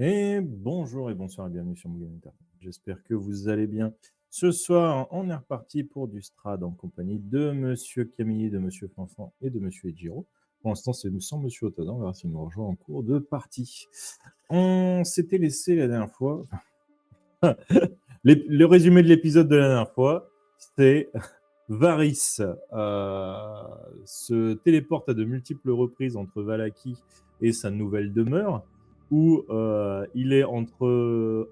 Et bonjour et bonsoir et bienvenue sur Mugen Internet. J'espère que vous allez bien. Ce soir, on est reparti pour du Strad en compagnie de Monsieur Camille, de Monsieur Fanfan et de Monsieur Ejiro. Pour l'instant, c'est sans Monsieur Otada. On verra s'il nous rejoint en cours de partie. On s'était laissé la dernière fois. Le résumé de l'épisode de la dernière fois, c'est Varys se téléporte à de multiples reprises entre Valaki et sa nouvelle demeure, où il est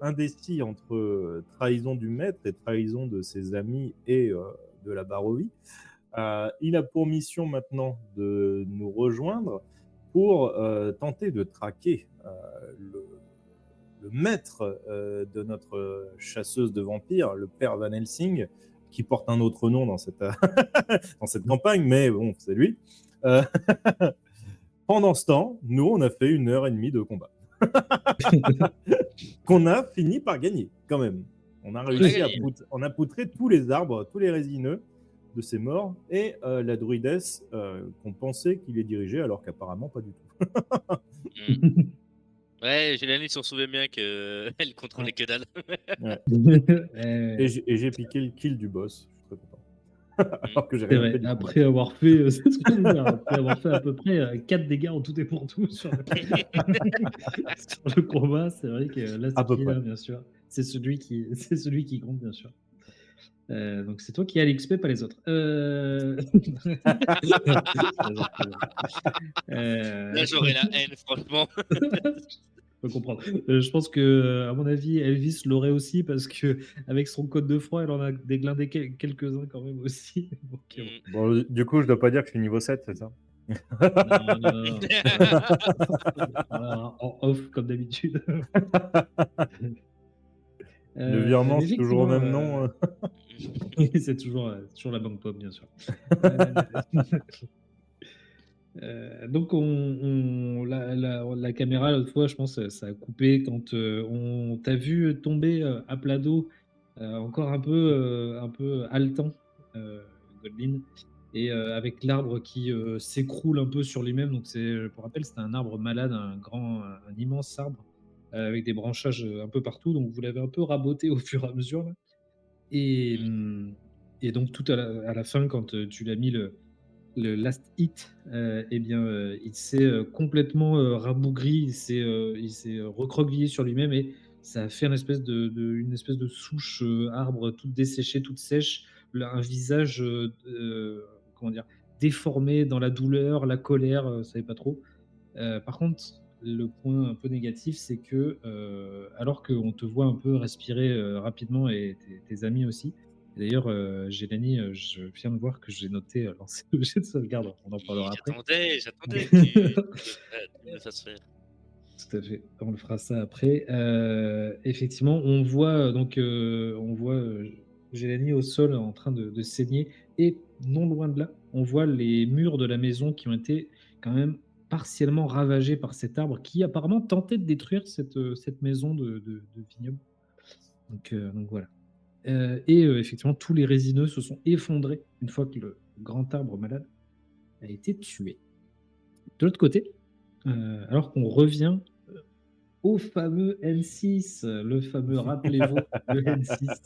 indécis entre trahison du maître et trahison de ses amis et de la Barovie. Il a pour mission maintenant de nous rejoindre pour tenter de traquer le maître de notre chasseuse de vampires, le père Van Helsing, qui porte un autre nom dans cette, dans cette campagne, mais bon, c'est lui. Euh, Pendant ce temps, nous, on a fait 1 heure et demie de combat, qu'on a fini par gagner, quand même. On a On a réussi gagné. on a poutré tous les arbres, tous les résineux de ces morts, et la druidesse qu'on pensait qu'il les dirigeait, alors qu'apparemment pas du tout. Ouais, Gélanie s'en souvient bien qu'elle contrôlait que dalle. Ouais. Ouais, Et j'ai piqué le kill du boss, je suis très content. Alors que j'ai c'est rien fait vrai. du combat. Après avoir fait, c'est ce que je veux dire, après avoir fait à peu près 4 dégâts en tout et pour tout sur le, sur le combat, c'est vrai que là, À ce peu qui est près. là, bien sûr, c'est celui qui compte, bien sûr. Donc c'est toi qui as l'XP, pas les autres. Là, j'aurais la haine, franchement. Je peux comprendre. Je pense que, à mon avis, Elvis l'aurait aussi parce que avec son code de froid, elle en a déglindé quelques-uns quand même aussi. Donc, bon. Mm. Bon, du coup, je dois pas dire que je suis niveau 7, c'est ça? Non, non, non. Voilà, en off comme d'habitude. Le virement, Mais c'est toujours au effectivement, même nom. c'est toujours la banque pop, bien sûr. Heu, donc la caméra l'autre fois, je pense, ça a coupé quand, on t'a vu tomber, à plat dos, encore un peu haletant, Goldin, et avec l'arbre qui, s'écroule un peu sur lui-même. Donc pour rappel, c'était un arbre malade, un immense arbre, avec des branchages, un peu partout. Donc vous l'avez un peu raboté au fur et à mesure là, et donc tout à la fin quand, tu l'as mis le last hit, et bien, il s'est, complètement, rabougri, il s'est recroquevillé sur lui-même, et ça a fait une espèce de souche, arbre toute desséchée, toute sèche, un visage, comment dire? Déformé dans la douleur, la colère, savait pas trop. Par contre, le point un peu négatif, c'est que, alors qu'on te voit un peu respirer, rapidement, et tes amis aussi, et d'ailleurs, Gélanie, je viens de voir que j'ai noté, lancer le jet de sauvegarde, on en Oui, parlera après. j'attendais que tu me le fasses faire. Tout à fait, on le fera ça après. Effectivement, on voit, Gélanie au sol en train de saigner, et non loin de là, on voit les murs de la maison qui ont été quand même partiellement ravagés par cet arbre qui apparemment tentait de détruire cette maison de vignoble. Donc voilà. Et effectivement, tous les résineux se sont effondrés une fois que le grand arbre malade a été tué. De l'autre côté, alors qu'on revient au fameux N6, le fameux, rappelez-vous, le N6,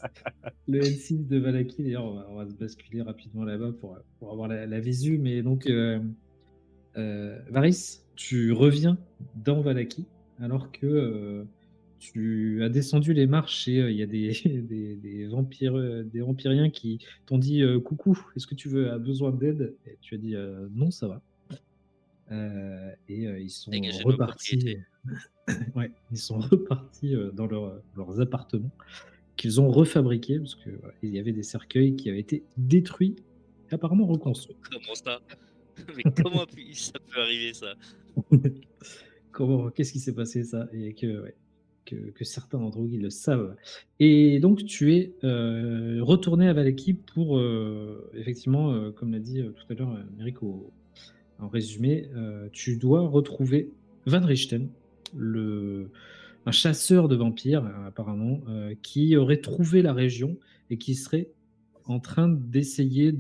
le N6 de Valaki. D'ailleurs, on va se basculer rapidement là-bas pour avoir la visu. Mais donc, Varys, tu reviens dans Valaki alors que tu as descendu les marches, et il y a des vampires, des vampiriens qui t'ont dit coucou, est-ce que tu as besoin d'aide? Et tu as dit non, ça va. Et ils sont Dégagez de ma repartis. propriété. Ouais, ils sont repartis, dans leurs appartements qu'ils ont refabriqués parce que, voilà, il y avait des cercueils qui avaient été détruits et apparemment reconstruits. Comment ça? Mais comment ça peut arriver, ça? Qu'est-ce qui s'est passé ça? Et que, ouais, que certains d'entre vous, ils le savent. Et donc tu es, retourné à Valaki pour, effectivement, comme l'a dit, tout à l'heure, Méric, en résumé, tu dois retrouver Van Richten, le un chasseur de vampires, apparemment, qui aurait trouvé la région et qui serait en train d'essayer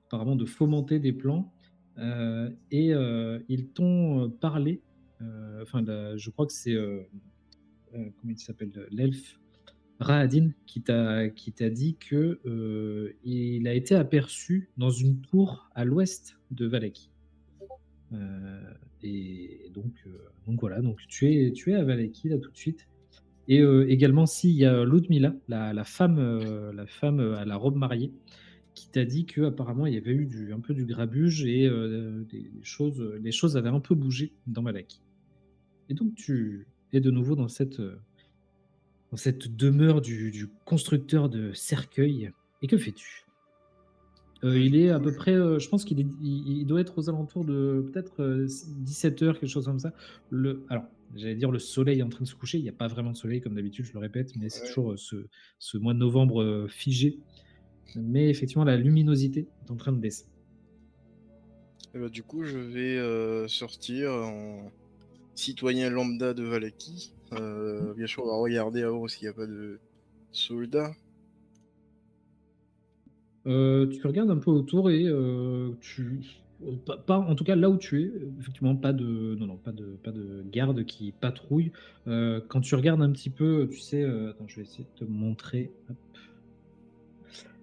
apparemment de fomenter des plans, et ils t'ont, parlé, enfin je crois que c'est, comment il s'appelle, l'elfe Rahadin qui t'a dit que il a été aperçu dans une tour à l'ouest de Vallaki. Et donc voilà, donc tu es à Vallaki là tout de suite. Et également, si, il y a Ludmila, la femme à la robe mariée, qui t'a dit que apparemment il y avait eu un peu du grabuge et les choses avaient un peu bougé dans Vallaki. Et donc tu es de nouveau dans cette demeure du constructeur de cercueils. Et que fais-tu? Il Du est à coup, peu près, je pense il doit être aux alentours de peut-être 17 h, quelque chose comme ça. Alors, j'allais dire le soleil est en train de se coucher. Il n'y a pas vraiment de soleil comme d'habitude, je le répète, mais c'est ouais. toujours ce mois de novembre figé. Mais effectivement, la luminosité est en train de descendre. Du coup, je vais sortir en citoyen lambda de Valaki. Bien sûr, on va regarder avant s'il n'y a pas de soldats. Tu regardes un peu autour et pas en tout cas là où tu es, effectivement pas de non, non, pas de garde qui patrouille. Quand tu regardes un petit peu, tu sais, attends, je vais essayer de te montrer. Hop.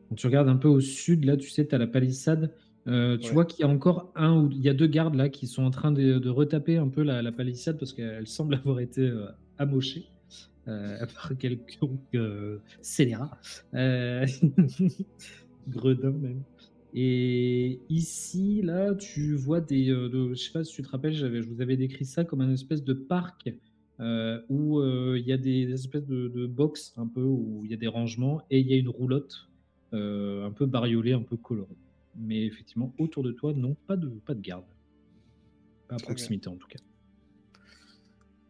Quand tu regardes un peu au sud, là, tu sais, tu as la palissade. Tu Ouais. vois qu'il y a encore il y a 2 gardes là qui sont en train de retaper un peu la palissade parce qu'elle semble avoir été amochée par quelques scélérats. Euh, Gredin même. Et ici, là, tu vois je sais pas si tu te rappelles, je vous avais décrit ça comme un espèce de parc où il y a des espèces de box un peu où il y a des rangements et il y a une roulotte un peu bariolée, un peu colorée. Mais effectivement, autour de toi, non, pas de garde. Pas à Très bien. proximité en tout cas.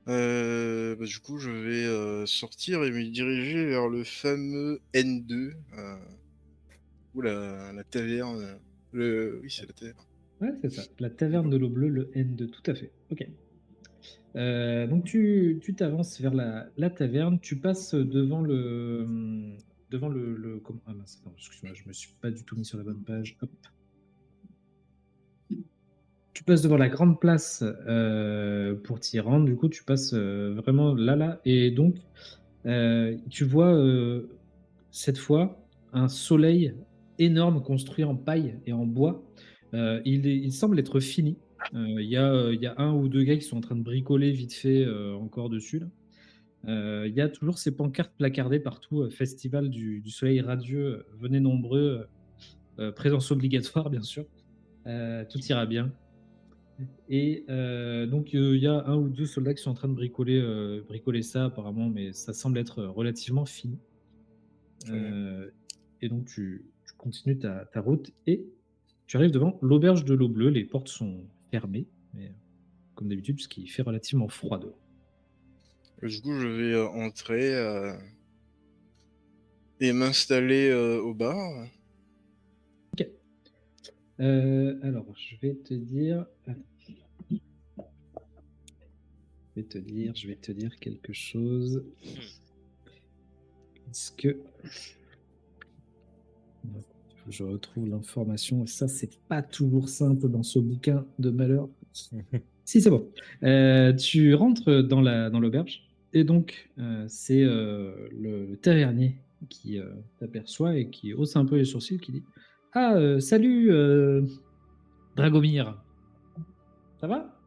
Du coup, je vais sortir et me diriger vers le fameux N2, ou la taverne. Oui, c'est la taverne. Ouais, c'est ça. La taverne de l'eau bleue, le N2, tout à fait. Ok. Donc tu t'avances vers la taverne, tu passes devant ah mince, attends, excuse-moi, je me suis pas du tout mis sur la bonne page. Hop. Tu passes devant la grande place pour t'y rendre. Du coup, tu passes vraiment là, et donc tu vois cette fois un soleil énorme construit en paille et en bois. Il semble être fini. Il y a un ou deux gars qui sont en train de bricoler vite fait encore dessus là. Il y a toujours ces pancartes placardées partout, festival du soleil radieux, venez nombreux, présence obligatoire bien sûr, tout ira bien. Et donc il y a un ou deux soldats qui sont en train de bricoler ça apparemment, mais ça semble être relativement fini. Très bien. Et donc tu continues ta route et tu arrives devant l'auberge de l'eau bleue. Les portes sont fermées, mais comme d'habitude, puisqu'il fait relativement froid dehors. Du coup, je vais entrer et m'installer au bar. Ok. Alors, je vais te dire quelque chose. Est-ce que faut que je retrouve l'information? Et ça, c'est pas toujours simple dans ce bouquin de malheur. Si, c'est bon. Tu rentres dans l'auberge et donc c'est le tavernier qui t'aperçoit et qui hausse un peu les sourcils, qui dit: Ah, salut Dragomir, ça va?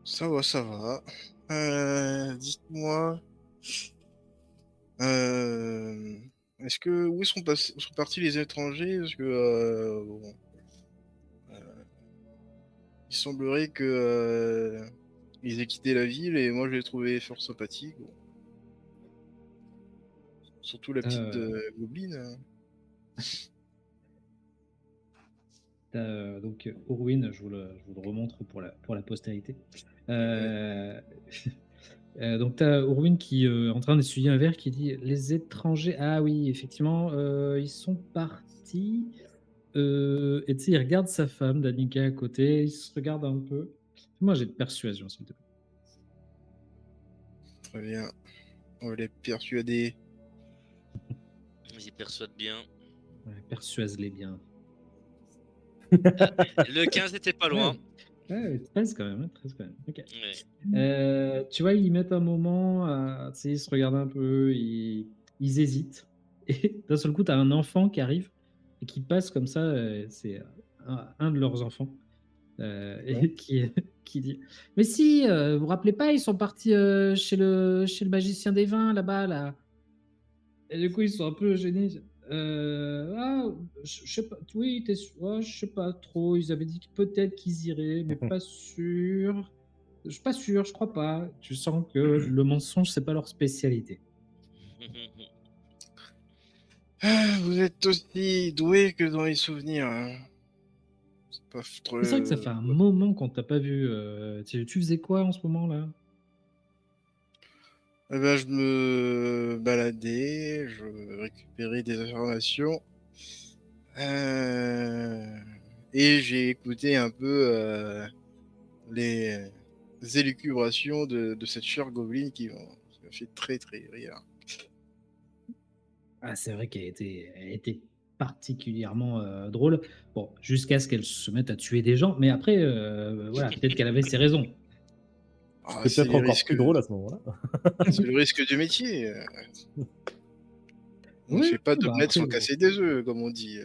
Ça va, ça va. Dites-moi, euh, où sont partis les étrangers? Parce que bon, euh, il semblerait que ils aient quitté la ville et moi je les trouvais fort sympathiques. Bon. Surtout la petite Euh, Gobeline. Hein. donc Orwin, je vous le remontre pour la postérité. Ouais. Euh, donc tu as Orwin qui est en train d'essuyer un verre qui dit: Les étrangers, ah oui, effectivement, ils sont partis. Et tu sais, il regarde sa femme, Danica, à côté, il se regarde un peu. Moi, j'ai de persuasion, s'il te plaît. Très bien. On va les persuader. Vas-y, persuade bien. Ouais, persuase-les bien. Le 15 était pas Ouais. loin. Ouais, 13 quand même, hein, 13 quand même. Ok. Ouais. Tu vois, ils mettent un moment, tu sais, ils se regardent un peu, ils hésitent. Et d'un seul coup, tu as un enfant qui arrive et qui passe comme ça. C'est un de leurs enfants Ouais. et qui dit: «Mais si, vous vous rappelez pas, ils sont partis chez le magicien des vins là-bas, là.» Et du coup, ils sont un peu gênés. Ah, je sais pas, oui, t'es sûr? Ouais, je sais pas trop. Ils avaient dit que peut-être qu'ils iraient, mais pas sûr. Je suis pas sûr, je crois pas. Tu sens que le mensonge, c'est pas leur spécialité. Ah, vous êtes aussi doué que dans les souvenirs, hein. C'est pas trop. C'est vrai que ça fait un moment qu'on t'a pas vu. Tu faisais quoi en ce moment là? Eh ben, je me baladais, je récupérais des informations. euh, Et j'ai écouté un peu les élucubrations de cette chère Goblin qui m'a fait très très rire. Ah, c'est vrai elle était particulièrement drôle. Bon, jusqu'à ce qu'elle se mette à tuer des gens, mais après, voilà, peut-être qu'elle avait ses raisons. Ah, C'est peut-être encore plus drôle à ce moment-là. c'est le risque du métier. On ne Oui, fait pas bah d'omelette après, sans bon. casser des œufs, comme on dit.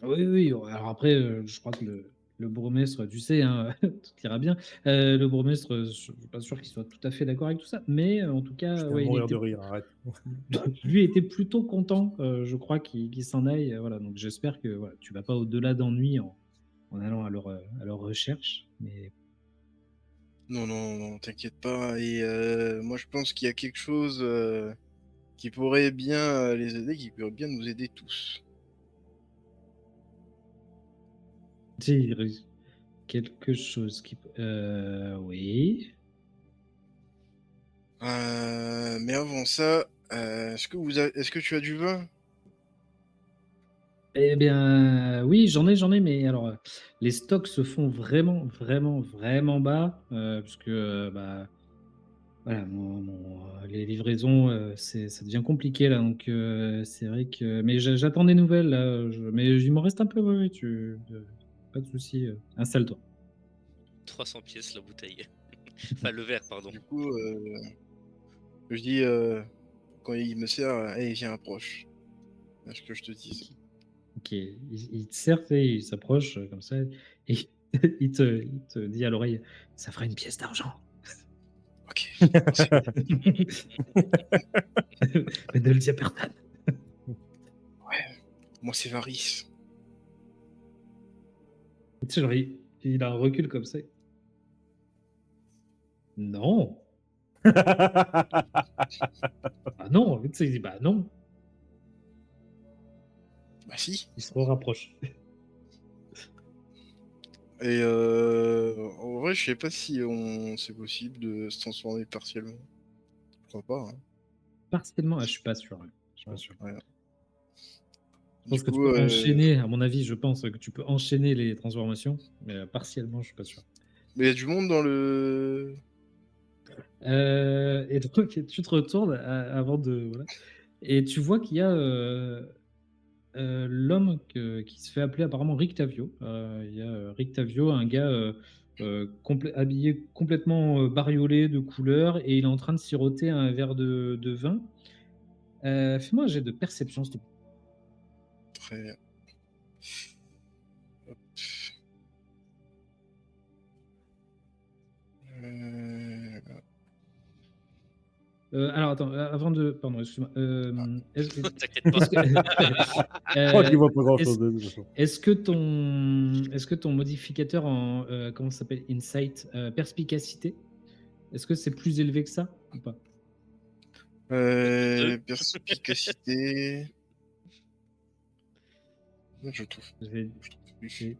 Oui, oui, alors après, je crois que le bourgmestre, tu sais, hein, tout ira bien. Le bourgmestre, je suis pas sûr qu'il soit tout à fait d'accord avec tout ça, mais en tout Je cas, viens de ouais, mourir de rire, arrête. lui était plutôt content, je crois, qu'il s'en aille, voilà. Donc j'espère que voilà, tu vas pas au-delà d'ennui en allant à leur recherche. Mais Non, non, non, t'inquiète pas. Et moi, je pense qu'il y a quelque chose qui pourrait bien les aider, qui pourrait bien nous aider tous. si, quelque chose qui, oui. Mais avant ça, est-ce que tu as du vin? Eh bien, oui, j'en ai, mais alors, les stocks se font vraiment, vraiment, vraiment bas, puisque, bah, voilà, les livraisons, ça devient compliqué là, donc c'est vrai que mais j'attends des nouvelles là, mais il m'en reste un peu, oui, oui, pas de souci, installe-toi. 300 pièces la bouteille. Enfin, le verre, pardon. Du coup, je dis quand il me sert, hey, viens, approche. C'est ce que je te dis. OK, il te sert, tu sais, il s'approche, comme ça et il te dit à l'oreille: «Ça fera une pièce d'argent». Ok. C'est- Mais ne le dis à personne. Moi, c'est Varys. Tu sais, genre, il a un recul comme ça. «Non, ah non», tu sais, il dit: «Bah non». Bah si. Il se rapproche. Et en vrai, je sais pas si c'est possible de se transformer partiellement. Je crois pas, hein. Partiellement, ah, je suis pas sûr, ouais, je suis pas sûr. Ouais. Je Du pense que tu coup, peux enchaîner, à mon avis, je pense que tu peux enchaîner les transformations, mais partiellement, je suis pas sûr. mais il y a du monde dans le. Et donc tu te retournes avant de voilà et tu vois qu'il y a, l'homme qui se fait appeler apparemment Rictavio. Il y a, Rictavio, un gars, habillé complètement, bariolé de couleurs et il est en train de siroter un verre de vin. Fais-moi un jet de perception, s'il te plaît. Très bien. Hop. Euh, Alors attends, avant de pardon, excuse-moi, T'inquiète pas. est-ce que Je crois qu'il voit pas est-ce grand-chose de toute façon. est-ce que ton modificateur en, comment ça s'appelle? Insight, perspicacité, est-ce que c'est plus élevé que ça ou pas? Deux. Perspicacité. Je trouve. J'ai Je trouve plus. j'ai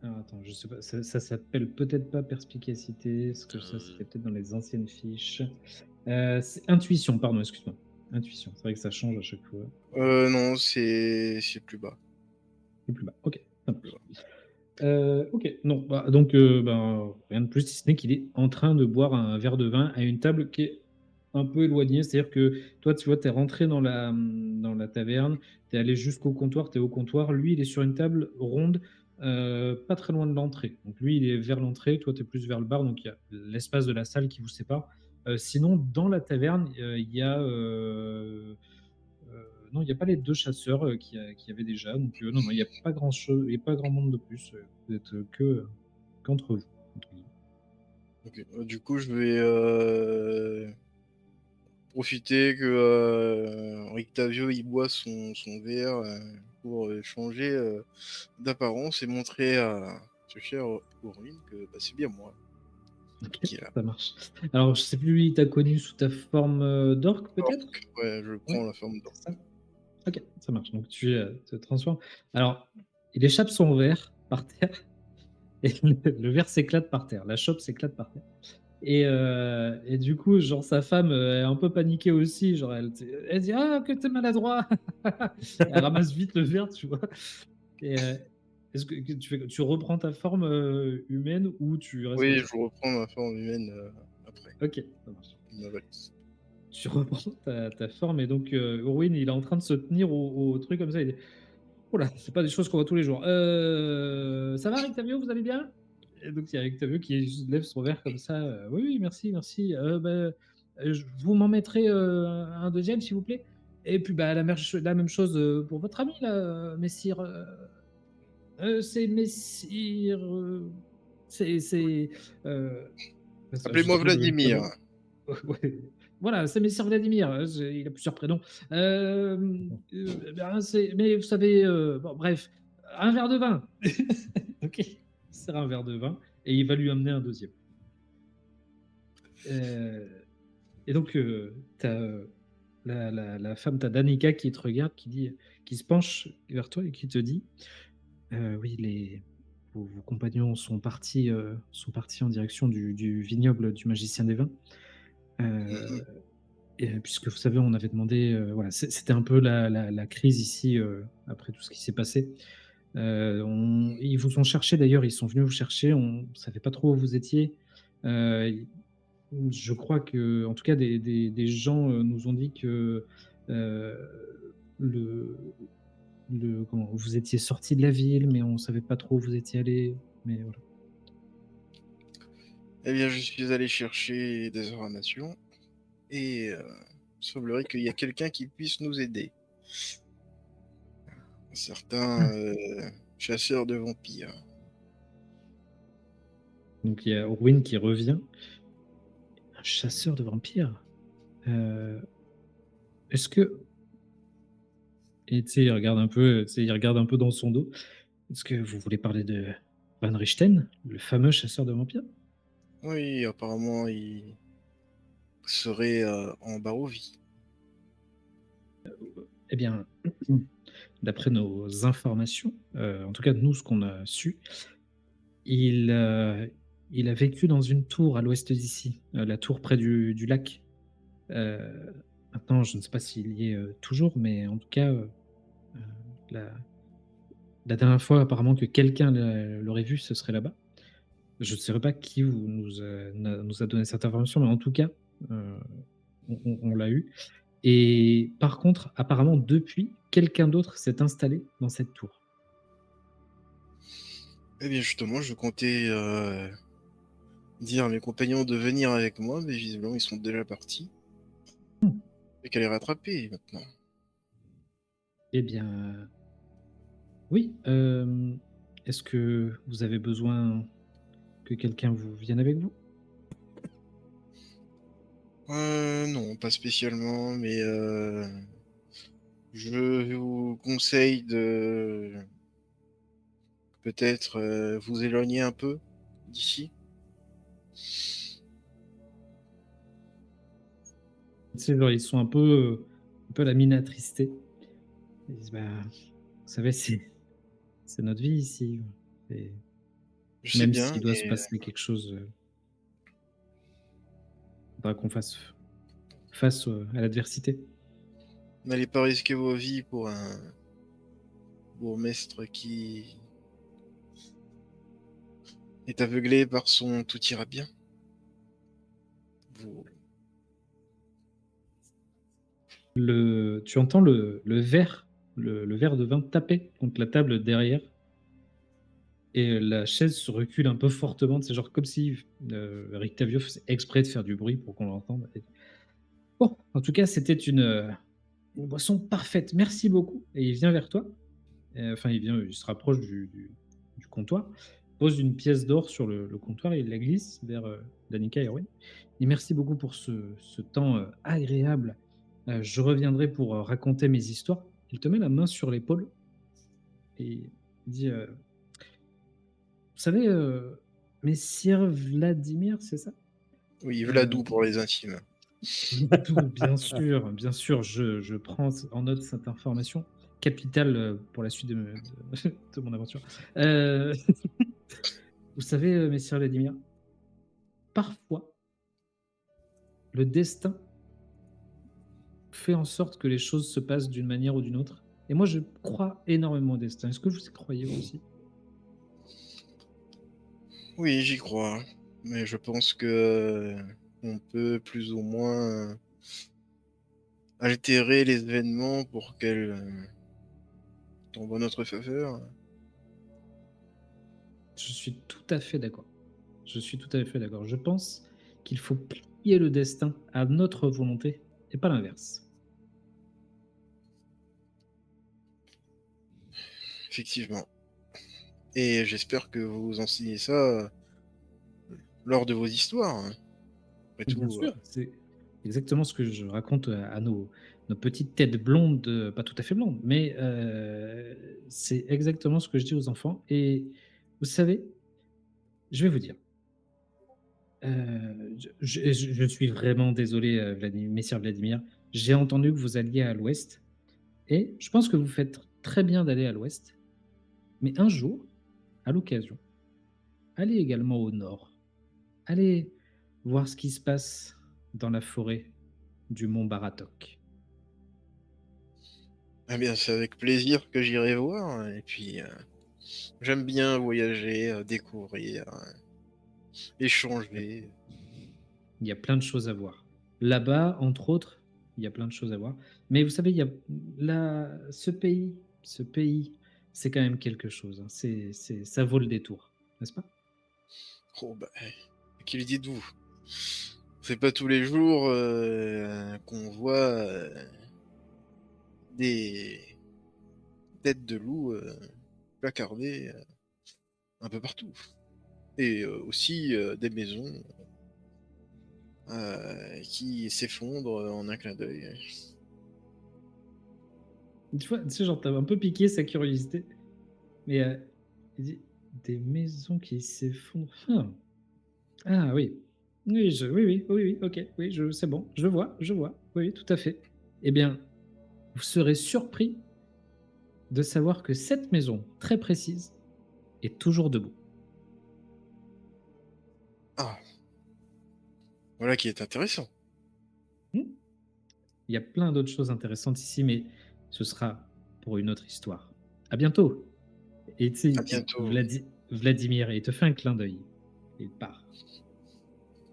alors attends, je sais pas, ça s'appelle peut-être pas perspicacité, parce que ça, Euh, c'était peut-être dans les anciennes fiches. C'est intuition, pardon, excuse-moi. Intuition, c'est vrai que ça change à chaque fois. Non, c'est plus bas. C'est plus bas. OK, ça Plus marche. bas. OK, non, bah, donc ben, rien de plus, si ce n'est qu'il est en train de boire un verre de vin à une table qui est un peu éloignée. C'est-à-dire que toi, tu vois, tu es rentré dans la taverne, tu es allé jusqu'au comptoir, tu es au comptoir. Lui, il est sur une table ronde, pas très loin de l'entrée. Donc lui, il est vers l'entrée, toi, tu es plus vers le bar, donc il y a l'espace de la salle qui vous sépare. Sinon, dans la taverne, il y a, non, il y a pas les 2 chasseurs, qu'il y avait déjà, donc non, non, il y a pas grand-chose, il y a pas grand monde de plus, vous êtes, qu'entre vous, entre guillemets. Ok. Du coup, je vais profiter que Rictavio il boit son verre pour changer d'apparence et montrer à ce cher Orwin que bah, c'est bien moi OK, qui est là. ça marche. Alors, je sais plus, lui, il t'a connu sous ta forme, d'orque, peut-être? Orc, ouais, je Ouais, prends la forme d'orc. c'est ça? OK, ça marche. Donc tu, te transformes. Alors, il échappe son verre par terre et le verre s'éclate par terre. La chope s'éclate par terre et du coup, genre sa femme, est un peu paniquée aussi, genre elle dit: «Ah que tu maladroit!» Elle ramasse vite le verre, tu vois? Et est-ce que tu reprends ta forme, humaine ou tu restes Oui, comme ça? je reprends ma forme humaine après, OK, ça marche. ma valise. Tu reprends ta forme et donc Orwin, il est en train de se tenir au truc comme ça, il dit: «Ouh là, c'est pas des choses qu'on voit tous les jours. Ça va Rictavio, vous allez bien?» Et donc il y a Rictavio qui lève son verre comme ça, «Oui, oui, merci, merci. Je vous m'en mettrez, un 2e s'il vous plaît? Et puis, bah, la même chose, pour votre ami là, messire, c'est messire, c'est, je Appelez-moi sais plus le Vladimir. prénom». Ouais, voilà, c'est messire Vladimir, il a plusieurs prénoms. Ben, c'est mais vous savez, bon bref, un verre de vin. OK, il sert un verre de vin et il va lui amener un 2e. Heu et donc tu as, la femme, tu as Danica qui te regarde, qui se penche vers toi et qui te dit: «Oui, vos compagnons sont partis en direction du vignoble du magicien des vins». Mhm. Et puisque vous savez, on avait demandé, voilà, c'était un peu la crise ici, après tout ce qui s'est passé. Ils vous ont cherché d'ailleurs, ils sont venus vous chercher, on ne savait pas trop où vous étiez. I Je crois que, en tout cas des gens, nous ont dit que, le comment vous étiez sortis de la ville, mais on ne savait pas trop où vous étiez allés, mais voilà. Eh bien, je suis allé chercher des informations et il semblerait qu'il y a quelqu'un qui puisse nous aider. Un certain chasseur de vampires. Donc il y a Orwin qui revient. Un chasseur de vampires? Heu, est-ce que Et tu sais, il regarde un peu dans son dos. Est-ce que vous voulez parler de Van Richten, le fameux chasseur de vampires? Oui, apparemment, il serait en Barovie. Eh bien, d'après nos informations, en tout cas nous, ce qu'on a su, il, il a vécu dans une tour à l'ouest d'ici, la tour près du lac. Heu, Maintenant, je ne sais pas s'il y est, toujours, mais en tout cas, la la dernière fois apparemment que quelqu'un l'aurait vu, ce serait là-bas. Je ne saurais pas qui nous a donné cette information, mais en tout cas, heu, on l'a eu et par contre, apparemment, depuis, quelqu'un d'autre s'est installé dans cette tour. Eh bien, justement, je comptais dire à mes compagnons de venir avec moi, mais visiblement, ils sont déjà partis. Et qu'à les rattraper maintenant. Eh bien, oui, est-ce que vous avez besoin que quelqu'un vous vienne avec vous? Non, pas spécialement, mais je vous conseille de peut-être vous éloigner un peu d'ici. Tu sais, genre, ils sont un peu la mine attristée. Ils disent: «Bah, vous savez, c'est notre vie ici, et Je sais même bien, s'il doit se mais passer quelque chose, faudra qu'on fasse face, à l'adversité». n'allez pas risquer vos vies pour un bourgmestre qui est aveuglé par son tout ira bien. Vous... Tu entends le verre de vin taper contre la table derrière. Et la chaise se recule un peu fortement, c'est genre comme si Rictavio faisait exprès de faire du bruit pour qu'on l'entende. Bon, en tout cas, c'était une boisson parfaite. Merci beaucoup. Et il vient vers toi. Enfin, il se rapproche du comptoir, pose une pièce d'or sur le comptoir et il la glisse vers Danica et Erwin. Et merci beaucoup pour ce temps agréable. Je reviendrai pour raconter mes histoires. Il te met la main sur l'épaule et il dit vous savez, messire Vladimir, c'est ça? Oui, Euh, Vladou pour les intimes. Vladou, bien sûr, je prends en note cette information capitale pour la suite de mon aventure. Euh, Vous savez, messire Vladimir, parfois, le destin fait en sorte que les choses se passent d'une manière ou d'une autre. Et moi, je crois énormément au destin. Est-ce que vous y croyez vous aussi? Oui, j'y crois. Mais je pense que on peut plus ou moins altérer les événements pour qu'elles tombent en notre faveur. Je suis tout à fait d'accord. Je suis tout à fait d'accord. Je pense qu'il faut plier le destin à notre volonté et pas l'inverse. Effectivement. Et j'espère que vous enseignez ça lors de vos histoires, hein. Après Bien tout, sûr, c'est exactement ce que je raconte à nos petites têtes blondes, pas tout à fait blondes, mais c'est exactement ce que je dis aux enfants. Et vous savez, je vais vous dire, je suis vraiment désolé, messire Vladimir. J'ai entendu que vous alliez à l'ouest, et je pense que vous faites très bien d'aller à l'ouest, mais un jour, à l'occasion, allez également au nord. Allez voir ce qui se passe dans la forêt du mont Baratok. eh bien, c'est avec plaisir que j'irai voir. Et puis, j'aime bien voyager, découvrir, échanger. Il y a plein de choses à voir. Là-bas, entre autres, il y a plein de choses à voir. Mais vous savez, il y a ce pays, c'est quand même quelque chose, hein. Ça vaut le détour, n'est-ce pas? Oh, bah, qu'il dites-vous? C'est pas tous les jours qu'on voit des têtes de loup placardées un peu partout. Et aussi des maisons qui s'effondrent en un clin d'œil. Tu sais, genre, t'as un peu piqué sa curiosité. Mais il dit, des maisons qui s'effondrent. Ah oui. Oui, ok, oui, c'est bon, je vois, oui, tout à fait. Eh bien, vous serez surpris de savoir que cette maison très précise est toujours debout. Ah, voilà qui est intéressant. Hmm. Il y a plein d'autres choses intéressantes ici, mais ce sera pour une autre histoire. À bientôt. Et tu À sais, bientôt. Vladimir, il te fait un clin d'œil. Il part.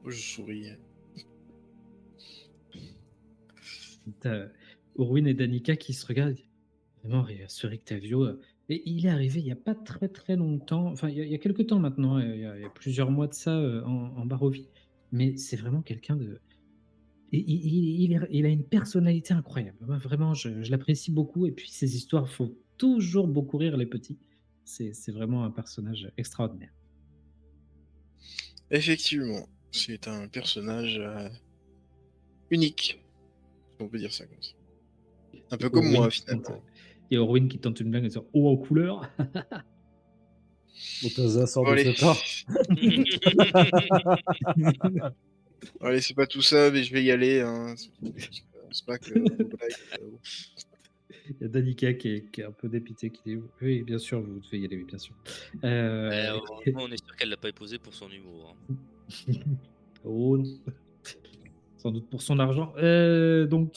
Je souris. T'as Orwin et Danica qui se regardent. Vraiment, ce Rictavio, et il est arrivé il n'y a pas très très longtemps, enfin il y a quelques temps maintenant, il y a plusieurs mois de ça en Barovie, mais c'est vraiment quelqu'un de. Il a une personnalité incroyable. Moi, vraiment, je l'apprécie beaucoup. Et puis, ses histoires font toujours beaucoup rire les petits. C'est vraiment un personnage extraordinaire. Effectivement, c'est un personnage unique, si on peut dire ça comme ça. Un peu comme moi, finalement. Il y a Orwin qui tente une blague en disant Oh, en couleur. Otaza sort Bon, de allez. ce corps. Allez, c'est pas tout ça, mais je vais y aller. Hein. C'est pas que vos blagues. Il y a Danica qui est un peu dépité, qui dit Oui, bien sûr, vous devez y aller, oui, bien sûr. Heureusement, on est sûr qu'elle l'a pas épousé pour son humour, hein. Oh non. Sans doute pour son argent. Donc.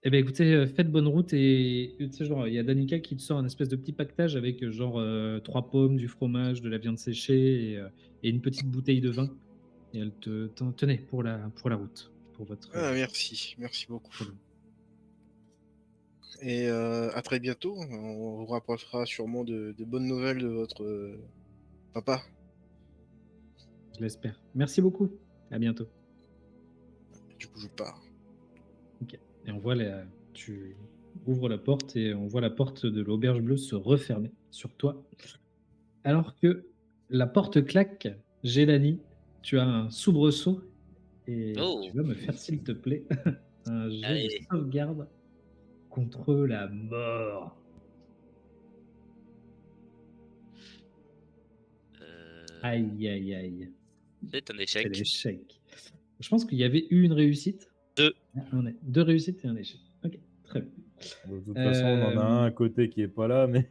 Eh bien, écoutez, faites bonne route et tu sais, genre, il y a Danica qui te sort un espèce de petit pactage avec genre 3 pommes, du fromage, de la viande séchée et une petite bouteille de vin. Et elle tenez pour la route, pour votre. Ah, merci. Merci beaucoup. pour le- Et à très bientôt. On vous rapprochera sûrement de bonnes nouvelles de votre papa. Je l'espère. Merci beaucoup. À bientôt. Du coup, je pars. Ok. Et on voit tu ouvres la porte et on voit la porte de l'auberge bleue se refermer sur toi. Alors que la porte claque, Gélanie, tu as un soubresaut et tu Oh, vas me faire, s'il te plaît, un jet de allez. sauvegarde contre la mort. Aïe, aïe, aïe. C'est un C'est échec. l'échec. Je pense qu'il y avait eu une réussite. 2. Deux réussites et un échec. Ok, très bien. De toute façon, on en a un à côté qui est pas là, mais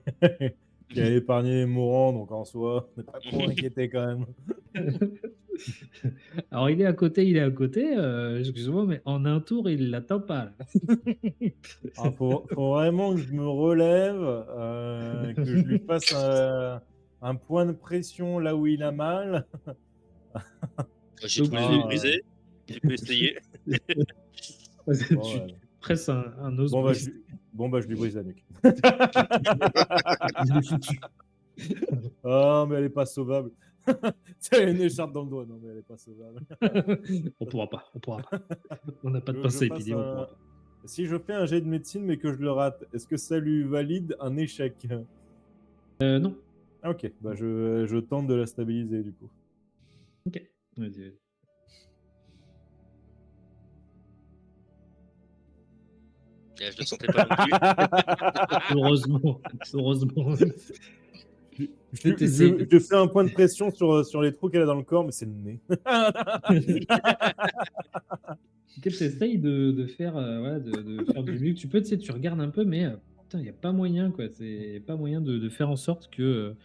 qui a épargné les mourants, donc en soi, on n'est pas trop inquiété quand même. Alors, il est à côté, excuse-moi, mais en un tour, il l'atteint pas. Là. Ah, faut vraiment que je me relève, que je lui fasse un point de pression là où il a mal. J'ai Donc, tous les Ah, yeux brisés. Tu peux essayer. bon, tu ouais. presses un os Bon, bah, brisé. je lui brise la nuque. Il est foutu. Oh, mais elle est pas sauvable. C'est une écharpe dans le doigt, non, mais elle est pas sauvable. On pourra pas. On n'a pas de Je pince à passe épiler, on pourra pas. Si je fais un jet de médecine mais que je le rate, est-ce que ça lui valide un échec? Non. Ah, ok, bah je tente de la stabiliser du coup. Ok. Vas-y. Et je le sentais pas non plus. Heureusement. Je fais un point de pression sur les trous qu'elle a dans le corps, mais c'est le nez. Tu essayes de faire, voilà, de faire du mieux que tu peux. Tu sais, tu regardes un peu, mais putain, il n'y a pas moyen, quoi. C'est pas moyen de faire en sorte que, tu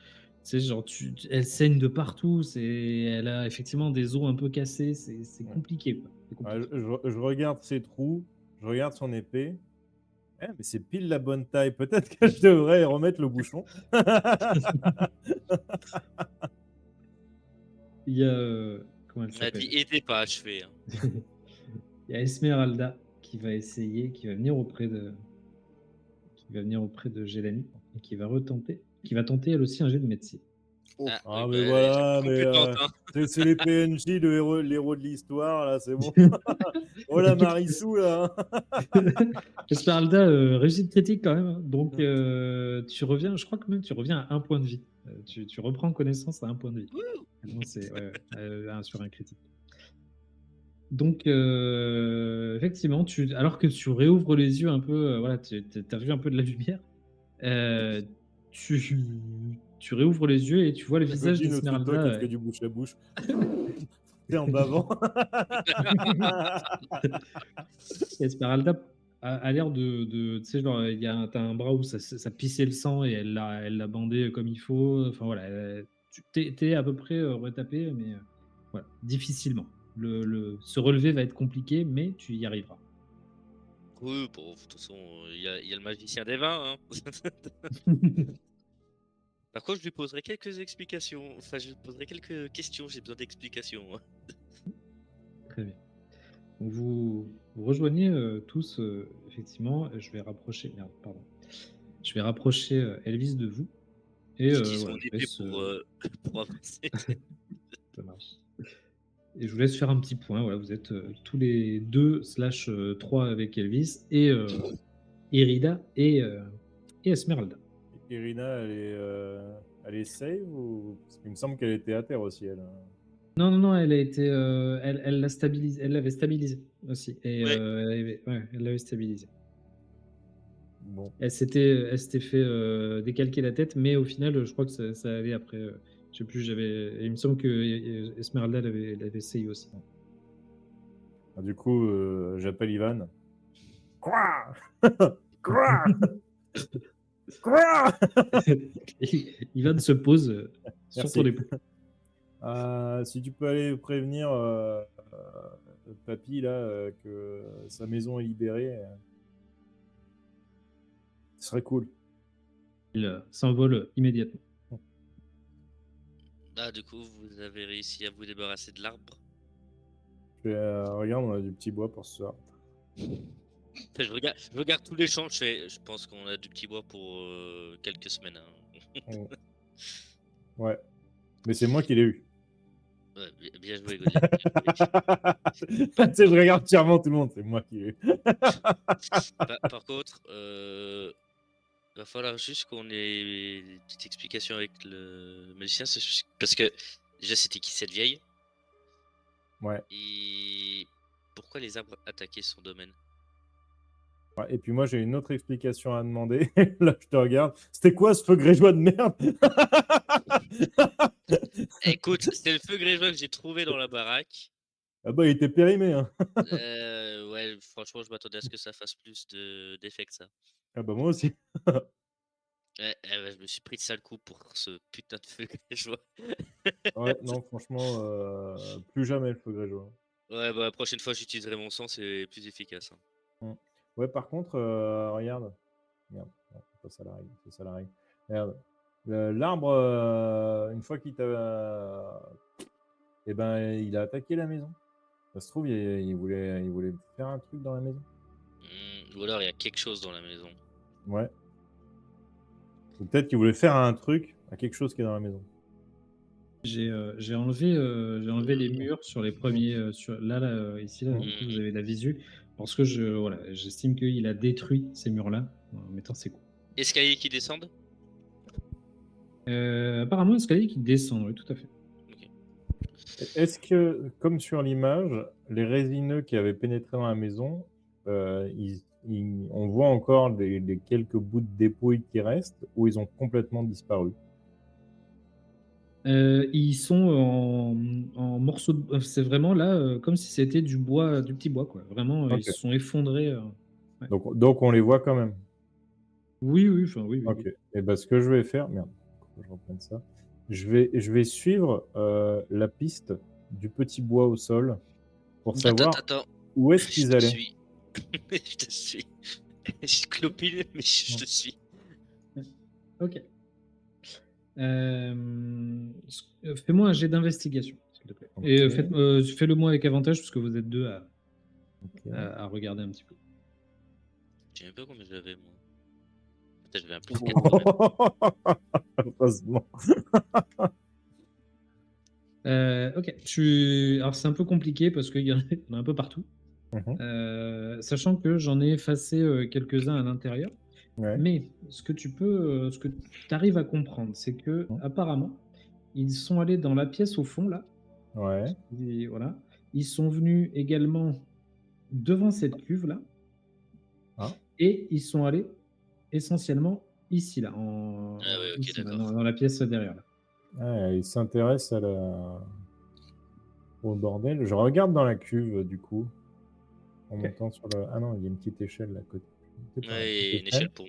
sais, genre, elle saigne de partout. Elle a effectivement des os un peu cassés. C'est compliqué, quoi. C'est Ouais, compliqué. je regarde ses trous, je regarde son épée. Eh, mais c'est pile la bonne taille. Peut-être que je devrais remettre le bouchon. Il y a, comment elle On a dit s'appelle? et pas achevé. Hein. Il y a Esmeralda qui va venir auprès de Gélanie et qui va tenter elle aussi un jet de médecine. Oh, Ah oui, Ah, bah, mais elle est déjà voilà, plus mais compétente. Hein. c'est les PNJ, l'héros de l'histoire, là, c'est bon. Oh la Marissou, là. Esmeralda, réussite critique quand même. Hein. Donc, tu reviens, je crois que même tu reviens à 1 point de vie. Tu reprends connaissance à 1 point de vie. Non, c'est sur un critique. Donc, effectivement, alors que tu réouvres les yeux un peu, voilà, tu as vu un peu de la lumière, euh, tu réouvres les yeux et tu vois le visage Claudine, le truc toi d'Esmeralda. qui te fait du bouche à bouche. T'es en bavant. Esmeralda a l'air tu sais, genre, t'as un bras où ça pissait le sang et elle l'a bandé comme il faut. Enfin voilà, t'es à peu près retapé, mais voilà, difficilement. Se relever va être compliqué, mais tu y arriveras. Oui, bon, de toute façon, il y a le magicien des vins. Hein. Par contre, je lui poserai quelques explications. Enfin, je lui poserai quelques questions. J'ai besoin d'explications. Hein. Très bien. Donc vous rejoignez tous, effectivement. Je vais rapprocher. Merde, pardon. Je vais rapprocher Elvis de vous. Et J'utilise mon voilà, je épée laisse. pour avancer. Ça marche. Et je vous laisse faire un petit point. Voilà, vous êtes tous les 2/3 avec Elvis et Irida et Esmeralda. Irina, elle est save ou... Parce qu'il me semble qu'elle était à terre aussi, elle. Non, elle a été, elle l'a stabilisé, elle l'avait stabilisé aussi. Et Ouais. elle l'avait stabilisé. Bon. Elle s'était fait décalquer la tête, mais au final, je crois que ça allait après. Je sais plus, il me semble que Esmeralda l'avait essayé aussi. Ah, du coup, j'appelle Ivan. Quoi? Quoi? Quoi? Ivan se pose sur Merci. ton épaule. Si tu peux aller prévenir Papy, là, que sa maison est libérée, ce serait cool. Il s'envole immédiatement. Ah, du coup, vous avez réussi à vous débarrasser de l'arbre. Regarde, on a du petit bois pour ce soir. Enfin, je regarde tous les champs, je pense qu'on a du petit bois pour quelques semaines. Hein. Mm. Ouais. Mais c'est moi qui l'ai eu. Ouais, bien joué, Godin. Tu sais, je regarde fièrement tout le monde, c'est moi qui l'ai eu. Par contre, va falloir juste qu'on ait une petite explication avec le magicien, parce que déjà c'était qui cette vieille Ouais. et pourquoi les arbres attaquaient son domaine. Ouais, et puis moi, j'ai une autre explication à demander. Là, je te regarde. C'était quoi ce feu grégeois de merde? Écoute, c'était le feu grégeois que j'ai trouvé dans la baraque. Ah bah, il était périmé. Hein. Ouais, franchement, je m'attendais à ce que ça fasse plus d'effet que ça. Ah bah, moi aussi. Ouais, je me suis pris de sale coup pour ce putain de feu grégeois. Ouais, non, franchement, plus jamais le feu grégeois. Ouais, bah la prochaine fois, j'utiliserai mon sang, c'est plus efficace. Hein. Mm. Ouais, par contre, regarde. Merde, non, c'est pas ça la règle. C'est ça la règle. Regarde. L'arbre, une fois qu'il t'a. Eh ben, il a attaqué la maison. Ça se trouve, il voulait faire un truc dans la maison. Ou alors, il y a quelque chose dans la maison. Ouais. Ou peut-être qu'il voulait faire un truc à quelque chose qui est dans la maison. J'ai enlevé les murs sur les premiers. Ici, là, du coup, vous avez la visu. Parce que j'estime qu'il a détruit ces murs-là en mettant ses coups. Escaliers qui descendent. Apparemment, escalier qui descend, oui, tout à fait. Est-ce que, comme sur l'image, les résineux qui avaient pénétré dans la maison, on voit encore les quelques bouts de dépouilles qui restent ou ils ont complètement disparu? Ils sont en morceaux de... C'est vraiment là, comme si c'était du bois, du petit bois, quoi. Vraiment, Ok. ils se sont effondrés. Ouais. Donc on les voit quand même. Oui, enfin, oui. Ok. Et ben ce que je vais faire, merde, faut que je reprenne ça. Je vais suivre la piste du petit bois au sol pour savoir Attends. où est-ce qu'ils allaient. Suis. Je te suis. Je clopine, mais je te suis. Ok. Fais-moi un jet d'investigation, s'il te plaît. Ok. Et fais-le moi avec avantage, parce que vous êtes deux Ok. à regarder un petit peu. Je sais même pas combien j'avais, moi. Peut-être j'avais un plus 4 quand même. Heureusement. Ok. Alors, c'est un peu compliqué parce qu'il y en a un peu partout. Mhm. Sachant que j'en ai effacé quelques-uns à l'intérieur. Ouais. Mais ce que tu arrives à comprendre, c'est que Mhm. apparemment, ils sont allés dans la pièce au fond, là. Ouais. Et voilà. Ils sont venus également devant cette cuve, là. Ah. Et ils sont allés essentiellement ici, là. Ah ouais, ok, Ici, là, d'accord. dans la pièce derrière, là. Ouais, il s'intéresse au bordel. Je regarde dans la cuve, du coup, en Ok. montant sur le... Ah non, il y a une petite échelle là, à côté. Ouais, et une échelle pour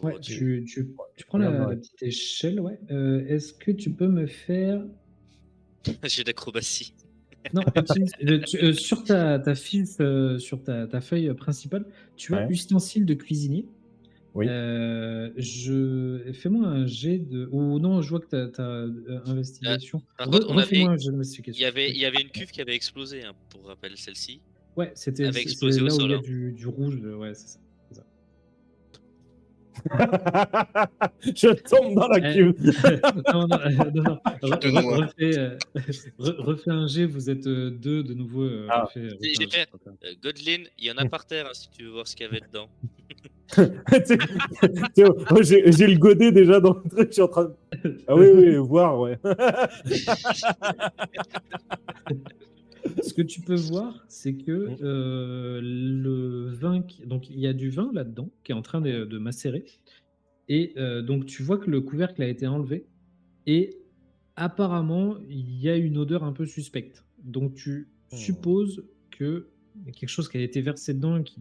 Ouais, tirer. tu prends regarde dans la petite échelle, ouais. Est-ce que tu peux me faire... J'ai d'acrobatie. Non, sur ta fiche, sur ta feuille principale, tu as Ouais. ustensiles de cuisinier. Oui. Fais-moi un jet de... Ou non, je vois que tu as investigation. Par contre, Refais-moi un jet il d'investigation. y avait une cuve qui avait explosé, hein, pour rappel, celle-ci. Ouais, c'est Avait explosé au là où il sol. y a Hein. du rouge. Ouais, c'est ça. Je tombe dans la cuve. Non. Chute-noix. Refais un jet, vous êtes deux de nouveau. Ah. Refais J'ai un jet. fait Godlin, il y en a par terre, hein, si tu veux voir ce qu'il y avait dedans. J'ai le godet déjà dans le truc, je suis en train de... Ah oui, voir, ouais. Ce que tu peux voir, c'est que le vin, donc il y a du vin là-dedans qui est en train de macérer. Et donc tu vois que le couvercle a été enlevé. Et apparemment, il y a une odeur un peu suspecte. Donc tu supposes qu'il y a quelque chose qui a été versé dedans et qui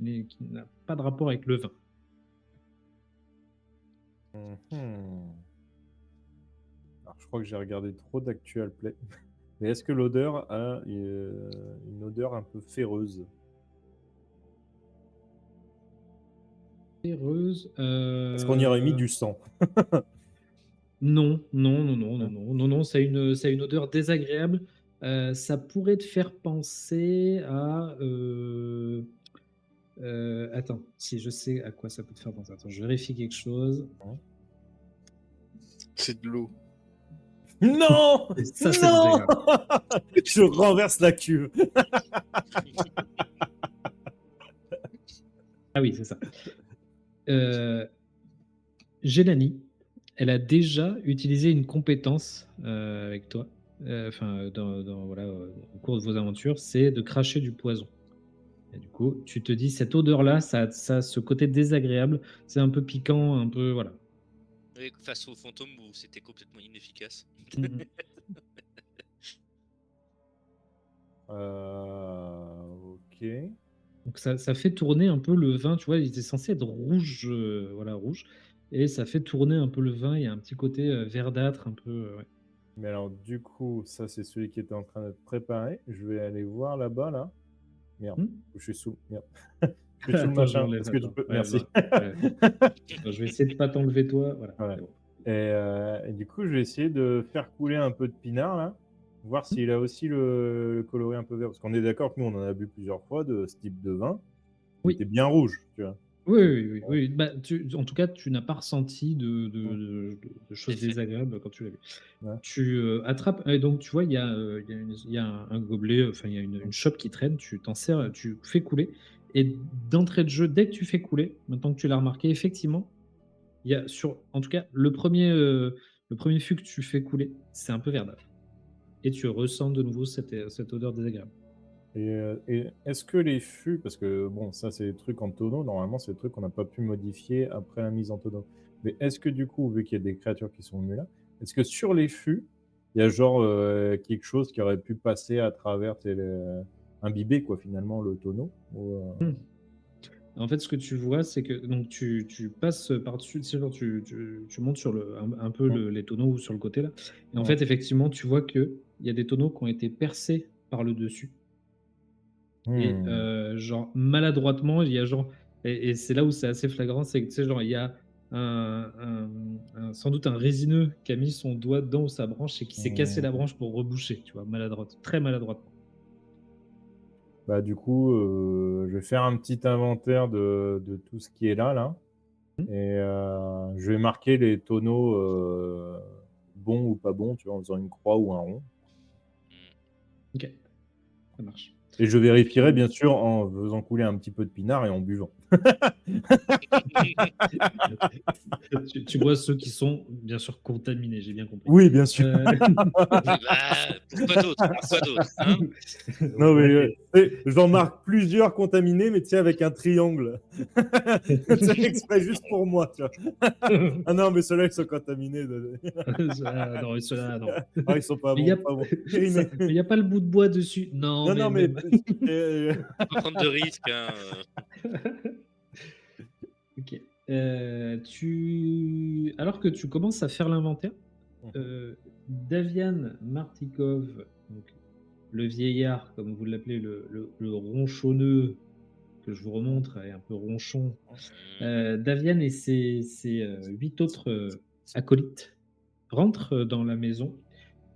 n'a pas de rapport avec le vin. Alors, je crois que j'ai regardé trop d'Actual Play. Mais est-ce que l'odeur a une odeur un peu féreuse? Féreuse. Est-ce qu'on y aurait mis du sang? Non. Ça a une odeur désagréable. Ça pourrait te faire penser à Attends, si je sais à quoi ça peut te faire penser. Attends, je vérifie quelque chose. C'est de l'eau. Non, Ça, c'est non. désagréable. Je renverse la cuve. Ah oui, c'est ça. Gélanie, elle a déjà utilisé une compétence avec toi, voilà, au cours de vos aventures, c'est de cracher du poison. Et du coup, tu te dis, cette odeur-là, ça a ce côté désagréable, c'est un peu piquant, un peu, voilà. Oui, face au fantôme où c'était complètement inefficace. Mhm. Ok. Donc ça fait tourner un peu le vin, tu vois, il était censé être rouge, voilà, rouge, et ça fait tourner un peu le vin, il y a un petit côté verdâtre, un peu, ouais. Mais alors, du coup, ça, c'est celui qui était en train d'être préparé. Je vais aller voir là-bas, là. Merde, Hmm. je suis sous. Merde. Je suis sous le Attends, je machin. l'enlève, Est-ce que tu attends. peux. Ouais, Merci. ouais. Attends, je vais essayer de pas t'enlever toi, voilà. Voilà. C'est bon. Et du coup, je vais essayer de faire couler un peu de pinard, là. Voir s'il a aussi le coloris un peu vert. Parce qu'on est d'accord que nous, on en a bu plusieurs fois de ce type de vin. Il Oui. était bien rouge, tu vois. Oui, oui, oui, oui. Bah, en tout cas, tu n'as pas ressenti Mm. de choses Effet. désagréables quand tu l'as vu. Ouais. Tu attrapes, et donc tu vois, il y a un gobelet, enfin, il y a une chope qui traîne, tu t'en sers, tu fais couler, et d'entrée de jeu, dès que tu fais couler, maintenant que tu l'as remarqué, effectivement, il y a en tout cas, le premier fût que tu fais couler, c'est un peu verdâtre. Et tu ressens de nouveau cette odeur désagréable. Et est-ce que les fûts, parce que bon, ça c'est des trucs en tonneau, normalement c'est des trucs qu'on n'a pas pu modifier après la mise en tonneau. Mais est-ce que du coup, vu qu'il y a des créatures qui sont venues là, est-ce que sur les fûts, il y a genre quelque chose qui aurait pu passer à travers imbiber quoi finalement le tonneau Mmh. En fait, ce que tu vois, c'est que donc tu passes par-dessus, tu sais, genre tu montes sur un peu les tonneaux ou sur le côté là, et en Ouais. fait, effectivement, tu vois qu'il y a des tonneaux qui ont été percés par le dessus, et Hmm. genre maladroitement, il y a genre, et c'est là où c'est assez flagrant, c'est que tu sais, genre, il y a sans doute un résineux qui a mis son doigt dedans ou sa branche et qui s'est cassé la Hmm. branche pour reboucher, tu vois, très maladroitement. Bah du coup, je vais faire un petit inventaire de tout ce qui est là. Mmh. Et je vais marquer les tonneaux bons ou pas bons, tu vois, en faisant une croix ou un rond. OK, ça marche. Et je Et vérifierai puis bien sûr en faisant couler un petit peu de pinard et en buvant. tu bois ceux qui sont bien sûr contaminés, j'ai bien compris. Oui, bien sûr. Oui, bah, pourquoi d'autre? Pourquoi d'autre, hein? Non, mais Ouais. j'en marque plusieurs contaminés, mais tu sais, avec un triangle. C'est exprès juste pour moi, tu vois. Ah non, mais ceux-là, ils sont contaminés. Non, ceux-là, non. Ah, ils sont pas Mais il y bons, a pas bons. ça, Périmés. mais il y a pas le bout de bois dessus. Non, Non, mais non, mais même. Faut pas prendre de risques, hein. OK. Alors que tu commences à faire l'inventaire, Mhm. Davian Martikov, donc le vieillard, comme vous l'appelez, le ronchonneux, que je vous remontre, est un peu ronchon. Davian et ses 8 autres acolytes rentrent dans la maison,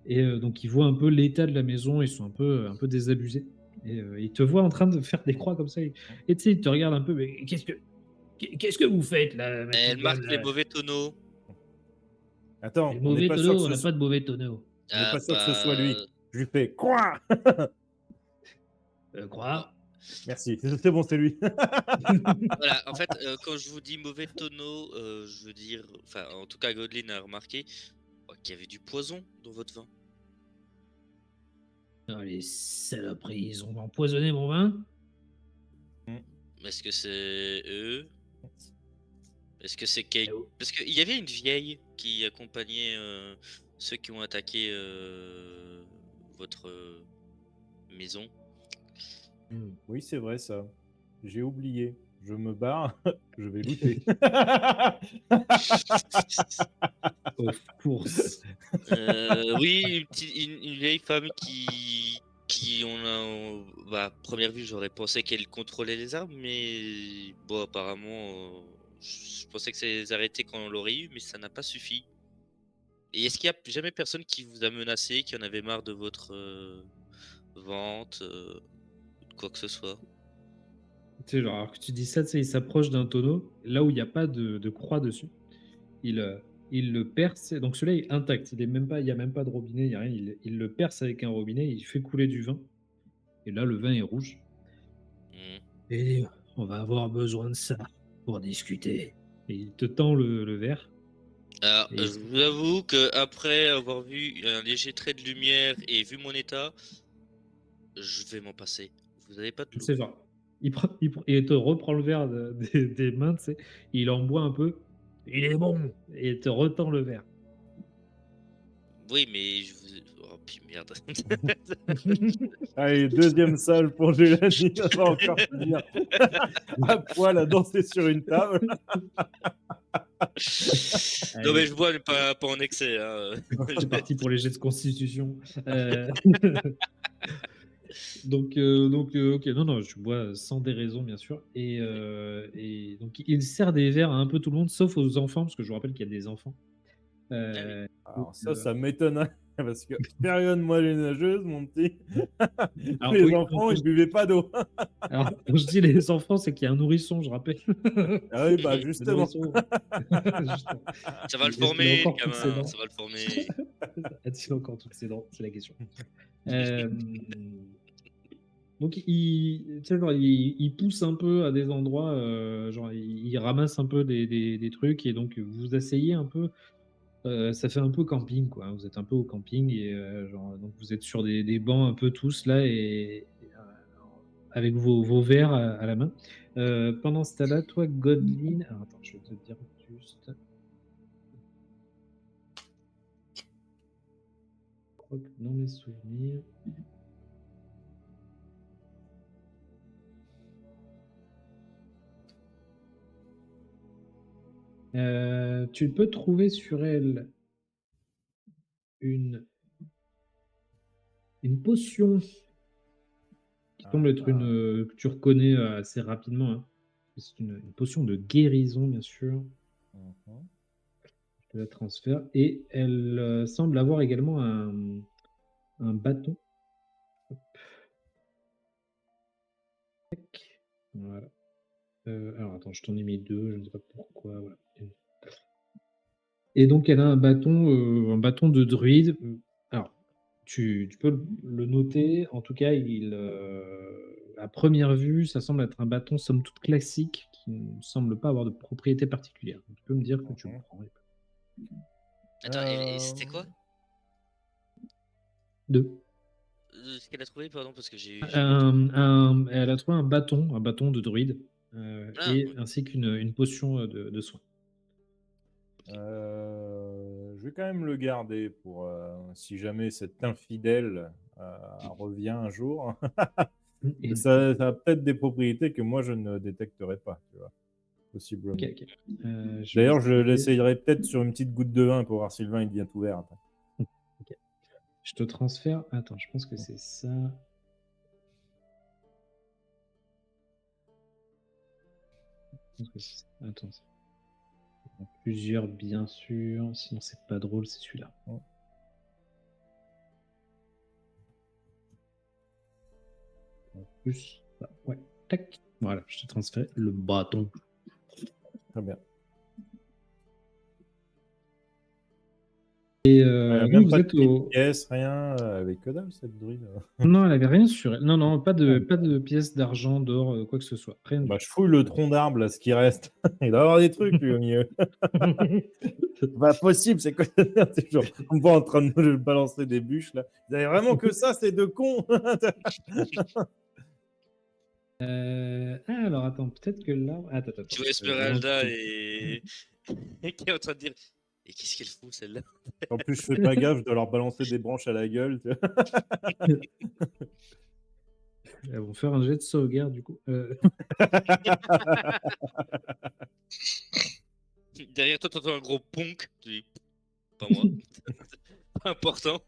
et donc ils voient un peu l'état de la maison, ils sont un peu désabusés, et ils te voient en train de faire des croix comme ça, et tu sais, ils te regardent un peu: «Mais qu'est-ce que vous faites là, Elle Matigol, marque les là?» mauvais tonneaux. «Les Attends, on n'est mauvais pas sûr que tonneaux, on ce n'a pas de mauvais tonneaux». on n'est Ah pas sûr que ce soit lui. bah, Je lui fais quoi? oh, Quoi? Merci. C'est bon, c'est lui. voilà, en fait, quand je vous dis mauvais tonneau, je veux dire, enfin, en tout cas, Godlin a remarqué qu'il y avait du poison dans votre vin. Ah, les saloperies, ils ont empoisonné mon vin? Est-ce que c'est eux? Est-ce que c'est Eh quel oh. parce qu'il y avait une vieille qui accompagnait, ceux qui ont attaqué, votre, maison. Mmh. Oui, c'est vrai ça. J'ai oublié. Je me barre, je vais looter. Of course. Oui, une vieille femme qui on a bah, à première vue, j'aurais pensé qu'elle contrôlait les armes, mais bon, apparemment, je pensais que ça les arrêtait quand on l'aurait eu, mais ça n'a pas suffi. Et est-ce qu'il y a jamais personne qui vous a menacé, qui en avait marre de votre, vente, ou de quoi que ce soit? Tu sais, genre, alors que tu dis ça, tu sais, il s'approche d'un tonneau, là où il n'y a pas de croix dessus. Il le perce, donc celui-là est intact, il n'y a même pas de robinet, il n'y a rien. Il le perce avec un robinet, il fait couler du vin. Et là, le vin est rouge. Mmh. Et on va avoir besoin de ça pour discuter. Et il te tend le verre. Alors, Et je vous avoue qu'après avoir vu un léger trait de lumière et vu mon état, je vais m'en passer. Vous avez pas de l'eau? c'est genre, et il te reprend le verre des mains, tu sais, il en boit un peu. Il est bon! Et il te retend le verre. Oui, mais je vous oh puis merde. Allez, deuxième salle pour Gélanie, elle va encore finir à poil à danser sur une table. Non, mais Allez, je bois, mais pas en excès, hein, c'est parti pour les jets de constitution. Ok, non, je bois sans déraison, bien sûr. Et donc, il sert des verres à un peu tout le monde, sauf aux enfants, parce que je vous rappelle qu'il y a des enfants. Ah oui. Donc, Alors ça m'étonne, parce que période moyenâgeuse, mon petit, alors, les oui, enfants, ils buvaient pas d'eau. alors, quand je dis les enfants, c'est qu'il y a un nourrisson, je rappelle. Ah oui, bah Le justement. nourrisson, justement. Ça va le Est-ce qu'il a former, encore le toutes ses gamin, dents? ça va le former. A-t-il encore toutes ses dents? C'est la question. Euh, Donc, tu sais, genre, il pousse un peu à des endroits, genre, il ramasse un peu des trucs, et donc vous vous asseyez un peu. Ça fait un peu camping, quoi, hein. Vous êtes un peu au camping, et genre, donc vous êtes sur des bancs un peu tous là, avec vos verres à la main. Pendant ce temps-là, toi, Godlin, alors attends, je vais te dire juste. Je crois que dans mes souvenirs. Tu peux trouver sur elle une, une potion qui semble être que tu reconnais assez rapidement, hein. C'est une potion de guérison, bien sûr. Mhm. Je te la transfère. Et elle semble avoir également un bâton. Tac. Voilà. Alors attends, je t'en ai mis deux, je ne sais pas pourquoi. Voilà. Et donc elle a un bâton de druide. Alors, tu peux le noter. En tout cas, à première vue, ça semble être un bâton somme toute classique qui ne semble pas avoir de propriété particulière. Tu peux me dire que tu le Mhm. prends. Attends, et c'était quoi? Deux. Ce qu'elle a trouvé, pardon, parce que j'ai eu du Elle a trouvé un bâton de druide, ah, et ainsi qu'une potion de soin. Je vais quand même le garder pour si jamais cet infidèle revient un jour. Et- Ça a peut-être des propriétés que moi je ne détecterai pas, tu vois, possiblement. Ok, ok. Je vais D'ailleurs, je essayer. l'essayerai peut-être sur une petite goutte de vin pour voir si le vin il devient tout vert après. Ok. Je te transfère. Attends, je pense que c'est ça. Je pense que c'est ça. Attends. Il y en a plusieurs, bien sûr. Sinon, c'est pas drôle, c'est celui-là. En plus, ouais. Tac. Voilà, je te transfère le bâton. Très bien. Et vous, Même vous pas de êtes petite au. pièce, rien. Avec que dalle cette druide. Non, elle avait rien sur elle. Non, non, pas de pièces d'argent, d'or, quoi que ce soit. Rien du Bah, je fouille le tronc d'arbre, là, ce qui reste. Il doit y avoir des trucs, lui, au milieu. tout. Pas possible, c'est quoi? C'est genre, on va en train de me balancer des bûches, là. Vous avez vraiment que ça, c'est de cons. Alors, attends, peut-être que là. Attends, tu vois avant que Esmeralda tu- et qui est en train de dire: «Et qu'est-ce qu'elle fout celle-là?» En plus, je fais pas gaffe, je dois leur balancer des branches à la gueule. Tu vois. Elles vont faire un jet de sauvegarde, du coup. Derrière toi, t'entends un gros ponk, tu dis: «Pas moi». Pas important.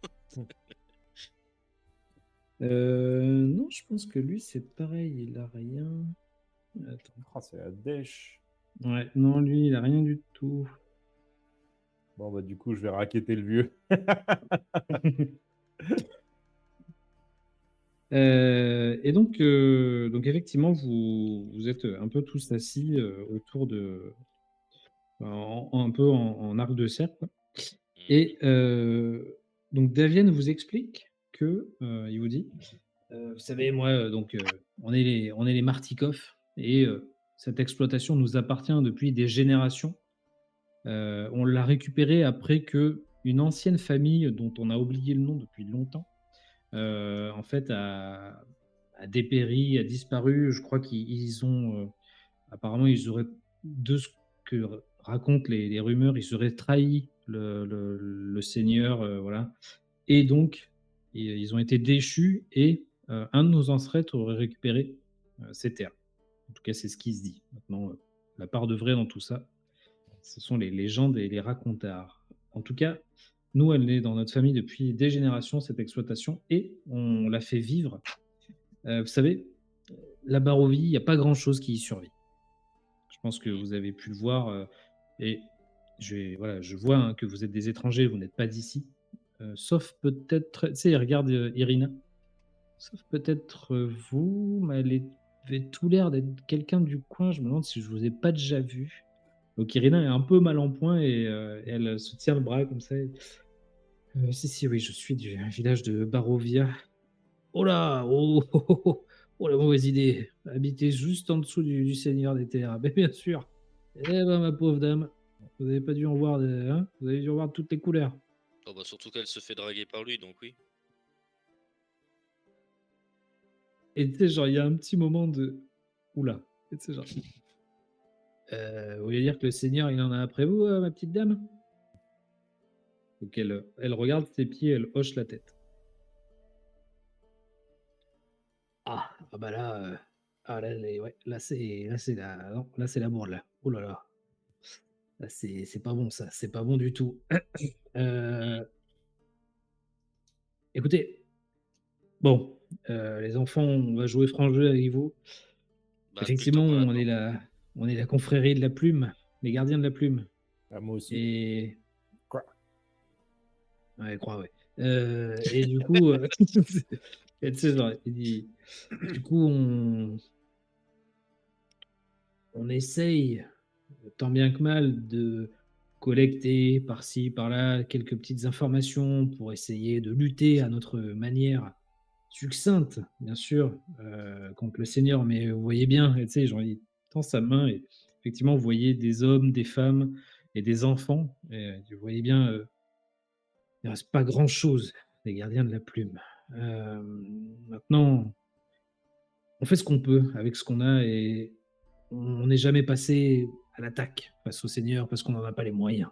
Non, je pense que lui, c'est pareil, il a rien. Attends. Oh, c'est la dèche. Ouais, non, lui, il a rien du tout. Bon, bah, du coup, je vais raqueter le vieux. Donc effectivement, vous êtes un peu tous assis autour de, un peu en arc de cercle, quoi. Et donc Davienne vous explique que, il vous dit, vous savez, moi, on est les Martikov et cette exploitation nous appartient depuis des générations. On l'a récupérée après que une ancienne famille dont on a oublié le nom depuis longtemps, en fait, a dépéri, a disparu. Je crois qu'ils ont, apparemment, ils auraient, de ce que racontent les rumeurs, ils auraient trahi le seigneur, voilà. Et donc, ils ont été déchus et un de nos ancêtres aurait récupéré ces terres. En tout cas, c'est ce qui se dit. Maintenant, la part de vrai dans tout ça, ce sont les légendes et les racontards. En tout cas, nous, elle est dans notre famille depuis des générations, cette exploitation, et on la fait vivre. Vous savez, la Barovie, il n'y a pas grand-chose qui y survit. Je pense que vous avez pu le voir, et voilà, je vois hein, que vous êtes des étrangers, vous n'êtes pas d'ici. Sauf peut-être, tu sais, regarde Irina. Sauf peut-être vous, mais elle avait tout l'air d'être quelqu'un du coin. Je me demande si je vous ai pas déjà vu. Donc Irina est un peu mal en point et elle se tient le bras comme ça. Si, oui, je suis du village de Barovia. Oh là, oh, la mauvaise idée. Habiter juste en dessous du Seigneur des Terres. Mais bien sûr. Eh ben, ma pauvre dame, vous n'avez pas dû en voir, hein, vous avez dû en voir de toutes les couleurs. Oh bah surtout qu'elle se fait draguer par lui, donc oui. Et tu sais, genre, il y a un petit moment de oula. Et tu sais, genre, vous voulez dire que le Seigneur, il en a après vous, ma petite dame? Donc elle regarde ses pieds, elle hoche la tête. Ah bah là, là, ouais, là c'est la non, là c'est l'amour là. Oh là là. Là c'est pas bon ça, c'est pas bon du tout. Écoutez, bon, les enfants, on va jouer franc jeu avec vous. Bah depuis le temps Effectivement, qu'on on est la confrérie de la plume, les gardiens de la plume. Ah, moi aussi. Et Quoi? ouais, crois, ouais. Et du coup, et tu sais, genre, il dit, du coup, on essaye, tant bien que mal, de collecter par-ci, par-là, quelques petites informations pour essayer de lutter à notre manière succincte, bien sûr, contre le Seigneur. Mais vous voyez bien, et tu sais, genre, il tend sa main et effectivement, vous voyez des hommes, des femmes et des enfants. Et vous voyez bien, il ne reste pas grand-chose des gardiens de la plume. Maintenant, on fait ce qu'on peut avec ce qu'on a et on n'est jamais passé à l'attaque face au Seigneur parce qu'on n'en a pas les moyens.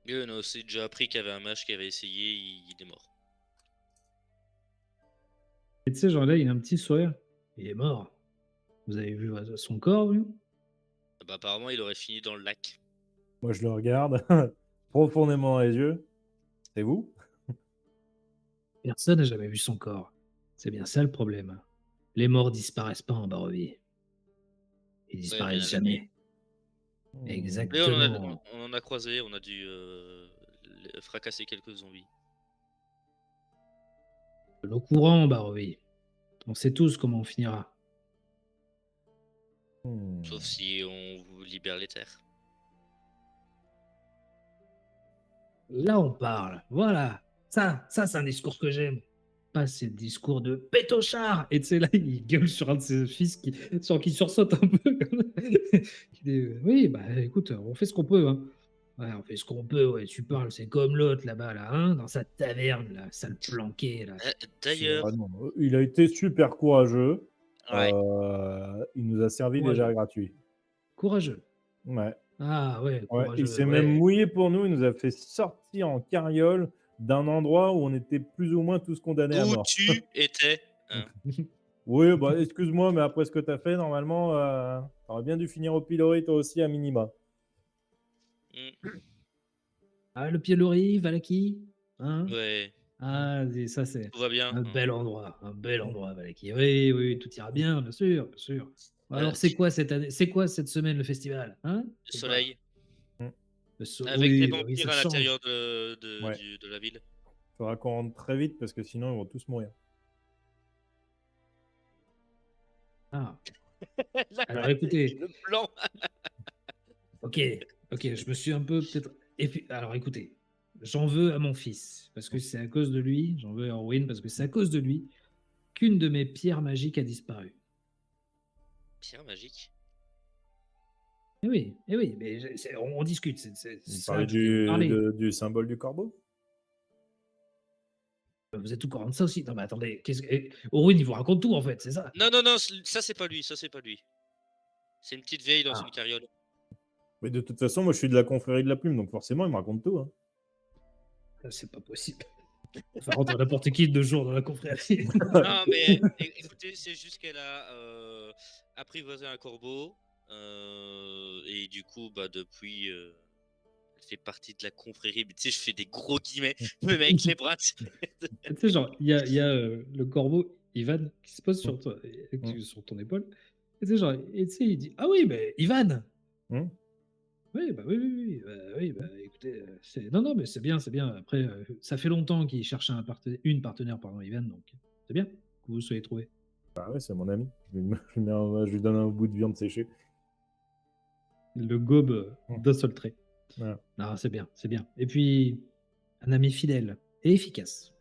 Et on a aussi déjà appris qu'il y avait un mage qui avait essayé, il est mort. Et tu sais, genre là, il a un petit sourire. Il est mort. Vous avez vu son corps, lui? Ah bah apparemment il aurait fini dans le lac. Moi, je le regarde profondément dans les yeux. C'est vous? Personne n'a jamais vu son corps. C'est bien ça le problème. Les morts disparaissent pas en Barovie. Ils Ouais, disparaissent rien à dire. jamais. Hmm. Mais Exactement. on en a croisé, on a dû fracasser quelques zombies. De l'eau courant en Barovie. On sait tous comment on finira. Hmm. Sauf si on vous libère les terres. Là, on parle. Voilà. Ça, c'est un discours que j'aime. Pas ces discours de pétochard. Et tu sais, là, il gueule sur un de ses fils qui sursaute un peu. Il dit, oui, bah écoute, on fait ce qu'on peut. Hein. Ouais, on fait ce qu'on peut. Ouais, tu parles, c'est comme l'autre là-bas, là, hein, dans sa taverne, là, sale planqué, là. D'ailleurs, Ah non, il a été super courageux. ouais. Il nous a servi Courageux. déjà gratuit. Courageux. Ouais. Ah ouais, Ouais, courageux. il s'est ouais. même mouillé pour nous. Il nous a fait sortir en carriole d'un endroit où on était plus ou moins tous condamnés à Où mort. tu étais hein. Oui, bah, excuse-moi, mais après ce que tu as fait, normalement, t'aurais bien dû finir au pilori toi aussi à minima. Mm. Ah, le pilori, Valaki. Hein? Ouais, Ah, ça c'est tout va bien. un bel endroit, Valaki. Oui, oui, tout ira bien, bien sûr, bien sûr. Alors, c'est Tu- quoi cette année? C'est quoi cette semaine le festival? Hein? le C'est quoi? soleil. Avec des Oui, oui, vampires ça à change. l'intérieur de Ouais. la ville. Faudra qu'on rentre très vite parce que sinon ils vont tous mourir. Ah, Là, alors écoutez, le blanc. ok, je me suis un peu peut-être. Et puis, alors écoutez, j'en veux à mon fils, parce que c'est à cause de lui, j'en veux à Orwin, parce que c'est à cause de lui qu'une de mes pierres magiques a disparu. Pierre magique. Eh oui, mais on discute, c'est Vous ça parlez que je voulais vous parler. du symbole du corbeau? Vous êtes tout courant de ça aussi. Non, mais attendez, Orwin, il vous raconte tout en fait, c'est ça? Non, ça c'est pas lui, ça c'est pas lui. C'est une petite vieille dans Ah. une carriole. Mais de toute façon, moi, je suis de la confrérie de la plume, donc forcément, il me raconte tout. Hein. C'est pas possible. Enfin, rentrer n'importe qui de jour dans la confrérie. Non, mais écoutez, c'est juste qu'elle a apprivoisé un corbeau. Et du coup, bah, depuis, elle fait partie de la confrérie. Mais tu sais, je fais des gros guillemets, même avec les bras. Tu sais, genre, il y a le corbeau Ivan qui se pose sur, sur ton épaule. Et tu sais, genre, et tu sais, il dit: Ah oui, mais Ivan! Hum. Oui, bah oui, bah écoutez, non, non, mais c'est bien, c'est bien. Après, ça fait longtemps qu'il cherchait une partenaire, pardon, Ivan, donc c'est bien que vous vous soyez trouvé. Ah ouais, c'est mon ami. Je lui donne un bout de viande séchée. Le gobe d'un seul trait. Voilà. Non, c'est bien, c'est bien. Et puis, un ami fidèle et efficace.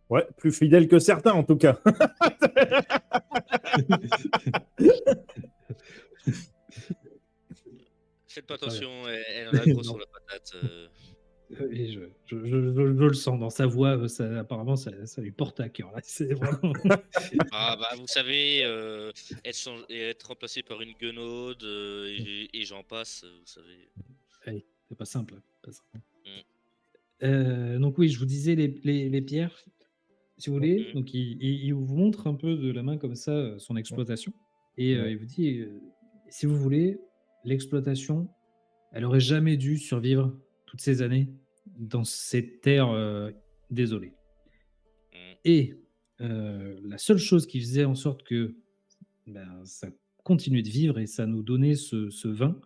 Ouais, plus fidèle que certains, en tout cas. Faites pas attention, elle en a gros Non. sur la patate. Et je le sens dans sa voix, apparemment, ça lui porte à cœur. Là. C'est vraiment. Ah bah vous savez, être remplacé par une guenaude et j'en passe, vous savez. Allez, c'est pas simple. Pas simple. Mm. Donc oui, je vous disais les pierres, si vous voulez. Mhm. Donc il vous montre un peu de la main comme ça son exploitation. Et Ouais. il vous dit, si vous voulez, l'exploitation, elle aurait jamais dû survivre toutes ces années dans ces terres désolées. Mm. Et la seule chose qui faisait en sorte que ça continuait de vivre et ça nous donnait ce vin,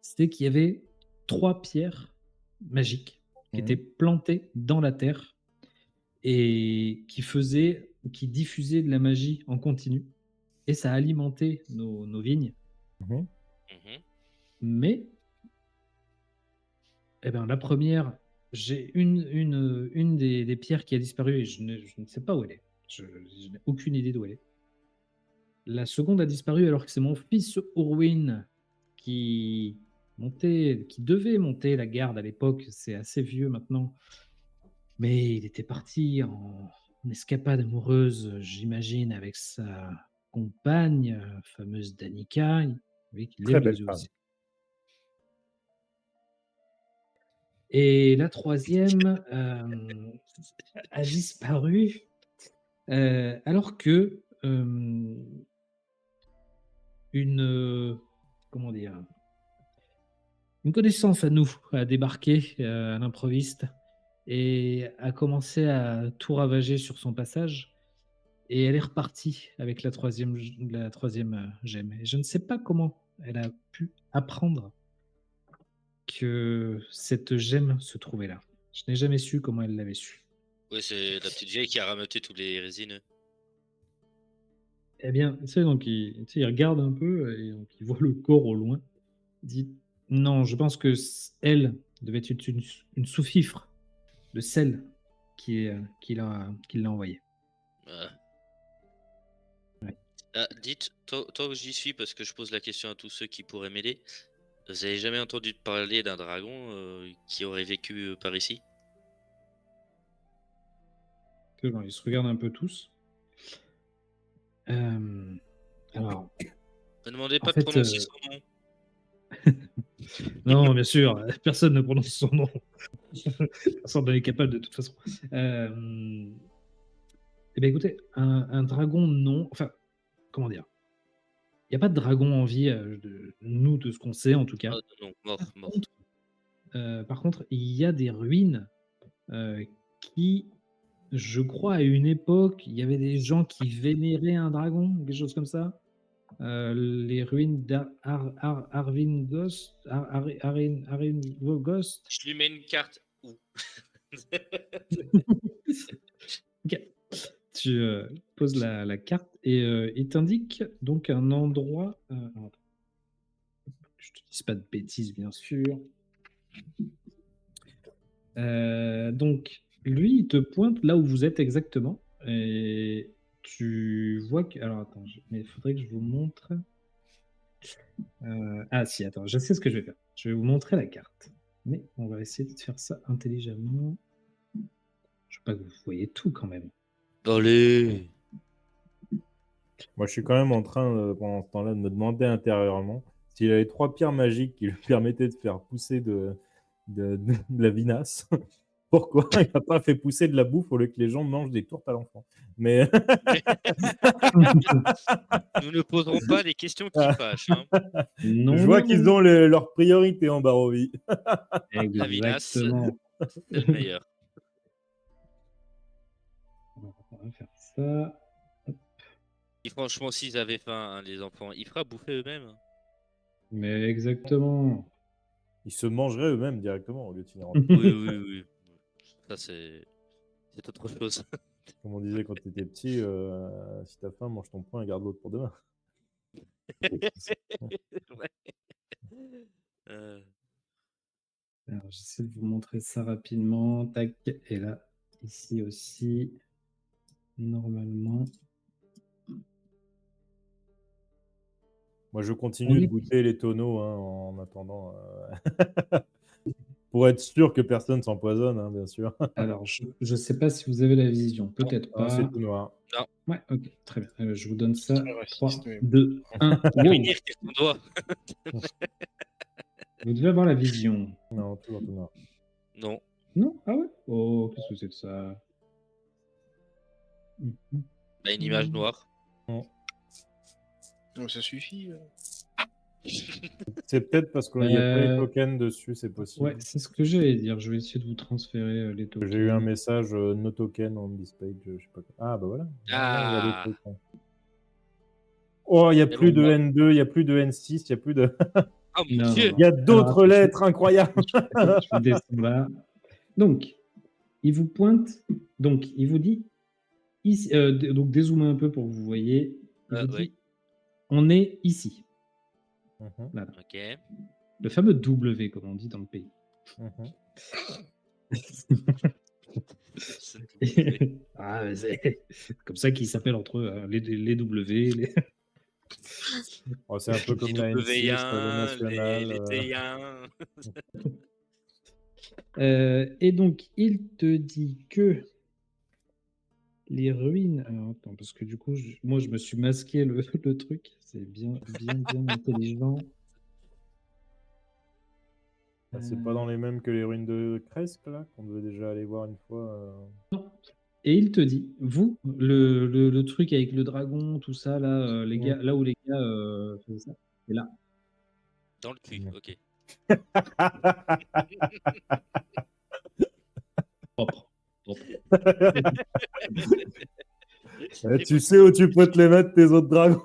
c'était qu'il y avait 3 pierres magiques qui étaient plantées dans la terre et qui diffusaient de la magie en continu et ça alimentait nos vignes. Mhm. Mhm. Mais la première, j'ai une des pierres qui a disparu et je ne sais pas où elle est. Je n'ai aucune idée d'où elle est. La seconde a disparu alors que c'est mon fils Orwin qui qui devait monter la garde à l'époque. C'est assez vieux maintenant, mais il était parti en escapade amoureuse, j'imagine, avec sa compagne, fameuse Danica. Oui, qu'il Très lève belle les yeux femme. aussi. Et la troisième a disparu alors que comment dire, une connaissance à nous a débarqué à l'improviste et a commencé à tout ravager sur son passage. Et elle est repartie avec la troisième gemme. Et je ne sais pas comment elle a pu apprendre que cette gemme se trouvait là. Je n'ai jamais su comment elle l'avait su. Ouais, c'est la petite vieille qui a rameuté tous les résineux. Eh bien, tu sais, donc tu sais, il regarde un peu et donc il voit le corps au loin. Il dit non, je pense que elle devait être une sous-fifre de celle qui l'a envoyé. Ah. Ouais. Ah, dites, tant que j'y suis, parce que je pose la question à tous ceux qui pourraient m'aider, vous avez jamais entendu parler d'un dragon qui aurait vécu par ici? Ils se regardent un peu tous. Alors, Ne demandez en pas de fait, prononcer son nom. non, bien sûr, personne ne prononce son nom. Personne n'est capable de toute façon. Eh bien, écoutez, un dragon, non. Enfin, comment dire? Il n'y a pas de dragon en vie, de ce qu'on sait en tout cas. Ah, non, mort, Par mort. contre, il y a des ruines qui, je crois, à une époque, il y avait des gens qui vénéraient un dragon, quelque chose comme ça. Les ruines d'Arvingost, Arinvogost. Je lui mets une carte où? Ok. Tu poses la carte et il t'indique donc un endroit. Alors, attends, je te dise pas de bêtises, bien sûr. Donc, lui, il te pointe là où vous êtes exactement. Et tu vois que. Alors, attends, mais il faudrait que je vous montre. Ah, si, attends, je sais ce que je vais faire. Je vais vous montrer la carte. Mais on va essayer de faire ça intelligemment. Je veux pas que vous voyez tout quand même. Allez. Moi, je suis quand même en train, pendant ce temps-là, de me demander intérieurement s'il avait 3 pierres magiques qui lui permettaient de faire pousser de la vinasse. Pourquoi il n'a pas fait pousser de la bouffe au lieu que les gens mangent des tourtes à l'enfant? Mais Nous ne poserons pas les questions qui fâchent. Hein. Non, je vois non, qu'ils non. ont leurs priorités en Barovie. La vinasse, Exactement. c'est le meilleur. Alors, on va faire ça. Et franchement, s'ils avaient faim, hein, les enfants, ils feraient bouffer eux-mêmes. Mais exactement. Ils se mangeraient eux-mêmes directement au lieu de finir en Oui, oui, oui. Ça, c'est autre chose. Comme on disait quand tu étais petit, si t'as faim, mange ton pain et garde l'autre pour demain. Ouais. Euh, Alors, j'essaie de vous montrer ça rapidement. Tac. Et là, ici aussi, normalement. Moi, je On continue de est- goûter les tonneaux hein, en attendant. Pour être sûr que personne s'empoisonne, hein, bien sûr. Alors, je sais pas si vous avez la vision. Peut-être Ah, c'est pas. tout noir. Ouais, ok, très bien. Je vous donne ça. Très 3, raciste, mais 2, 1. Ça veut Wow. dire qu'est-ce qu'on doit. Vous devez avoir la vision. Non, toujours tout noir. Non. Non? Ah ouais? Oh, qu'est-ce que c'est que ça? Bah, une image noire. Non, ça suffit. C'est peut-être parce qu'il n'y a pas les tokens dessus, c'est possible. Ouais, c'est ce que j'allais dire. Je vais essayer de vous transférer les tokens. J'ai eu un message no token on this page, je sais pas quoi. Ah bah voilà. Ah. Il y a des trucs, hein. Oh, il n'y a Mais plus bon, de bah. N2, il n'y a plus de N6, il y a plus de. Oh mon Non, dieu. non, Il y a non. d'autres Alors, lettres incroyables. je vous descends là. Donc, il vous pointe. Donc, il vous dit. Ici, donc, dézoomez un peu pour que vous voyez. Il vous Oui. dit on est ici. Mhm, Voilà. Ok. Le fameux W, comme on dit dans le pays. mhm. Ah, mais c'est comme ça qu'ils s'appellent entre eux, hein, les W. Oh, c'est un peu comme Les la N6, le W1, national. les T1. Et donc, il te dit que les ruines. Alors, attends, parce que du coup, moi, je me suis masqué le truc. C'est bien intelligent. Ah, c'est pas dans les mêmes que les ruines de Kresk, là, qu'on devait déjà aller voir une fois. Et il te dit, vous, le truc avec le dragon, tout ça, là, les gars, là où les gars faisaient ça, c'est là. Dans le cul, ok. Propre. Eh, tu sais où tu peux te les mettre, tes autres dragons.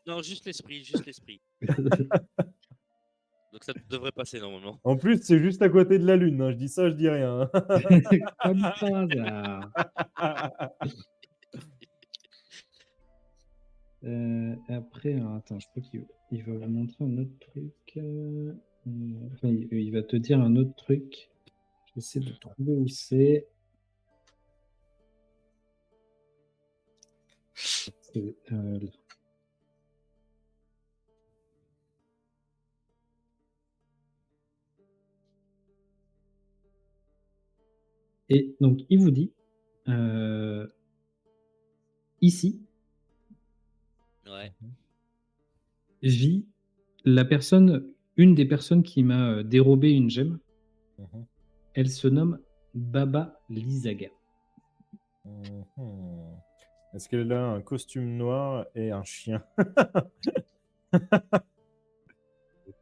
Non, juste l'esprit, juste l'esprit. Donc ça devrait passer normalement. En plus, c'est juste à côté de la lune. Hein. Je dis ça, je dis rien. Comme par hasard. Après, alors, attends, je crois qu'il va vous montrer un autre truc. Enfin, il va te dire un autre truc. J'essaie de trouver où c'est. C'est, là. Et donc, il vous dit ici Ouais. vit une des personnes qui m'a dérobé une gemme. Mhm. Elle se nomme Baba Lysaga. Mhm. Est-ce qu'elle a un costume noir et un chien?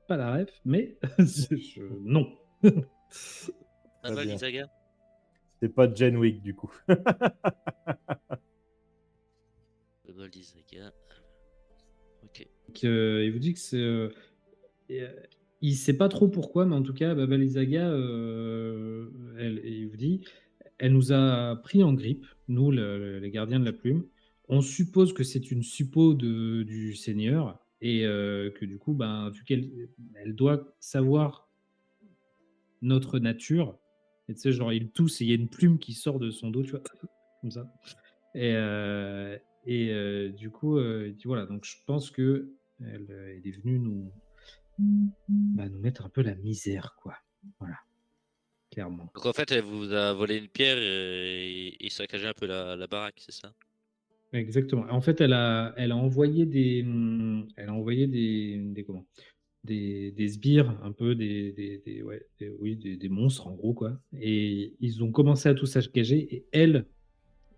Pas la ref, mais non. Ah bah, bien. Lysaga. C'est pas Jen Wick, du coup. Ah bah, Lysaga. Ok. Donc, il vous dit que c'est. Il sait pas trop pourquoi, mais en tout cas, Baba Lysaga, il vous dit elle nous a pris en grippe, nous, les gardiens de la plume. On suppose que c'est une suppo du Seigneur et que du coup, ben, vu qu'elle doit savoir notre nature, et tu sais, genre, il tousse et il y a une plume qui sort de son dos, tu vois, comme ça. Du coup, il dit voilà, donc je pense que elle est venue nous mettre un peu la misère, quoi. Voilà, clairement. Donc en fait, elle vous a volé une pierre et saccagé un peu la baraque, c'est ça? Exactement. En fait, elle a envoyé des comment? Des sbires, un peu ouais, oui, des monstres en gros, quoi. Et ils ont commencé à tout saccager. Et elle,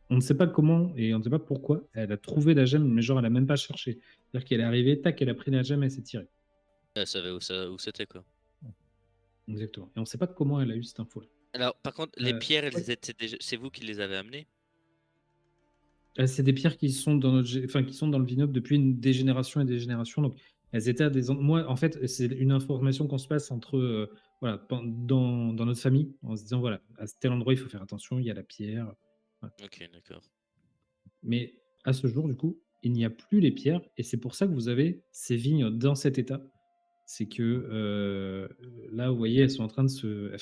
on ne sait pas comment et on ne sait pas pourquoi, elle a trouvé la gemme, mais genre elle a même pas cherché. C'est-à-dire qu'elle est arrivée, tac, elle a pris la gemme, elle s'est tirée. Elle savait où c'était, quoi. Exactement. Et on ne sait pas comment elle a eu cette info-là. Alors, par contre, les pierres, Ouais. c'est vous qui les avez amenées? C'est des pierres qui sont qui sont dans le vignoble depuis des générations et des générations. Donc, elles étaient à moi, en fait, c'est une information qu'on se passe entre, voilà, dans notre famille, en se disant, voilà, à tel endroit, il faut faire attention, il y a la pierre. Voilà. Ok, d'accord. Mais à ce jour, du coup, il n'y a plus les pierres, et c'est pour ça que vous avez ces vignes dans cet état. C'est que là, vous voyez, elles sont en train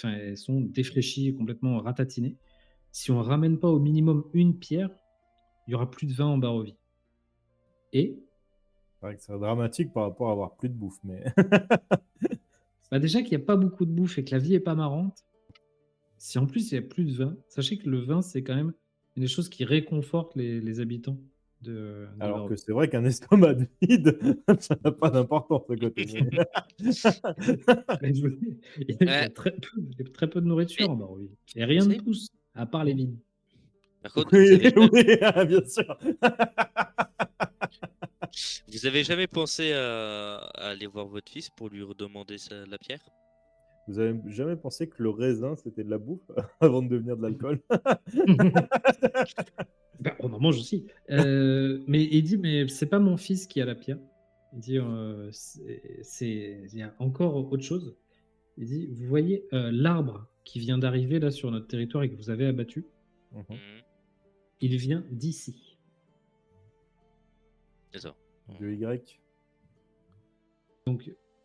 elles sont défraîchies, complètement ratatinées. Si on ramène pas au minimum une pierre, il y aura plus de vin en Barovie. Et C'est vrai que c'est dramatique par rapport à avoir plus de bouffe, mais bah déjà qu'il n'y a pas beaucoup de bouffe et que la vie est pas marrante, si en plus il n'y a plus de vin, sachez que le vin, c'est quand même une des choses qui réconforte les habitants de alors que Barovie. c'est vrai qu'un estomac vide, ça n'a pas d'importance ce côté. Mais je vous dis, il y a Ouais, très peu de nourriture mais en Barovie. Et vous rien ne savez, pousse, à part les vignes. par contre, Oui, oui, bien sûr. vous avez jamais pensé à aller voir votre fils pour lui redemander la pierre? Vous avez jamais pensé que le raisin, c'était de la bouffe avant de devenir de l'alcool? Bah, on en mange aussi. Mais il dit, mais c'est pas mon fils qui a la pierre. Il dit, il y a encore autre chose. Il dit, vous voyez l'arbre qui vient d'arriver là sur notre territoire et que vous avez abattu, Mhm. Mhm. il vient d'ici. C'est ça. De Y.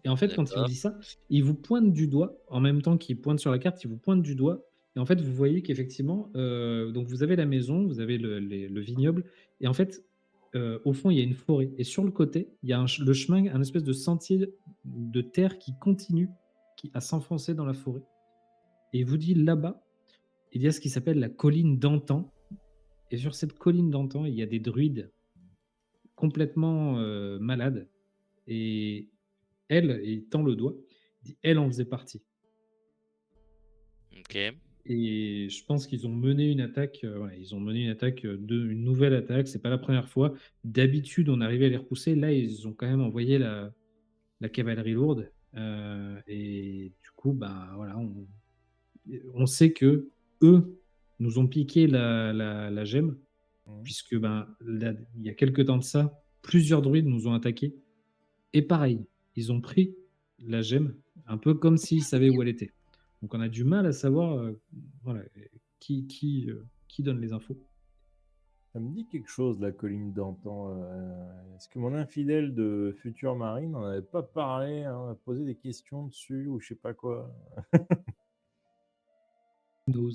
Et en fait, quand il vous D'accord. dit ça, il vous pointe du doigt, en même temps qu'il pointe sur la carte, il vous pointe du doigt. Et en fait, vous voyez qu'effectivement, donc vous avez la maison, vous avez le vignoble, et en fait, au fond, il y a une forêt. Et sur le côté, il y a le chemin, un espèce de sentier de terre qui continue à s'enfoncer dans la forêt. Et il vous dit là-bas, il y a ce qui s'appelle la colline d'Antan. Et sur cette colline d'Antan, il y a des druides complètement malades. Et elle, il tend le doigt, il dit, elle en faisait partie. Ok. Et je pense qu'ils ont mené une attaque, ouais, ils ont mené une attaque, une nouvelle attaque. C'est pas la première fois. D'habitude, on arrivait à les repousser. Là, ils ont quand même envoyé la cavalerie lourde. Et du coup, bah voilà, on sait que eux nous ont piqué la gemme, Mhm. puisque ben, il y a quelques temps de ça, plusieurs druides nous ont attaqués. Et pareil, ils ont pris la gemme, un peu comme s'ils savaient où elle était. Donc on a du mal à savoir voilà, qui donne les infos. Ça me dit quelque chose, la colline d'antan. Est-ce que mon infidèle de future marine n'en avait pas parlé, hein, posé des questions dessus ou je sais pas quoi? Windows.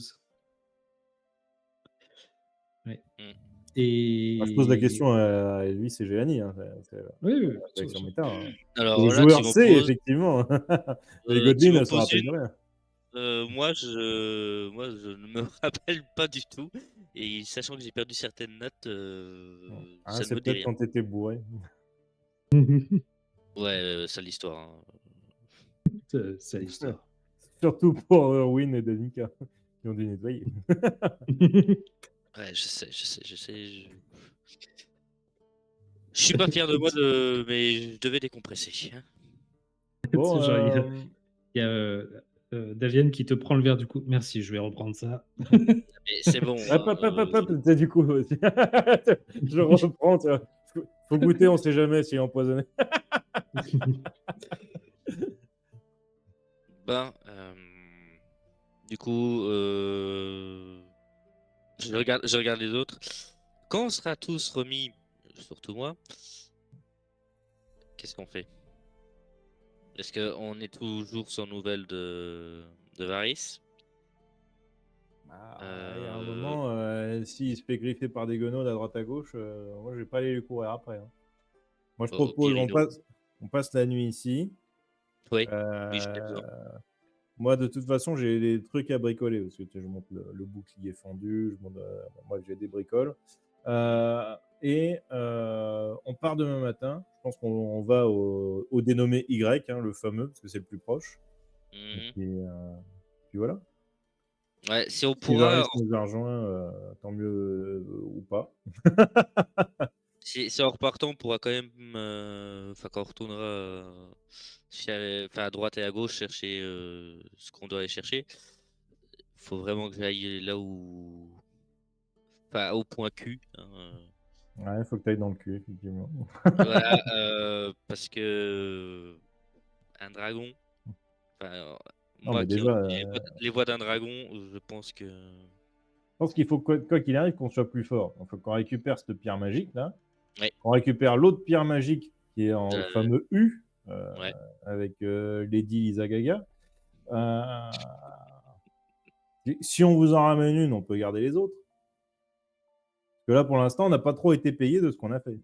Ouais. Mm. Moi, je pose la Et question à lui, c'est Géani, hein, c'est la oui, oui, bien sûr, bien réaction sûr. méta. Hein. Alors Le là, tu joueur m'en sait, poses, effectivement. Mais Godwin tu m'en ne se poses rappelle de une. rien. Moi, je ne me rappelle pas du tout. Et sachant que j'ai perdu certaines notes, Ah, ça ne c'est me dit peut-être rien. quand t'étais bourré. Ouais, ça l'histoire. Hein. C'est l'histoire. Surtout pour Erwin et Danica, qui ont dû nettoyer. Ouais, je sais. Je suis pas fier de moi, mais je devais décompresser. Hein. Bon, Genre, il y a Davienne qui te prend le verre du coup. Merci, je vais reprendre ça. Mais c'est bon. hop, hop, hop, hop, hop, tu sais, du coup, aussi. Je reprends. Tu vois. Faut goûter, on sait jamais s'il est empoisonné. Ben, du coup, Je regarde les autres. Quand on sera tous remis, surtout moi, qu'est-ce qu'on fait? Est-ce qu'on est toujours sans nouvelles de Varys? Il y a un Euh, moment, s'il se fait griffer par des guenaudes à droite à gauche, moi je vais pas aller lui courir après, hein. Moi je propose, Pirino. on passe la nuit ici. Oui, oui, je suis Euh, d'accord. Moi de toute façon j'ai des trucs à bricoler parce que tu sais, je monte le bouclier fendu, je monte, moi j'ai des bricoles. On part demain matin. Je pense qu'on va au dénommé Y, hein, le fameux, parce que c'est le plus proche. Et Mhm. puis voilà. Ouais, si on Si pourra, Varys nous a rejoint, tant mieux ou pas. si en repartant, on pourra quand même, enfin quand on retournera enfin, à droite et à gauche chercher ce qu'on doit aller chercher. Faut vraiment que j'aille là où, enfin au point Q, hein, Ouais, il faut que tu ailles dans le cul, effectivement. voilà, parce que un dragon, enfin, Non, moi mais qui ai déjà, les voix d'un dragon, je pense que je pense qu'il faut, quoi qu'il arrive, qu'on soit plus fort. Il faut qu'on récupère cette pierre magique, là. ouais, On récupère l'autre pierre magique qui est en euh, fameux U, ouais. avec Lady Lisa Gaga. Euh, Si on vous en ramène une, on peut garder les autres. Parce que là, pour l'instant, on n'a pas trop été payé de ce qu'on a fait.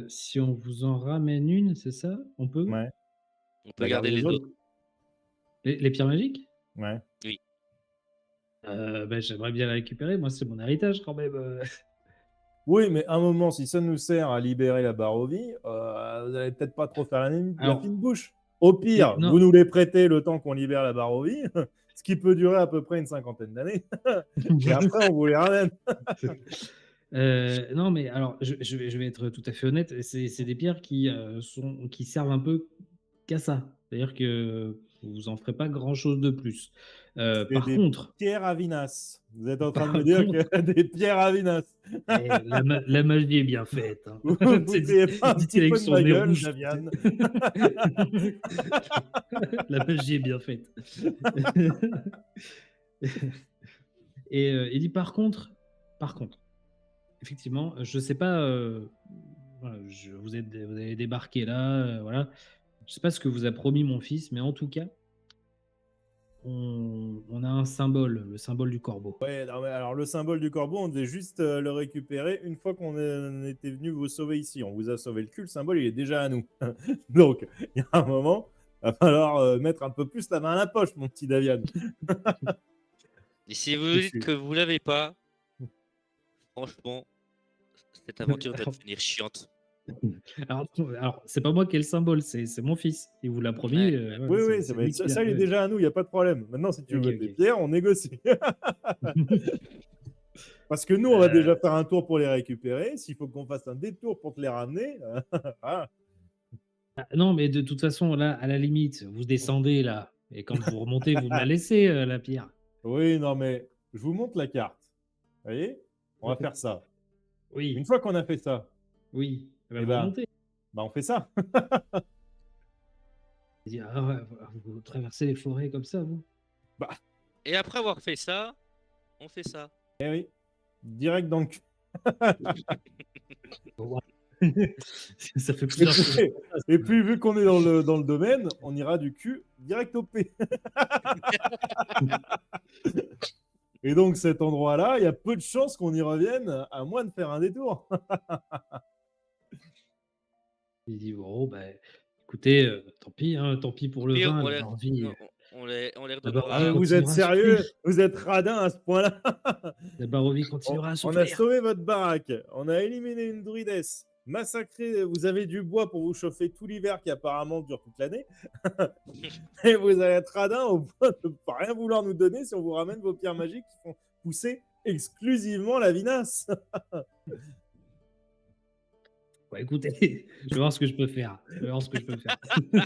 Si on vous en ramène une, c'est ça? On peut? Ouais. On peut Bah, garder garder les les autres. autres. Les pierres magiques? Ouais. Oui. Bah, j'aimerais bien la récupérer. Moi, c'est mon héritage quand même. Oui, mais à un moment, si ça nous sert à libérer la Barovie, vous n'allez peut-être pas trop faire la Alors, fine bouche. Au pire, non. vous nous les prêtez le temps qu'on libère la Barovie, ce qui peut durer à peu près une cinquantaine d'années. Et après, on vous les ramène. Non, mais alors, je vais être tout à fait honnête. C'est des pierres qui servent un peu qu'à ça. C'est-à-dire que vous en ferez pas grand-chose de plus. C'est Par des contre, pierres à vinasse. Vous êtes en train de me par dire contre, que des pierres à vinasse. la magie est bien faite, hein. Vous ne vous Dit- criez pas un petit Dit-il avec peu de son ma nez gueule, rouge. Daviane. La magie est bien faite. Et il dit par contre, effectivement, je sais pas, voilà, vous avez débarqué là, voilà. Je sais pas ce que vous a promis mon fils, mais en tout cas, on a un symbole, le symbole du corbeau. Ouais, non, mais alors le symbole du corbeau, on devait juste le récupérer une fois qu'on était venu vous sauver ici. On vous a sauvé le cul, le symbole il est déjà à nous. Donc, il y a un moment, il va falloir mettre un peu plus la main à la poche, mon petit Davian. Et si vous Je dites suis- que vous l'avez pas, franchement, cette aventure va Alors, devenir chiante. alors, c'est pas moi qui ai le symbole, c'est mon fils. Il vous l'a promis, Ouais. voilà, Oui, oui, c'est mais lui qui l'a. ça, il est Ouais. déjà à nous, il n'y a pas de problème. Maintenant, si tu Ok, veux tes ok. pierres, on négocie. Parce que nous, on va Euh, déjà faire un tour pour les récupérer. S'il faut qu'on fasse un détour pour te les ramener, voilà. non, mais de toute façon, là, à la limite, vous descendez là, et quand vous remontez, vous me la laissez, la pierre. Oui, non, mais je vous montre la carte. Vous voyez? On va faire ça. Une Oui, fois qu'on a fait ça, oui. Eh ben, eh vous ben, remontez. on fait ça. Il dit, ah ouais, vous traversez les forêts comme ça, vous? Bah, Et après avoir fait ça, on fait ça. eh oui, direct dans le cul. Ouais. Ça fait Et plusieurs choses. puis, vu qu'on est dans le domaine, on ira du cul direct au P. Et donc cet endroit-là, il y a peu de chances qu'on y revienne, à moins de faire un détour. Il dit, bon, bah, écoutez, tant pis, hein, tant pis Au pour le pire, vin, la Barovie, on les Ah, mais redonnera. vous êtes continuera à sérieux? souffrir. Vous êtes radin à ce point-là? La Barovie continuera à On a souffrir. sauvé votre baraque, on a éliminé une druidesse, massacré, vous avez du bois pour vous chauffer tout l'hiver qui apparemment dure toute l'année. Et vous allez être radin au point de ne pas rien vouloir nous donner si on vous ramène vos pierres magiques qui font pousser exclusivement la vinasse. Bah, écoutez, je vais voir ce que je peux faire. Je vais voir ce que je peux faire.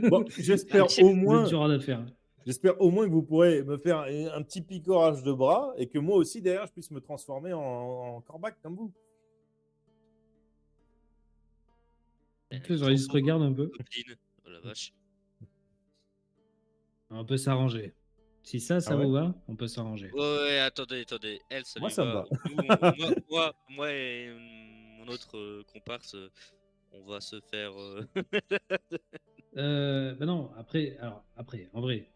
Bon, Vous êtes dur en affaire. j'espère au moins que vous pourrez me faire un petit picorage de bras et que moi aussi derrière je puisse me transformer en corbac comme vous. Genre, il se regarde un peu. Goblin. Oh la vache. On peut s'arranger. Si ça Ah ouais? vous va, on peut s'arranger. Ouais, attendez. Elle, ça Moi, lui ça me va. va. Moi et mon autre comparse, on va se faire. Bah non, après, en vrai,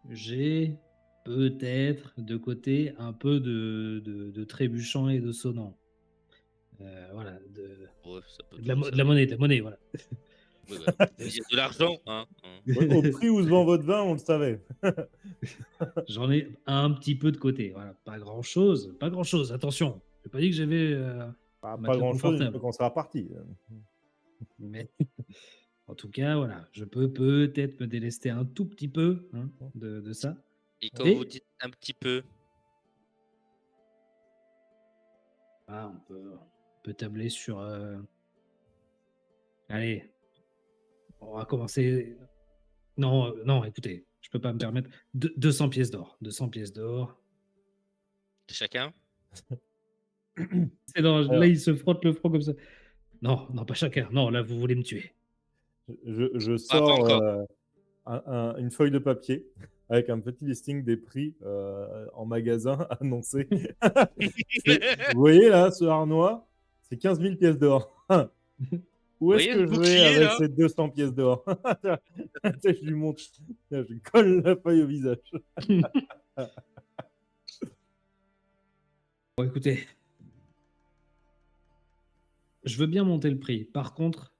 j'ai peut-être de côté un peu de trébuchant et de sonnant. Voilà, Ouais, ça peut de la, toujours de la servir. monnaie, voilà. Ouais, bah, il y a de l'argent, hein. Ouais, au prix où se vend votre vin, on le savait. J'en ai un petit peu de côté, voilà. Pas grand-chose, attention. J'ai pas dit que j'avais un Pas matelas grand-chose une confortable. fois qu'on sera parti. Mais en tout cas, voilà, je peux peut-être me délester un tout petit peu hein, de ça. Et quand vous Et dites un petit peu, on peut tabler sur... allez, on va commencer... Non, non, écoutez, je peux pas me permettre. 200 pièces d'or. 200 pièces d'or. chacun. Non, là, Alors, il se frotte le front comme ça. Non, non, pas chacun. Non, là, vous voulez me tuer. je Pas sors encore. une feuille de papier avec un petit listing des prix en magasin annoncés. Vous voyez là, ce harnois, c'est 15 000 pièces d'or. Où est-ce voyez ce que je vais bouclier avec là? ces 200 pièces d'or? Je lui montre, je lui colle la feuille au visage. Bon, écoutez, je veux bien monter le prix. Par contre,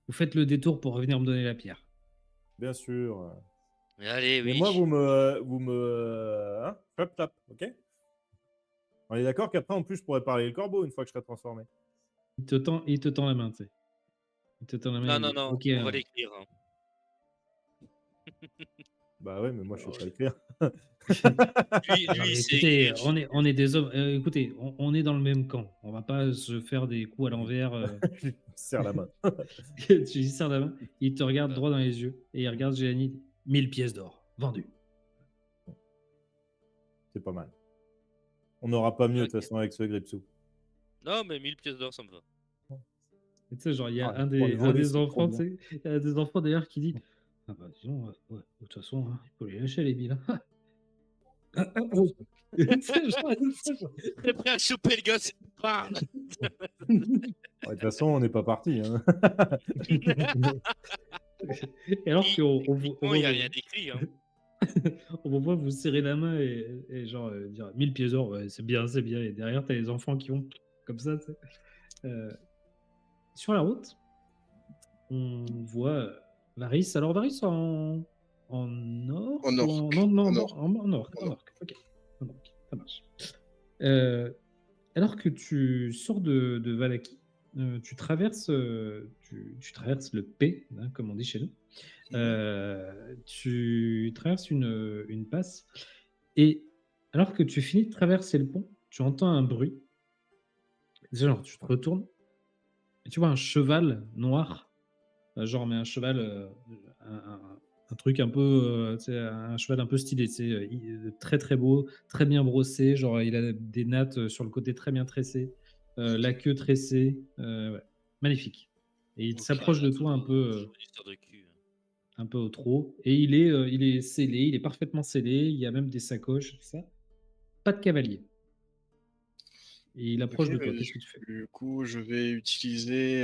vous faites le détour pour revenir me donner la pierre. Bien sûr. Mais allez, Mais moi, oui. vous me, hein, clap, clap, ok? On est d'accord qu'après, en plus, je pourrais parler le corbeau une fois que je serai transformé. Il te tend la main, tu sais. Il te tend la main, il dit, Non, ok, on va hein. l'écrire. Hein. Bah ouais, mais moi, je sais Oh, pas écrire. non, Lui, il mais sait écoutez, écrire. on est des hommes. Écoutez, on est dans le même camp. On va pas se faire des coups à l'envers. Je lui serre la main. Tu lui serres la main, il te regarde Voilà. droit dans les yeux et il regarde Gianni. 1000 pièces d'or, vendu. C'est pas mal. On n'aura pas mieux, de toute Ok. façon, avec ce Gripsou. Non, mais 1000 pièces d'or, ça me va. Et tu sais, genre, il y a Ah, un pour les des, un voler, des c'est trop enfants, bien. tu sais, il y a des enfants d'ailleurs qui dit ah bah disons, ouais, de toute façon, hein, il faut les lâcher les billes. Hein. Tu sais, genre, T'es prêt à choper le gosse? Parle. Ouais, de toute façon, on n'est pas parti. Hein. Et alors qu'on Techniquement, il n'y a rien d'écrit. Hein. on vous voit vous serrer la main et genre dire 1000 pièces d'or, ouais, c'est bien, c'est bien. Et derrière, t'as les enfants qui vont comme ça, tu sais. Sur la route, on voit Varys. Alors, Varys en or En ou orc. non, non, En non, orc. en orc, En en orc. orc. Ok, en orc, ça marche. Alors que tu sors de Valaki, tu traverses le P, hein, comme on dit chez nous. Tu traverses une passe et alors que tu finis de traverser le pont, tu entends un bruit. Genre, tu te retournes et tu vois un cheval noir. Genre, mais un cheval, un, un- un truc un peu, tu sais, un cheval un peu stylé, c'est très très beau, très bien brossé. Genre, il a des nattes sur le côté très bien tressées, la queue tressée, ouais, magnifique. Et il Ok. s'approche de toi Toujours une histoire de cul. Hein. un peu au trot, et il est scellé, il est parfaitement scellé. Il y a même des sacoches, tout ça. Pas de cavalier. Et il Ok, approche de toi. Qu'est-ce que tu fais? du coup, je vais utiliser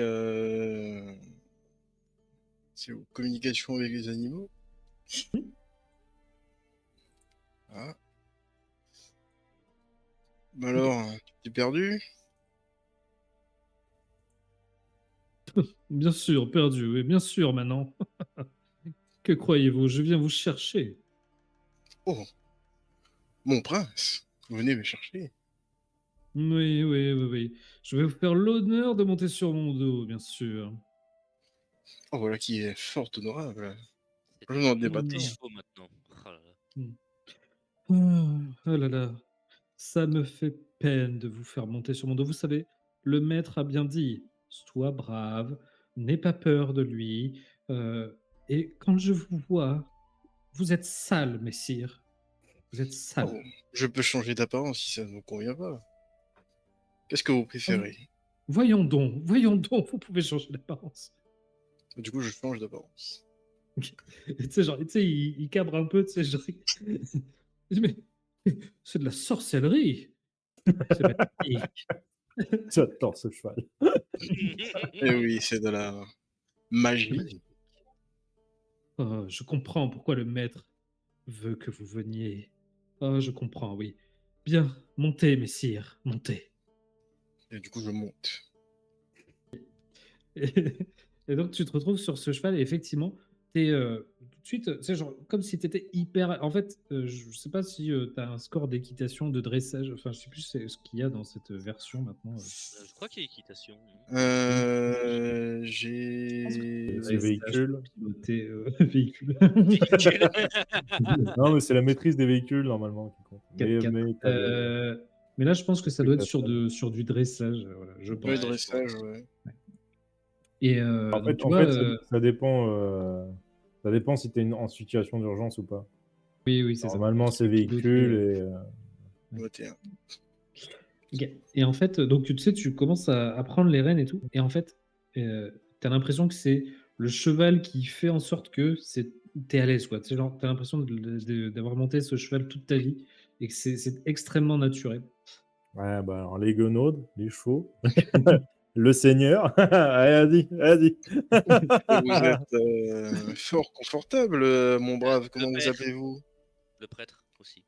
communication avec les animaux. Ah. Bah alors, t'es perdu? Bien sûr, perdu, oui, bien sûr, maintenant. Que croyez-vous? Je viens vous chercher. Oh, mon prince, venez me chercher. Oui, oui, oui, oui. Je vais vous faire l'honneur de monter sur mon dos, bien sûr. Oh, voilà qui est fort honorable. C'est Je n'en tous débat des pas. chevaux maintenant. Oh là là. Hmm. Ah, oh là là, ça me fait peine de vous faire monter sur mon dos. Vous savez, le maître a bien dit, sois brave, n'aie pas peur de lui. Et quand je vous vois, vous êtes sale, messire. Vous êtes Oh, sale. je peux changer d'apparence si ça ne vous convient pas. Qu'est-ce que vous préférez? Voyons donc, vous pouvez changer d'apparence. Du coup, je change d'apparence. Et tu sais, genre, tu sais, il cabre un peu, tu sais, genre, il dit, mais c'est de la sorcellerie. C'est magnifique. J'adore ce cheval. Et oui, c'est de la magie. Magnifique. Oh, je comprends pourquoi le maître veut que vous veniez. Oh, je comprends, oui. Bien, montez, messire, montez. Et du coup, je monte. Et, et donc, tu te retrouves sur ce cheval et effectivement, t'es tout de suite, c'est genre comme si tu étais hyper. En fait, je sais pas si tu as un score d'équitation, de dressage, enfin, je sais plus ce qu'il y a dans cette version maintenant. Je crois qu'il y a équitation. J'ai. C'est véhicule. Piloter véhicule. Non, mais c'est la maîtrise des véhicules normalement qui compte. 4x4. Mais t'as Mais là, je pense que ça doit être Équitation. sur du dressage, voilà, je pense. Ouais, je dressage, pense. ouais. Et En donc, fait, tu vois, ça dépend si tu es en situation d'urgence ou pas. oui, c'est ça. Normalement, c'est véhicule et Ouais. 21. Ok. Et en fait, donc tu sais, tu commences à prendre les rênes et tout. Et en fait, tu as l'impression que c'est le cheval qui fait en sorte que t'es à l'aise, quoi. Tu sais, genre, t'as l'impression d'avoir monté ce cheval toute ta vie et que c'est extrêmement naturel. ouais, bah alors les guenaudes, les chevaux, le seigneur. Allez, vas-y. Et vous êtes fort confortable, mon brave. Comment vous père. appelez-vous? Le prêtre aussi.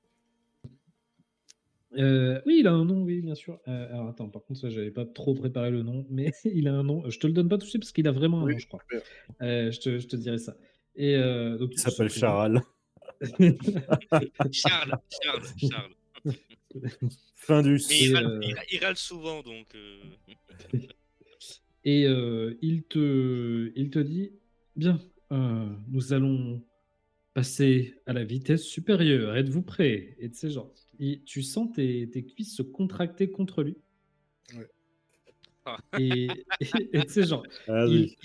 Oui, il a un nom, oui, bien sûr. Alors attends, par contre, ça, j'avais pas trop préparé le nom, mais il a un nom. Je te le donne pas tout de suite parce qu'il a vraiment un Oui, nom, je crois. super. Je te dirai ça. Et donc, Il s'appelle Charal. Charles. Fin du Mais Et, il râle souvent, donc. et il te dit, bien, nous allons passer à la vitesse supérieure. Êtes-vous prêts? Et tu sais, genre, tu sens tes cuisses se contracter contre lui. Ouais. Et tu sais, genre, Vas-y.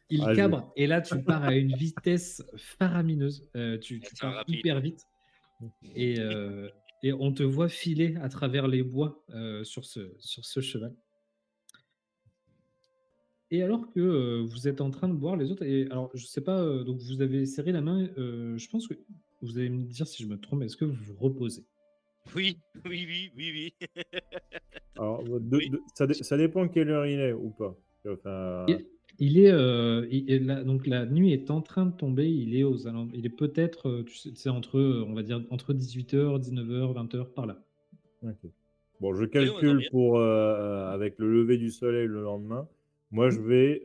il Vas-y. cabre, et là, tu pars à une vitesse faramineuse. Tu C'est pars rapide. hyper vite. Et on te voit filer à travers les bois sur ce cheval. Et alors que vous êtes en train de boire les autres, et alors je sais pas, donc vous avez serré la main, je pense que vous allez me dire si je me trompe, est-ce que vous vous reposez? Oui. Alors, Oui. ça dépend quelle heure il est ou pas. Enfin, Il est, donc la nuit est en train de tomber, il est peut-être, tu sais, entre, on va dire entre 18h, 19h, 20h, par là. ok. Bon, je Oui, on va calcule dormir. pour avec le lever du soleil le lendemain. Moi, je vais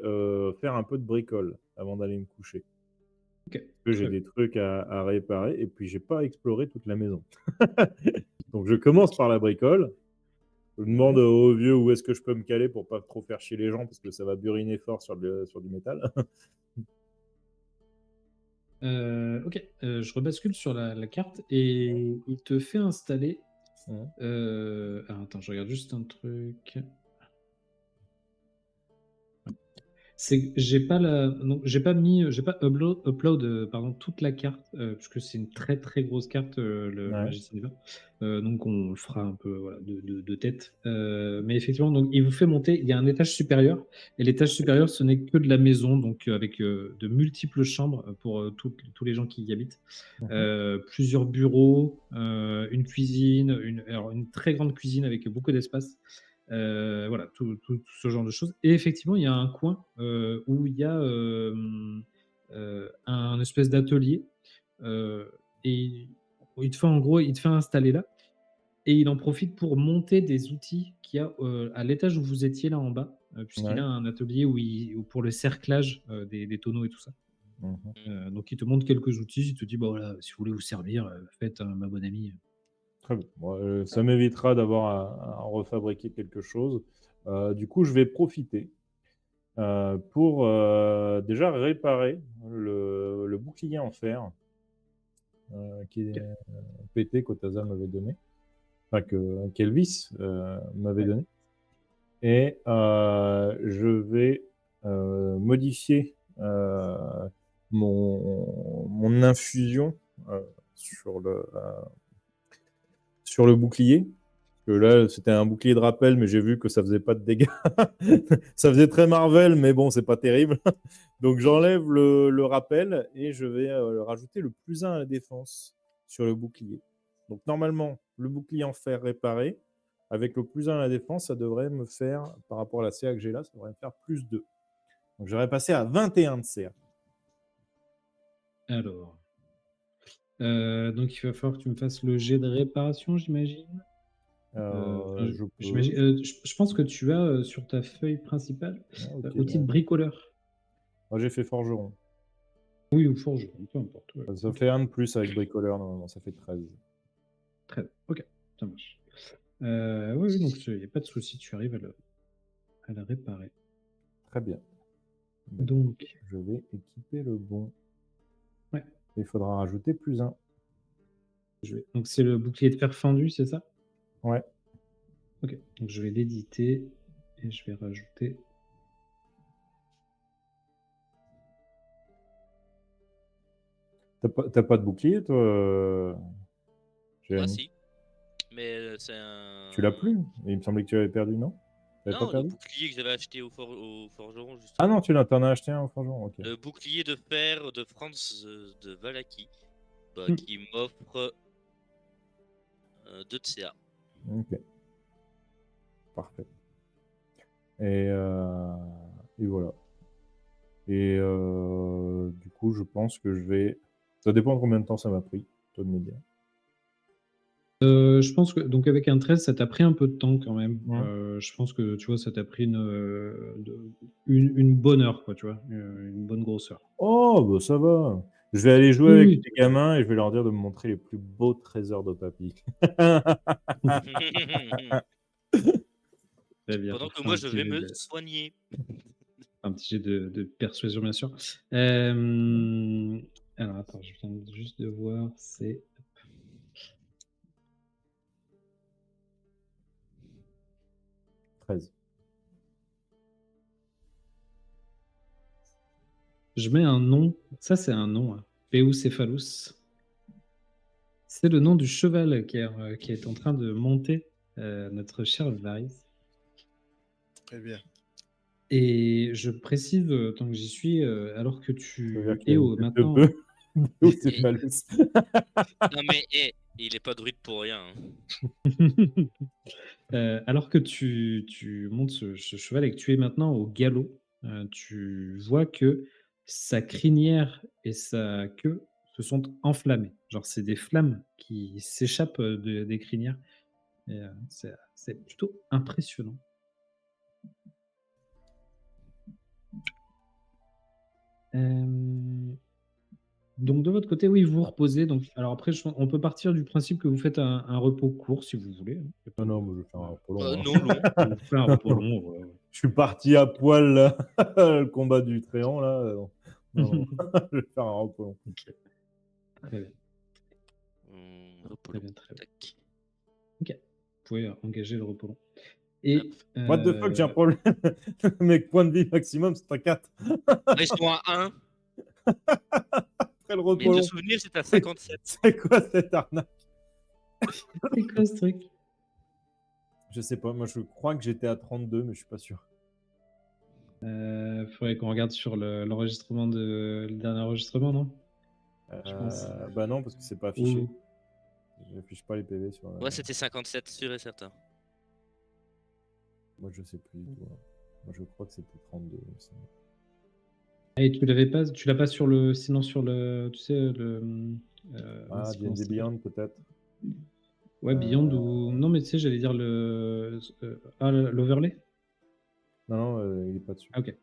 faire un peu de bricole avant d'aller me coucher. OK. Parce que j'ai Très bien. des trucs à réparer et puis j'ai pas exploré toute la maison. Donc, je commence par la bricole. Je demande au vieux où est-ce que je peux me caler pour pas trop faire chier les gens parce que ça va buriner fort sur du métal. OK, je rebascule sur la carte et il te fait installer, Ouais. alors attends, je regarde juste un truc. C'est que j'ai pas upload, pardon, toute la carte, puisque c'est une très, très grosse carte, le Ouais. Magicien du Vin. Donc on le fera un peu, voilà, de tête. Mais effectivement, donc il vous fait monter, il y a un étage supérieur, et l'étage supérieur, ce n'est que de la maison, donc avec de multiples chambres pour tous les gens qui y habitent. Plusieurs bureaux, une cuisine, alors une très grande cuisine avec beaucoup d'espace. Voilà, tout ce genre de choses. Et effectivement, il y a un coin où il y a un espèce d'atelier, et il te fait en gros, il te fait installer là, et il en profite pour monter des outils qu'il y a à l'étage où vous étiez là en bas, puisqu'il Ouais. a un atelier pour le cerclage des tonneaux et tout ça. Mhm. Donc il te montre quelques outils, il te dit, bah voilà, si vous voulez vous servir, faites, ma bonne amie. Très bien. Bon, ça m'évitera d'avoir à refabriquer quelque chose. Du coup, je vais profiter pour déjà réparer le bouclier en fer qui est pété qu'Otaza m'avait donné, enfin qu'Elvis m'avait donné. Et je vais modifier mon infusion sur le bouclier. Que là, c'était un bouclier de rappel, mais j'ai vu que ça faisait pas de dégâts. Ça faisait très Marvel, mais bon, c'est pas terrible. Donc j'enlève le rappel et je vais rajouter le +1 à la défense sur le bouclier. Donc normalement, le bouclier en fer réparé, avec le +1 à la défense, ça devrait me faire, par rapport à la CA que j'ai là, ça devrait me faire +2. Donc j'aurais passé à 21 de CA. Alors, donc il va falloir que tu me fasses le jet de réparation, j'imagine. Enfin, Je peux. j'imagine, je pense que tu as sur ta feuille principale Ah, ok, outil de bricoleur. Moi, j'ai fait forgeron. Oui, ou forgeron, peu importe. Ouais. Ça Ok, fait 1 de plus avec bricoleur, normalement, ça fait 13. très bien. Ok, ça marche. Oui, oui, donc il n'y a pas de souci, tu arrives à le réparer. Très bien. Ben, Donc, je vais équiper le bon. ouais, Il faudra rajouter +1. donc c'est le bouclier de fer fendu, c'est ça? Ouais. Ok, donc je vais l'éditer et je vais rajouter. T'as pas de bouclier, toi, Moi, Jérémy? si. Mais c'est un. Tu l'as plus? Il me semblait que tu avais perdu, non? T'avais pas Non, le perdu? bouclier que j'avais acheté au forgeron, Ah justement. non, t'en as acheté un au forgeron, ok. Le bouclier de fer de Franz de Valaki, Hmm. qui m'offre 2 de CA. Ok. Parfait. Et voilà. Et du coup, je pense que je vais. Ça dépend de combien de temps ça m'a pris, toi de me dire. Je pense que donc avec un 13, ça t'a pris un peu de temps quand même. Ouais. Je pense que tu vois, ça t'a pris une bonne heure, quoi, tu vois, une bonne grosse heure. Oh, bah ça va. Je vais aller jouer Oui, avec oui. les gamins et je vais leur dire de me montrer les plus beaux trésors de papy. Très bien. Pendant que On fera moi, un je petit vais jet me soigner. de persuasion, bien sûr. Alors attends, je viens juste de voir, c'est 13. je mets un nom, ça c'est un nom, hein, Péucéphalus. C'est le nom du cheval qui est en train de monter notre cher Varys. Très bien. Et je précise, tant que j'y suis, alors que Ça veut dire tu qu'il es a une tête de maintenant, bœuf. Ou c'est Et- pas loose. Non, mais il est pas druide pour rien. Hein. alors que tu montes ce cheval et que tu es maintenant au galop, tu vois que sa crinière et sa queue se sont enflammées. Genre, c'est des flammes qui s'échappent des crinières. Et, c'est plutôt impressionnant. Euh, Donc de votre côté, oui, vous vous reposez. Donc, alors après, on peut partir du principe que vous faites un repos court si vous voulez, hein. Y a pas Non, non, de- moi je vais faire un repos long. Non, long. Vous faites un repos long. Ouais, ouais. Je suis parti à poil, là. Le combat du Tréant, là. Non, non. Je vais faire un repos long. Ok. Très bien, Repos très long. bien, très bien. Tac. Ok. Vous pouvez engager le repos long. Et What the fuck, j'ai un problème. Mec, point de vie maximum, c'est un 4. Ils sont à 1, Après le mais repos de long. souvenir, c'est à 57. C'est quoi cette arnaque? c'est quoi ce truc? Je sais pas, moi je crois que j'étais à 32, mais je suis pas sûr. Faudrait qu'on regarde sur l'enregistrement le dernier enregistrement, non? Je pense. Bah non, parce que c'est pas affiché. Ou J'affiche pas les PV sur. Moi, c'était 57, sûr et certain. Moi je sais plus du tout. Moi je crois que c'était 32. il me semble. et tu l'as pas sur sinon sur le, tu sais Ah, comment ça D&D s'appelle? Beyond peut-être. Ouais, Beyond ou non, mais tu sais, j'allais dire l'overlay. Non, non, il est pas dessus. Ah, ok,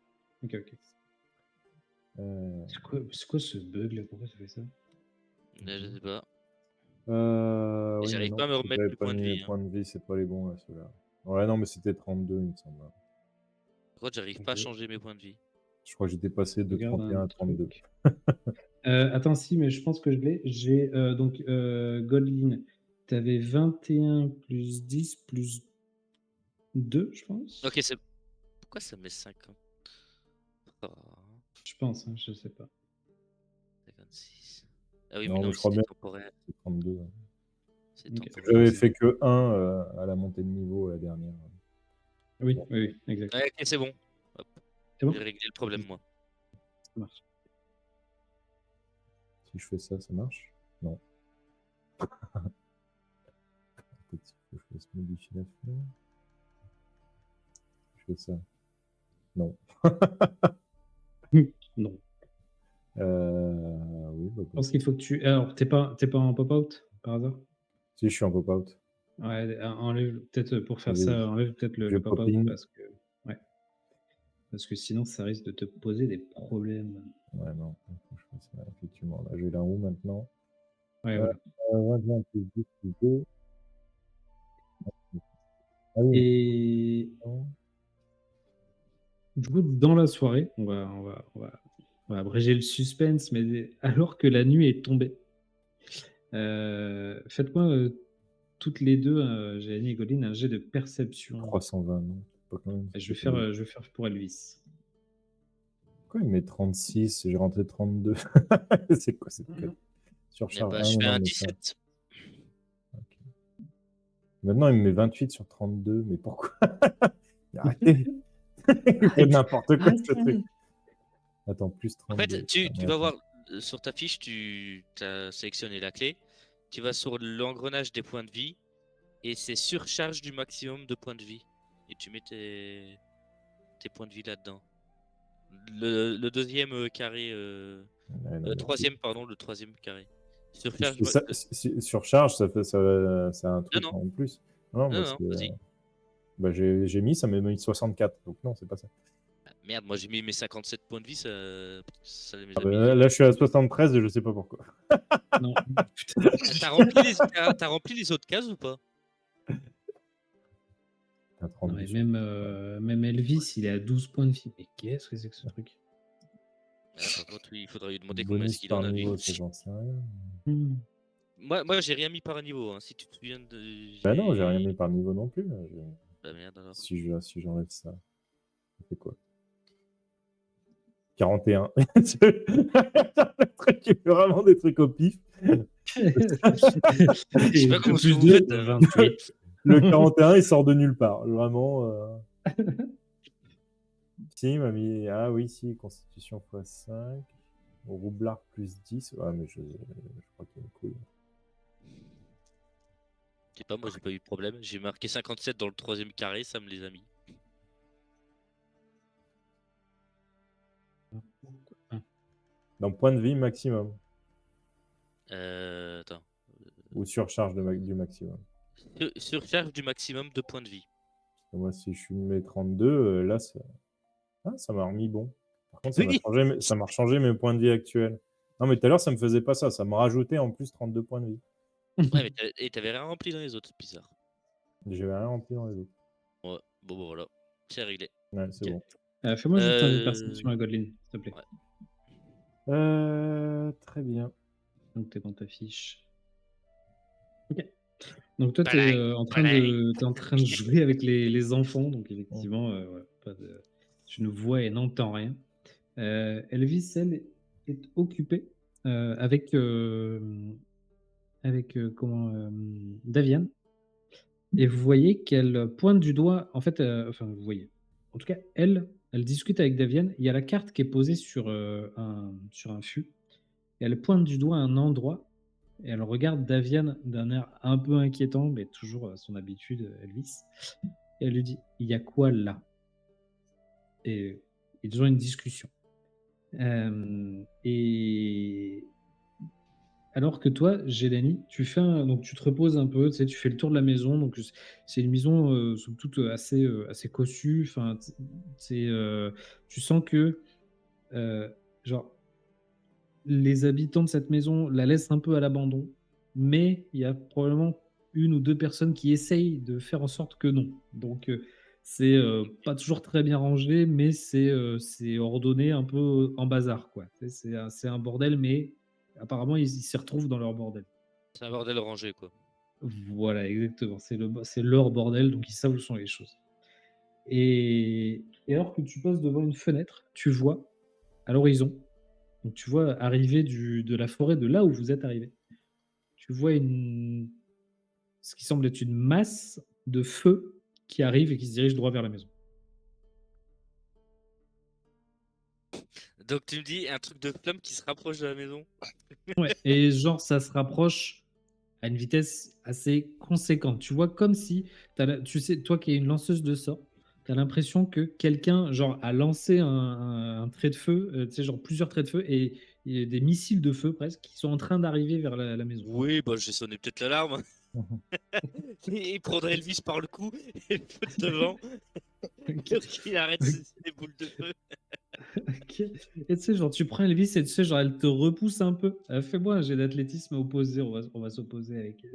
ok, ok. Euh, C'est quoi ce bug là? Pourquoi ça fait ça? Là, je sais pas. oui, J'arrive non, pas à me parce que remettre j'avais mes pas points de mis vie. mes Hein. points de vie, c'est pas les bons là, ceux-là. Ouais, non, mais c'était 32, il me semble. Par contre, j'arrive pas à Ok. changer mes points de vie. Je crois que j'étais passé de Regarde 31 un à 32. truc. Attends, si, mais je pense que je l'ai. J'ai donc Godlin, t'avais 21 plus 10 plus 2, je pense. Ok, c'est. Pourquoi ça met 50? Oh, Je pense, hein, je sais pas. 56. Ah oui, mais Non, non, mais je crois c'était bien temporaire. que c'est 32. Ouais. C'est Ok. temporaire. J'avais fait que 1 à la montée de niveau la dernière. Oui, oui, oui, exact. Ouais, ok, c'est bon. Hop. C'est bon? J'ai réglé le problème, moi. Ça marche. Si je fais ça, ça marche? Non. Peut-être qu'il faut que je fasse modifier la fleur. Je fais ça. Non. Non. Oui, bah, Je pense qu'il faut que tu. Alors, t'es pas en pop-out par hasard? si je suis en pop-out. Ouais, enlève peut-être pour faire Allez, ça, enlève peut-être je le pop-out pop-in. parce que sinon ça risque de te poser des problèmes. Ouais, non. Il faut que je fasse ça, effectivement. Là, j'ai la roue maintenant. Ouais, Euh, voilà. 21 plus 10 plus 2. Ah oui, Et non. du coup, dans la soirée, on va abréger le suspense, mais alors que la nuit est tombée, faites-moi toutes les deux, Jérémy et Goline, un jet de perception. 320, non. Pas quand même, Je vais c'est pas bien. faire pour Elvis. Pourquoi il met 36? J'ai rentré 32. C'est quoi cette conne? Eh Surcharge. bah, Ah je non, fais non, un mais ça. 17. Ok. Maintenant, il me met 28 sur 32. Mais pourquoi? Arrêtez. Il fait n'importe quoi ce truc. Attends, plus En 32. fait, tu Ah, mais vas attends. voir sur ta fiche, tu as sélectionné la clé. Tu vas sur l'engrenage des points de vie et c'est surcharge du maximum de points de vie. Et tu mets tes points de vie là-dedans. Le deuxième carré. Ouais, non, mais Troisième, pardon, le troisième carré. si Surcharge. je fais ça, surcharge, ça fait ça un truc non. en plus. Non, Non, bah, non, c'est, vas-y. bah, j'ai mis, ça m'a mis 64. Donc non, c'est pas ça. Ah, merde, moi j'ai mis mes 57 points de vie, ça les Ah, a bah, mis. là, je suis à 73 et je sais pas pourquoi. Non, putain. T'as rempli les autres cases ou pas? T'as Non, 32 mais sur- même Elvis, il est à 12 points de vie. Mais qu'est-ce que c'est que ce truc? Ah, par contre, oui, il faudrait lui demander combien Bonus est-ce qu'il par en a lui. niveau, ça j'en sais rien. Moi j'ai rien mis par niveau, hein. Si tu te souviens de. Bah non, j'ai rien mis par niveau non plus. Là. Bah merde alors. Si j'enlève ça, ça fait quoi? 41. Le truc, il fait vraiment des trucs au pif. Je sais pas comment plus vous de faites. 28. Le 41, il sort de nulle part. Vraiment. Si, il m'a mis. Ah oui, si, Constitution x5. Roublard plus 10. Ouais, mais je crois qu'il y a une couille. Je sais pas, moi j'ai pas eu de problème. J'ai marqué 57 dans le troisième carré, ça me les a mis. Dans point de vie maximum. Attends. Ou surcharge du maximum. Surcharge du maximum de points de vie. Moi, si je suis mes 32, là, ça m'a remis bon. Par contre, Oui. ça m'a changé mes points de vie actuels. Non, mais tout à l'heure, ça me faisait pas ça. Ça me rajoutait en plus 32 points de vie. Ouais, mais t'avais rien rempli dans les autres, bizarre. J'avais rien rempli dans les autres. Ouais, bon, voilà. C'est réglé. Ouais, c'est Ok. bon. Fais-moi juste un jet de perception à Godlin, s'il te plaît. Ouais. Très bien. Donc, tu es dans ta fiche. Ok. Donc, toi, tu es en train de jouer avec les enfants. Donc, effectivement, tu ne vois et n'entends rien. Elvis, elle, est occupée avec Daviane. Et vous voyez qu'elle pointe du doigt. En fait, enfin, vous voyez. En tout cas, elle discute avec Daviane. Il y a la carte qui est posée sur un fût. Et elle pointe du doigt un endroit. Et elle regarde Daviane d'un air un peu inquiétant, mais toujours à son habitude, Elvis. Et elle lui dit: il y a quoi là? Et ils ont une discussion. Et alors que toi, Gélanie, donc tu te reposes un peu, tu sais, tu fais le tour de la maison. Donc c'est une maison somme toute assez cossue. Enfin, tu sens que genre les habitants de cette maison la laissent un peu à l'abandon, mais il y a probablement une ou deux personnes qui essayent de faire en sorte que non. Donc c'est pas toujours très bien rangé, mais c'est ordonné un peu en bazar, quoi. C'est un bordel, mais apparemment ils s'y retrouvent dans leur bordel. C'est un bordel rangé, quoi. Voilà, exactement. C'est leur bordel, donc ils savent où sont les choses. Et alors que tu passes devant une fenêtre, tu vois à l'horizon, donc tu vois arriver de la forêt de là où vous êtes arrivé. Tu vois ce qui semble être une masse de feu qui arrive et qui se dirige droit vers la maison. Donc tu me dis un truc de flamme qui se rapproche de la maison. Ouais, et genre, ça se rapproche à une vitesse assez conséquente. Tu vois, comme si, tu sais, toi qui es une lanceuse de sorts, tu as l'impression que quelqu'un, genre, a lancé un trait de feu, tu sais, genre plusieurs traits de feu et des missiles de feu presque qui sont en train d'arriver vers la maison. Oui, bah j'ai sonné peut-être l'alarme. Il prendrait Elvis par le cou et le foutre devant pour qu'il arrête ses boules de feu. Ok. Et tu sais, genre, tu prends Elvis et tu sais, genre, elle te repousse un peu. Fais-moi un jet d'athlétisme opposé, on va s'opposer avec.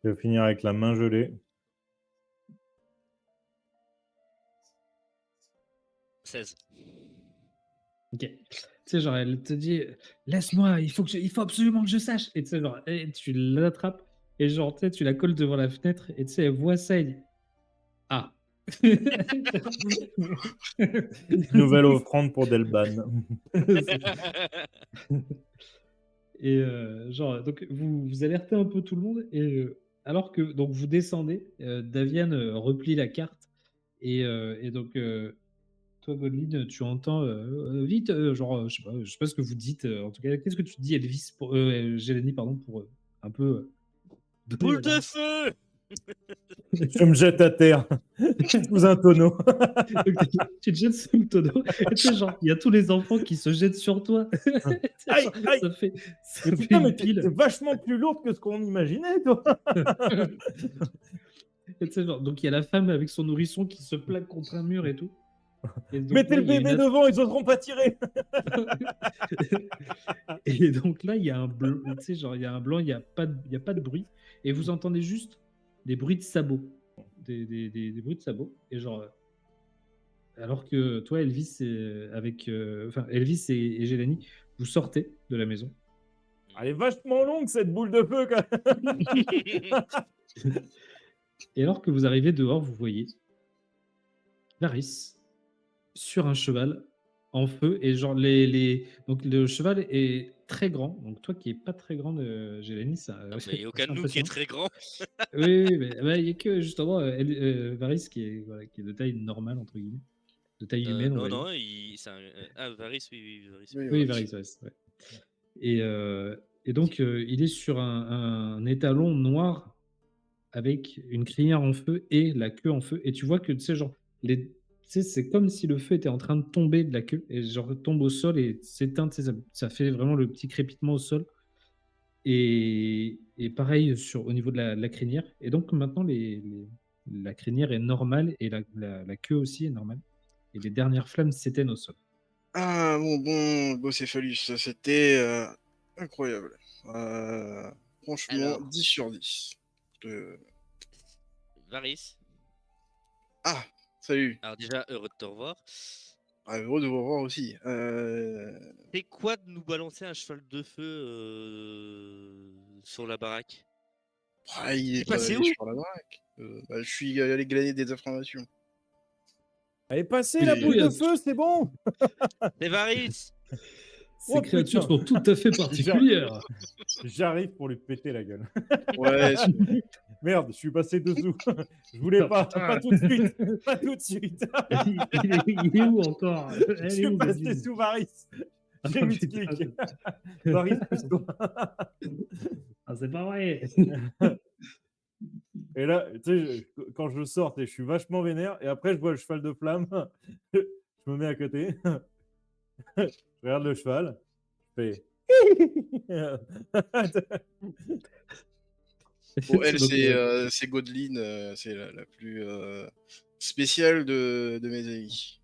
Je vais finir avec la main gelée. 16. Ok. Tu sais, genre, elle te dit, laisse-moi, il faut absolument que je sache. Et tu sais, genre, et tu l'attrapes et genre, tu sais, tu la colles devant la fenêtre et tu sais, elle voit ça et dit, ah. Nouvelle offrande pour Delban. Et genre, donc vous alertez un peu tout le monde et alors que donc vous descendez, Davian replie la carte et donc toi Godwin, tu entends vite, genre je sais pas ce que vous dites. En tout cas, qu'est-ce que tu dis Elvis pour Jeleny, pardon, pour un peu donner Boule l'alarme. de feu. Je me jette à terre sous un tonneau. Donc, tu te jettes sous le tonneau et tu sais genre il y a tous les enfants qui se jettent sur toi. Aïe, aïe. ça fait Mais ça fait putain, une mais t'es pile. vachement plus lourde que ce qu'on imaginait, toi. Et tu sais, genre, donc il y a la femme avec son nourrisson qui se plaque contre un mur et tout. Et donc Mettez là, le il y a une bébé devant, ils oseront pas tirer. et donc là, il y a un blanc, tu sais, genre il y a un blanc, il y a pas de bruit, et vous entendez juste des bruits de sabots, des bruits de sabots, et genre alors que toi, Elvis, enfin Elvis et Jelani, vous sortez de la maison. Elle est vachement longue, cette boule de feu, quand même. Et alors que vous arrivez dehors, vous voyez Varys sur un cheval en feu et genre donc le cheval est très grand, donc toi qui est pas très grande, Jelani, ça Non, mais il n'y a aucun assez de nous qui est impressionnant. très grand. Oui, oui, mais bah, il y a que justement Varys qui est, voilà, qui est de taille normale entre guillemets, de taille humaine on Non, va dire. non, c'est un... Ah, Varys, oui, Varys, oui. Oui, Oui, voilà. Varys, ouais. Et, et donc il est sur un étalon noir avec une crinière en feu et la queue en feu. Et tu vois que, tu sais, genre, tu sais, c'est comme si le feu était en train de tomber de la queue et genre tombe au sol et s'éteint, tu sais, ça fait vraiment le petit crépitement au sol. Et pareil au niveau de la crinière. Et donc maintenant, la crinière est normale et la queue aussi est normale. Et les dernières flammes s'éteignent au sol. Ah, bon, Bocéphalus, ça, c'était incroyable. Franchement, Alors, 10 sur 10. Je- Varys, Ah, salut. alors déjà, heureux de te revoir. Ah, heureux de vous revoir aussi. C'est quoi de nous balancer un cheval de feu sur la baraque? Il Il est est pas passé allé où? sur la baraque. Je suis allé glaner des informations. Elle est passée, la Et boule de feu, c'est bon. C'est Varys! ces Oh, créatures putain. sont tout à fait particulières. J'arrive pour lui péter la gueule. Ouais, Merde, je suis passé dessous. Je voulais Oh, pas, putain. pas tout de suite. Pas tout de suite. Il est où encore? Je Elle est suis où, passé Godwin? sous Varys. J'ai Ah, 8 putain, clics. Varys, pousse-toi. ah, c'est pas vrai. Et là, tu sais, quand je sors, je suis vachement vénère. Et après, je vois le cheval de flamme. Je me mets à côté. Je regarde le cheval. Je fais. Bon, elle, Donc, c'est Godwin, c'est la plus spéciale de mes amis.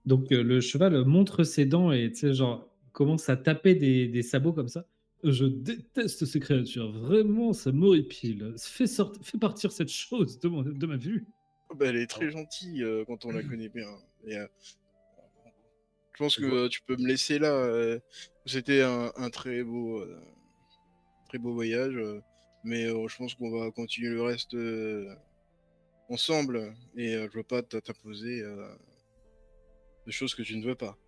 le cheval montre ses dents et tu sais, genre, commence à taper des sabots comme ça. Je déteste ces créatures. Vraiment, ça m'horripile. Fais partir cette chose de ma vue. Bah, elle est très gentille quand on la connaît bien. Et, je pense que Je vois- tu peux me laisser là. C'était un très beau voyage. Mais je pense qu'on va continuer le reste ensemble. Et je veux pas t'imposer des choses que tu ne veux pas.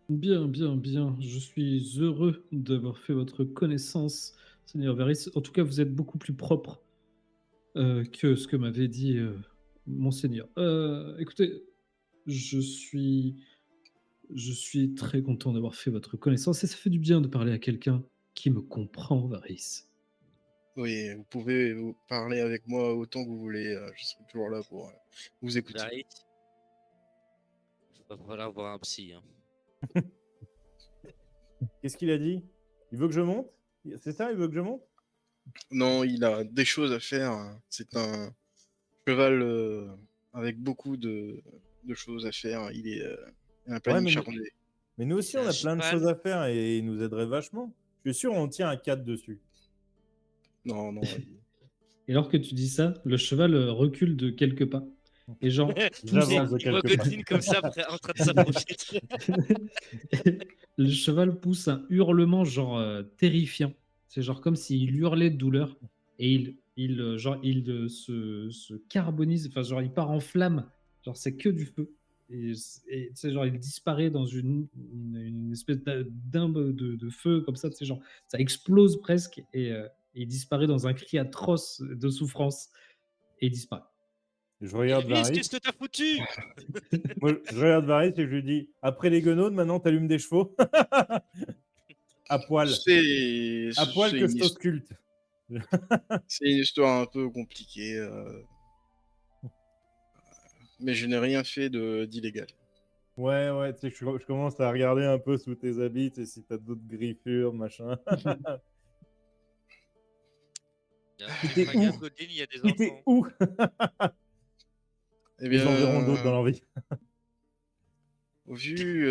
Bien, bien, bien. Je suis heureux d'avoir fait votre connaissance, Seigneur Varys. En tout cas, vous êtes beaucoup plus propre que ce que m'avait dit Monseigneur. Écoutez, je suis Je suis très content d'avoir fait votre connaissance et ça fait du bien de parler à quelqu'un qui me comprend, Varys. Oui, vous pouvez vous parler avec moi autant que vous voulez. Je serai toujours là pour vous écouter. Varys, va falloir voir un psy. Hein. Qu'est-ce qu'il a dit? Il veut que je monte? C'est ça, il veut que je monte? Non, il a des choses à faire. C'est un cheval avec beaucoup de choses à faire. Il est un Ouais, planning mais, chargé. mais nous aussi, C'est on un a plein de cheval. choses à faire et il nous aiderait vachement. Je suis sûr, on tient un 4 dessus. Non, non. Et alors que tu dis ça, le cheval recule de quelques pas. Et genre, J'avance de Il voit quelques pas. Godwin comme ça, en train de s'approcher. le cheval pousse un hurlement genre terrifiant. C'est genre comme s'il hurlait de douleur et il se carbonise, enfin genre il part en flamme. Genre c'est que du feu. Et tu sais, genre il disparaît dans une espèce d'imbe de feu comme ça, tu sais, genre ça explose presque et il disparaît dans un cri atroce de souffrance et il disparaît. Je regarde Elvis, Varys. qu'est-ce que t'as foutu? Moi, je regarde Varys et je lui dis après les guenaudes, maintenant t'allumes des chevaux. À poil. À poil que je t'ausculte. C'est une histoire un peu compliquée. Mais je n'ai rien fait d'illégal. Ouais, ouais, tu sais, je commence à regarder un peu sous tes habits, tu sais, si t'as d'autres griffures, machin. Tu feras gaffe, Godwin, il y a des T'es enfants. où? Eh Ils en verront d'autres dans bien, leur vie. vu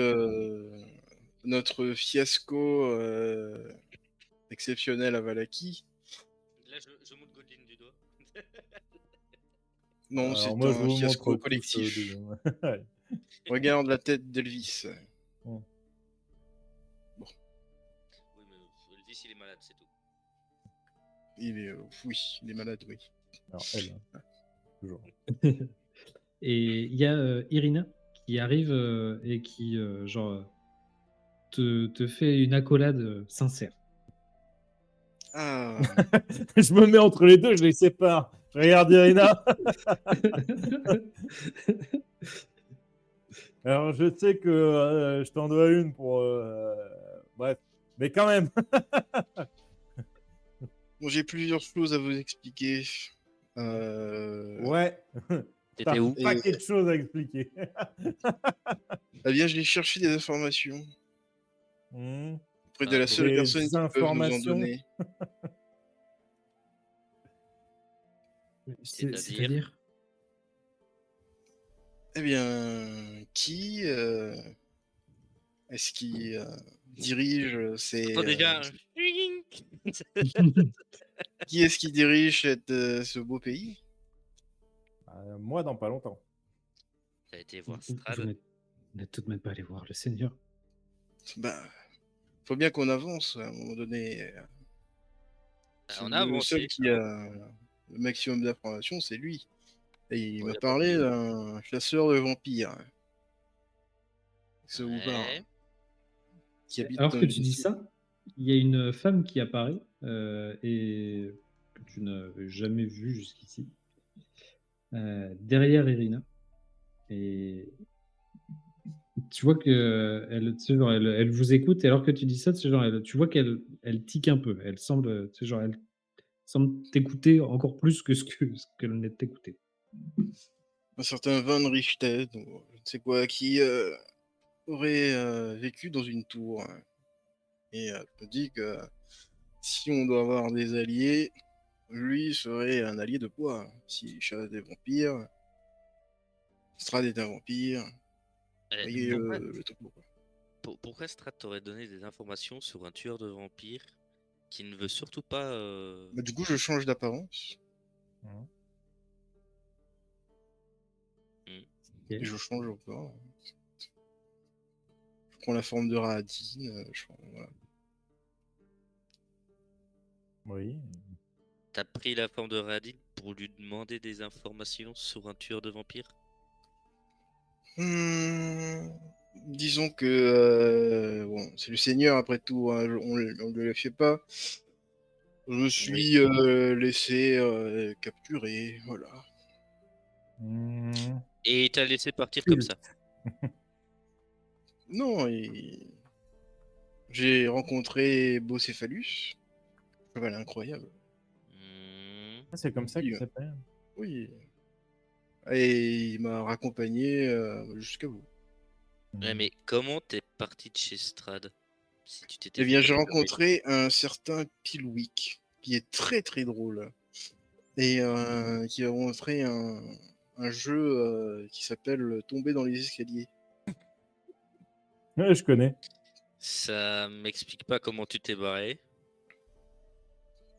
notre fiasco exceptionnel à Valaki, Là, je monte Godwin du doigt. non, Alors c'est moi, je un vous montre fiasco tous collectif. Ouais. Regarde la tête d'Elvis. Oui, mais Elvis, il est malade, c'est tout. Oui, il est malade, oui. Alors, elle, hein, toujours. Et il y a Irina qui arrive et qui te fait une accolade sincère. Ah, Je me mets entre les deux, je les sépare. Je regarde Irina. Alors, je sais que je t'en dois une pour... bref, mais quand même. bon, j'ai plusieurs choses à vous expliquer. Ouais. T'as T'étais où? un paquet de choses à expliquer. Eh bien, j'ai cherché des informations auprès de Ah, la bon. seule Des personne qui peut nous en informations. donner. C'est-à-dire C'est-à-dire Eh bien, qui est-ce qui dirige ces... Attends, déjà. Qui est-ce qui dirige ce beau pays? Moi, dans pas longtemps. T'as été voir Vous Strad. n'êtes tout de même pas allé voir le Seigneur. Bah, faut bien qu'on avance à un moment donné. On a Le seul avancé. qui a le maximum d'informations, c'est lui. Et il Ouais, m'a y a pas parlé plus. d'un chasseur de vampires. Ça vous parle? Ouais. Qui habite Alors dans que tu une dis tour. ça, il y a une femme qui apparaît et que tu n'avais jamais vue jusqu'ici, derrière Irina. Et tu vois que tu sais, genre, elle vous écoute, et alors que tu dis ça, tu sais, genre, tu vois qu'elle tique un peu. Elle semble, tu sais, genre, elle semble t'écouter encore plus que ce qu'elle n'est t'écouter. Un certain Van Richten, ou je ne sais quoi, qui aurait vécu dans une tour. Et je me dis que si on doit avoir des alliés, lui serait un allié de poids. S'il chasse des vampires, Strad est un vampire. Vous voyez Pourquoi, le topo, quoi. pourquoi Strad t'aurait donné des informations sur un tueur de vampires qui ne veut surtout pas. Bah, du coup, je change d'apparence et je change encore. Je prends la forme de Rahadin. Voilà. Oui. T'as pris la forme de Radin pour lui demander des informations sur un tueur de vampires? Disons que bon, c'est le Seigneur après tout, hein, on ne le fait pas. Je me suis laissé capturer, voilà. Et il t'a laissé partir comme ça. Non, j'ai rencontré Bocéphalus. Cheval incroyable. Hmm. Ah, c'est comme ça Oui, qu'il s'appelle. oui. Et il m'a raccompagné jusqu'à vous. Ouais, mais comment t'es parti de chez Strad si tu t'étais Eh fait bien, j'ai capturer? rencontré un certain Pilwick, qui est très très drôle, et qui a montré un jeu qui s'appelle Tomber dans les escaliers. Ouais, je connais. Ça m'explique pas comment tu t'es barré.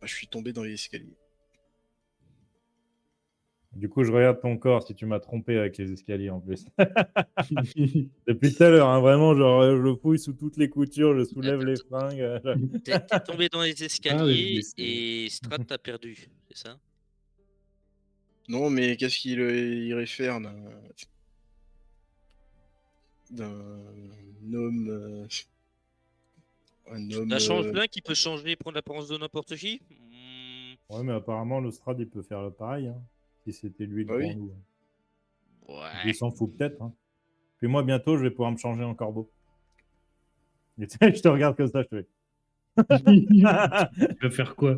Ah, je suis tombé dans les escaliers. Du coup, je regarde ton corps si tu m'as trompé avec les escaliers en plus. Depuis tout à l'heure, hein, vraiment, genre, je fouille sous toutes les coutures, je soulève les fringues. T'es tombé dans les Ah, les escaliers escaliers. et Strad t'a perdu, c'est ça? Non, mais qu'est-ce qu'il irait faire d'un homme, un homme, Ça change bien qui peut changer et prendre l'apparence de n'importe qui? Ouais, mais apparemment, le Strad, il peut faire le pareil, hein, si c'était lui bah devant oui. nous. Il Ouais. s'en fout peut-être. Hein. Puis moi, bientôt, je vais pouvoir me changer en corbeau. Et tu sais, je te regarde comme ça, je fais. Tu vas faire quoi?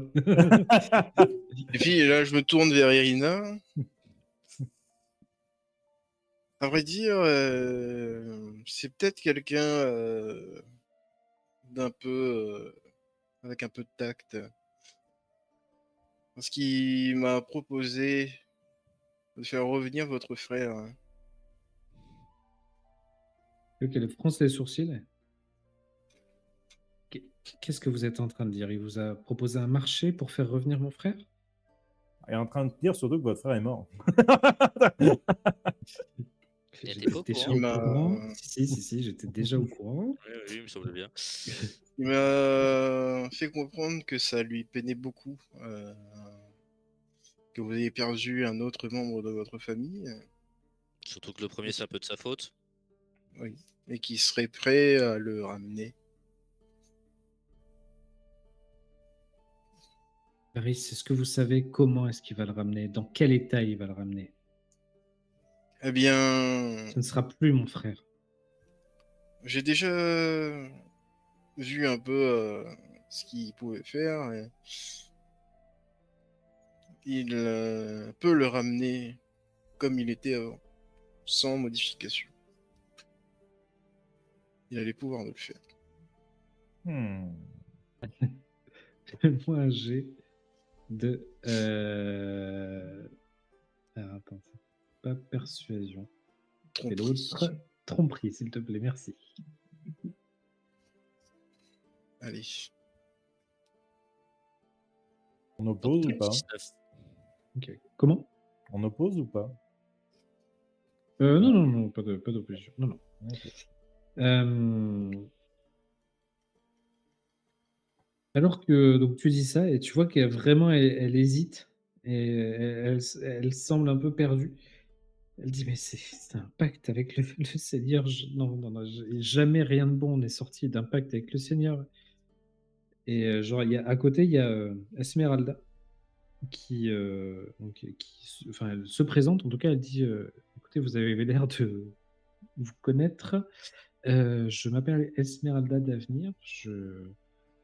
Et puis là, je me tourne vers Irina. À vrai dire, c'est peut-être quelqu'un d'un peu avec un peu de tact. Parce qu'il m'a proposé de faire revenir votre frère. Ok, le fronce les sourcils. Qu'est-ce que vous êtes en train de dire? Il vous a proposé un marché pour faire revenir mon frère? Il est en train de dire surtout que votre frère est mort. T'étais pas au J'étais déjà courant? au Il m'a courant. Si, j'étais déjà au courant. Oui, oui, il me semble bien. il m'a fait comprendre que ça lui peinait beaucoup que vous ayez perdu un autre membre de votre famille. Surtout que le premier, c'est un peu de sa faute. Oui. Et qu'il serait prêt à le ramener. Paris, est-ce que vous savez comment est-ce qu'il va le ramener? Dans quel état il va le ramener? Eh bien, Ce ne sera plus mon frère. j'ai déjà vu un peu ce qu'il pouvait faire. Et il peut le ramener comme il était avant, sans modification. Il a les pouvoirs de le faire. Hmm. Fais-moi un jet de. Alors, attends, c'est pas persuasion. C'est Tromperie. l'autre. Tromperie, s'il te plaît, merci. Allez. On oppose ou pas 19. Ok. Comment? On oppose ou pas Non, pas d'opposition. Non, non. Ok. Alors que donc tu dis ça et tu vois qu'elle vraiment elle hésite et elle semble un peu perdue. Elle dit: «Mais c'est un pacte avec le Seigneur, non, jamais rien de bon n'est sorti d'un pacte avec le Seigneur» et genre il y a à côté, il y a, Esmeralda qui, donc qui se enfin elle se présente, en tout cas elle dit: «Écoutez, vous avez l'air de vous connaître, je m'appelle Esmeralda d'Avenir, je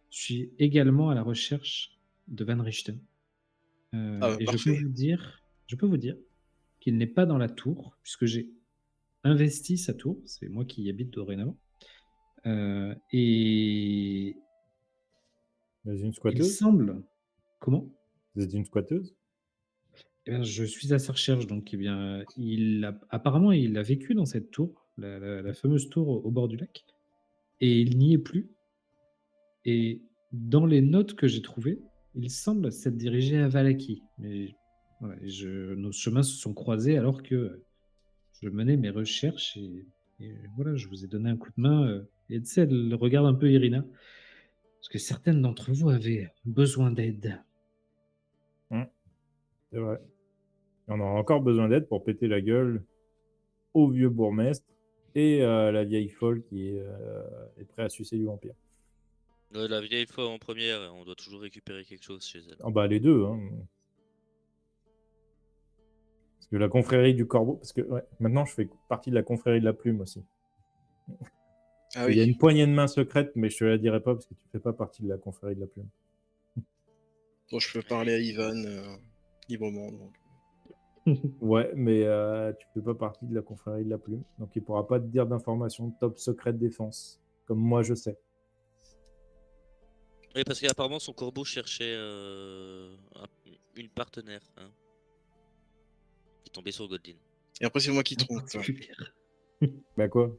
suis également à la recherche de Van Richten». Ah bah Et parfait. je peux vous dire qu'il n'est pas dans la tour, puisque j'ai investi sa tour, c'est moi qui y habite dorénavant. Et Vous êtes une il squatteuse semble. Comment? Vous êtes une squatteuse Eh bien, je suis à sa recherche, donc eh bien, apparemment, il a vécu dans cette tour, la fameuse tour au bord du lac, et il n'y est plus. Et dans les notes que j'ai trouvées, il semble s'être dirigé à Valaki. Mais voilà, nos chemins se sont croisés alors que je menais mes recherches et voilà, je vous ai donné un coup de main. Et tu sais, elle regarde un peu Irina, parce que certaines d'entre vous avaient besoin d'aide. C'est vrai. Et on aura encore besoin d'aide pour péter la gueule au vieux bourgmestre et la vieille folle qui est prête à sucer du vampire. La vieille fois en première, on doit toujours récupérer quelque chose chez elle. Ah bah les deux, hein. Parce que la confrérie du corbeau, parce que ouais, maintenant je fais partie de la confrérie de la plume aussi. Ah Il y a oui. une poignée de main secrète, mais je te la dirai pas parce que tu fais pas partie de la confrérie de la plume. Bon, je peux parler à Ivan librement. Donc. Ouais, mais tu fais pas partie de la confrérie de la plume, donc il pourra pas te dire d'informations top secret de défense, comme moi je sais. Oui, parce qu'apparemment son corbeau cherchait une partenaire. Hein, qui est tombée sur Godin. Et après, c'est moi qui En trompe. particulier. Bah quoi?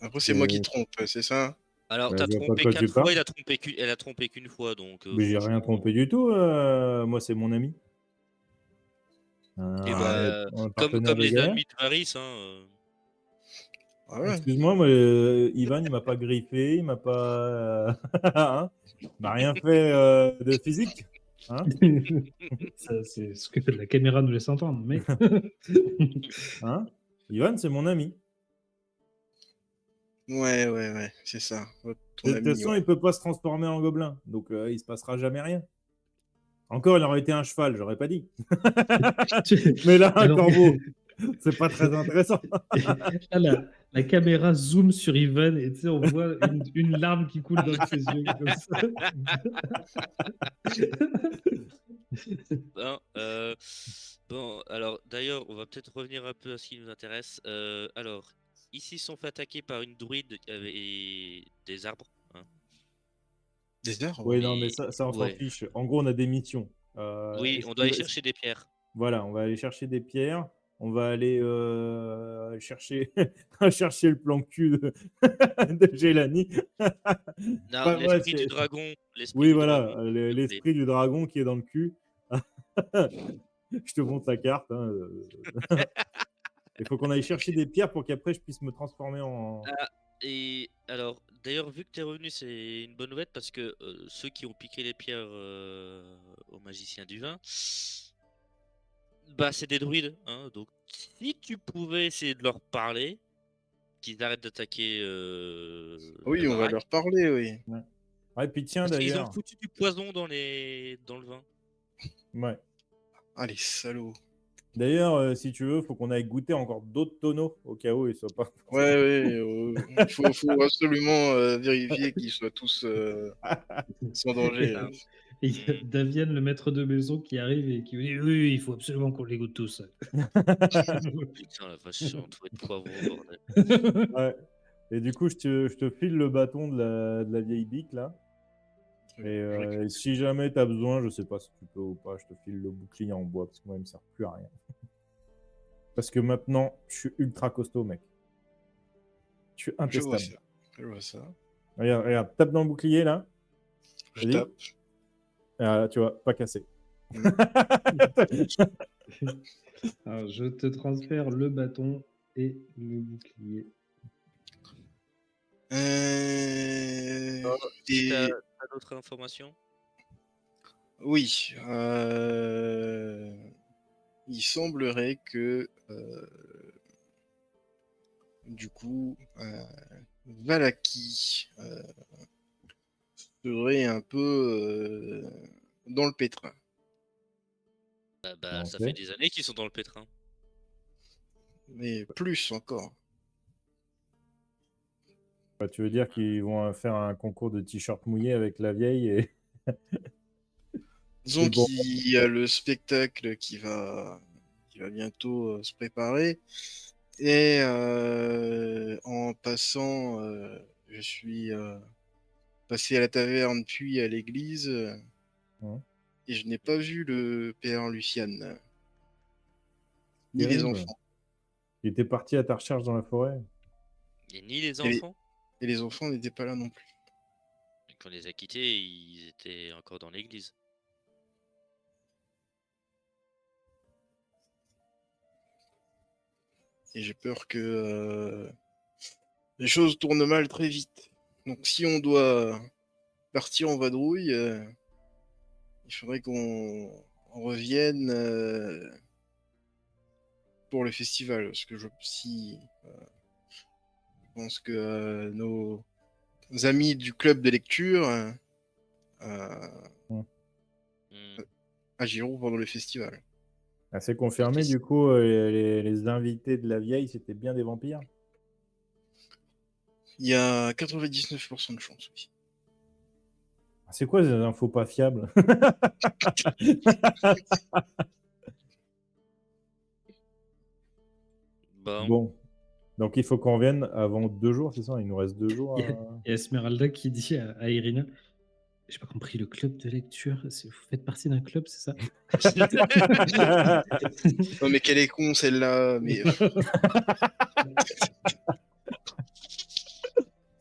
Après, c'est moi qui trompe, c'est ça? Alors, Bah, t'as je vois pas de trompé quoi tu 4 fois, parles. elle a trompé qu'une fois, donc Mais j'ai rien franchement. trompé du tout. Moi, c'est mon ami. Et Un comme partenaire de les galère. ennemis de Varys, Ah ouais. Excuse-moi, moi, Ivan, il m'a pas griffé, il m'a pas, hein, il m'a rien fait de physique, hein, Ça, c'est ce que la caméra nous laisse entendre, mais. hein. Ivan, c'est mon ami. Ouais, c'est ça. Ton De toute ami, façon, ouais. il peut pas se transformer en gobelin, donc il se passera jamais rien. Encore, il aurait été un cheval, j'aurais pas dit. Mais là, un Alors, corbeau, c'est pas très intéressant. là, la caméra zoom sur Ivan et tu sais, on voit une larme qui coule dans ses yeux. Comme ça. hein, bon, alors d'ailleurs, on va peut-être revenir un peu à ce qui nous intéresse. Alors, ici, ils sont fait attaquer par une druide et des arbres. Hein. Des arbres? Oui, non, mais Mais ça on s'en ouais, fiche. En gros, on a des missions. oui, Est-ce on doit qu'il aller va- chercher des pierres. Voilà, on va aller chercher des pierres. On va aller chercher, chercher le plan cul de Gélanie. Non, Enfin, ouais, l'esprit oui, du dragon, voilà, s'il te plaît. l'esprit du dragon qui est dans le cul. Je te montre la carte. Hein. Il faut qu'on aille chercher des pierres pour qu'après je puisse me transformer en. Ah, et alors, d'ailleurs, vu que t'es revenu, c'est une bonne nouvelle parce que ceux qui ont piqué les pierres au magicien du vin, bah c'est des druides. Hein, donc, si tu pouvais essayer de leur parler, qu'ils arrêtent d'attaquer la Oui, on va baraque, leur parler, oui. Ouais. Ouais, puis tiens parce qu'ils ont d'ailleurs. foutu du poison dans le vin. Ouais. Ah, les salauds. D'ailleurs, si tu veux, faut qu'on aille goûter encore d'autres tonneaux au cas où ils soient pas. Ouais, faut absolument vérifier qu'ils soient tous sans danger. Hein. Et il y a Davian, le maître de maison, qui arrive et qui dit oui, il faut absolument qu'on les goûte tous. Putain, la vache, on trouve de poivron, bordel. Ouais. Et du coup, je te file le bâton de la vieille bique là. Et si jamais tu as besoin, je sais pas si tu peux ou pas, je te file le bouclier en bois parce que moi, il me sert plus à rien. Parce que maintenant, je suis ultra costaud, mec. Je suis Je vois intestable. ça. Je vois ça. Regarde, regarde, tape dans le bouclier là. Je Vas-y. tape. Ah, tu vois, pas cassé. Alors, je te transfère le bâton et le bouclier. Si t'as Et... d'autres informations? Oui. Il semblerait que du coup Valaki serait un peu dans le pétrin. Bah, ça Ok. fait des années qu'ils sont dans le pétrin. Mais plus encore. Bah, tu veux dire qu'ils vont faire un concours de t-shirt mouillé avec la vieille et. Disons bon. qu'il y a le spectacle qui va bientôt se préparer. Et en passant, je suis passé à la taverne puis à l'église. Et je n'ai pas vu le père Lucian. Ni les Terrible. enfants. Il était parti à ta recherche dans la forêt. Et ni les Et les- enfants. Et les enfants n'étaient pas là non plus. Et quand on les a quittés, ils étaient encore dans l'église. Et j'ai peur que les choses tournent mal très vite. Donc si on doit partir en vadrouille, il faudrait qu'on revienne pour le festival. Parce que je pense que nos amis du club de lecture Hmm. agiront pendant le festival. Ah, c'est confirmé, du coup, les invités de la vieille, c'était bien des vampires. Il y a 99% de chance, oui. C'est quoi ces infos pas fiables? Bon. Bon, donc il faut qu'on revienne avant 2 jours, c'est ça? Il nous reste 2 jours. Il y a Esmeralda qui dit à Irina, j'ai pas compris, le club de lecture, vous faites partie d'un club, c'est ça? Non, mais quelle est con celle-là. Mais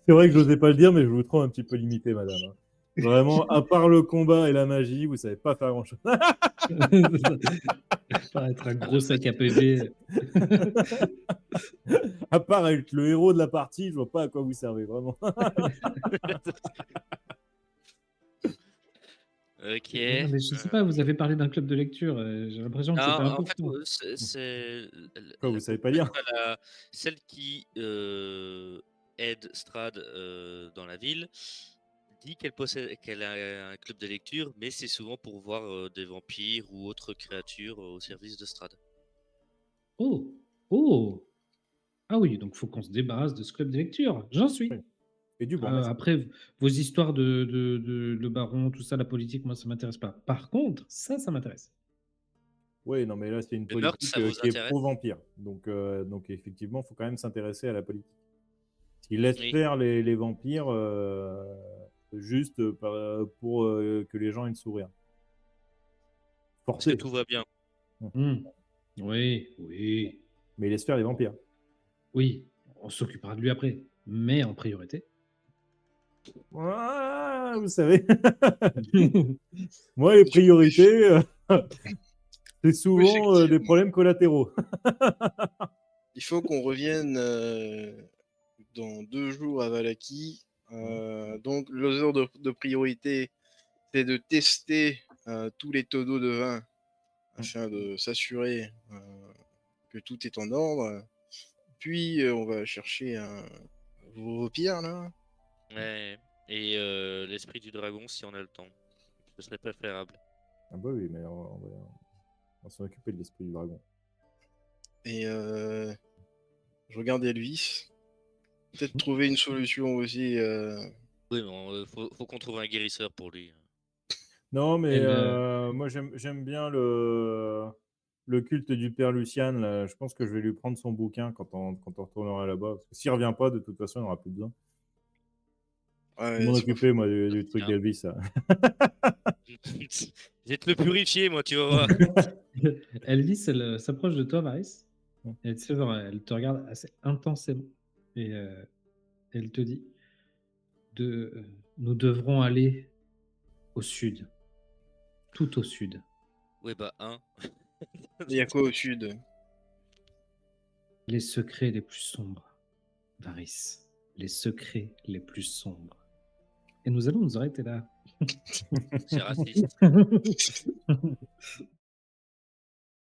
C'est vrai que j'osais pas le dire, mais je vous trouve un petit peu limité, madame, hein. Vraiment, à part le combat et la magie, vous savez pas faire grand-chose. Pas être un gros sac à PV. À part être le héros de la partie, je vois pas à quoi vous servez, vraiment. Ok. Non, mais je sais pas, vous avez parlé d'un club de lecture, j'ai l'impression que Non, c'était en fait, important. c'est Quoi, vous savez pas lire? celle qui aide Strad dans la ville dit qu'elle a un club de lecture, mais c'est souvent pour voir des vampires ou autres créatures au service de Strad. Oh! Oh! Ah oui, donc faut qu'on se débarrasse de ce club de lecture. J'en suis. Oui. Et du bourgmestre. Après, vos histoires de le baron, tout ça, la politique, moi, ça m'intéresse pas. Par contre, ça m'intéresse. Oui, non, mais là, c'est une Le meurtre, politique ça vous qui est intéresse? pro-vampire. Donc effectivement, il faut quand même s'intéresser à la politique. S'ils laissent Oui. faire les vampires juste pour que les gens aient le sourire. Parce que Forcé. tout va bien. Oui, oui, Mais ils laissent faire les vampires. oui. On s'occupera de lui après. Mais en priorité. Ah, vous savez, moi, les priorités, c'est souvent des problèmes collatéraux. il faut qu'on revienne dans 2 jours à Valaki. Donc, l'ordre de priorité, c'est de tester tous les tonneaux de vin afin de s'assurer que tout est en ordre. Puis, on va chercher vos pierres, là. Ouais. Et l'esprit du dragon, si on a le temps. Ce serait préférable. Ah bah oui, mais on va s'en occuper de l'esprit du dragon. Et je regarde Elvis. Peut-être trouver une solution aussi. Oui, mais faut qu'on trouve un guérisseur pour lui. Non, mais Elle, moi, j'aime bien le culte du père Lucien. Là. Je pense que je vais lui prendre son bouquin quand on retournera là-bas. Parce que s'il revient pas, de toute façon, il n'y aura plus besoin. Je vais Ouais, m'en c'est pas occuper, faux. moi, du truc Tiens. d'Elvis. Ça. Je vais te le purifier, moi, tu vas voir. Elvis, elle s'approche de toi, Maris. Et tu sais, genre, elle te regarde assez intensément. Et elle te dit nous devrons aller au sud. Tout au sud. Ouais, bah, Il y a quoi au sud? Les secrets les plus sombres, Varys. Les secrets les plus sombres. Et nous allons nous arrêter là. C'est raciste.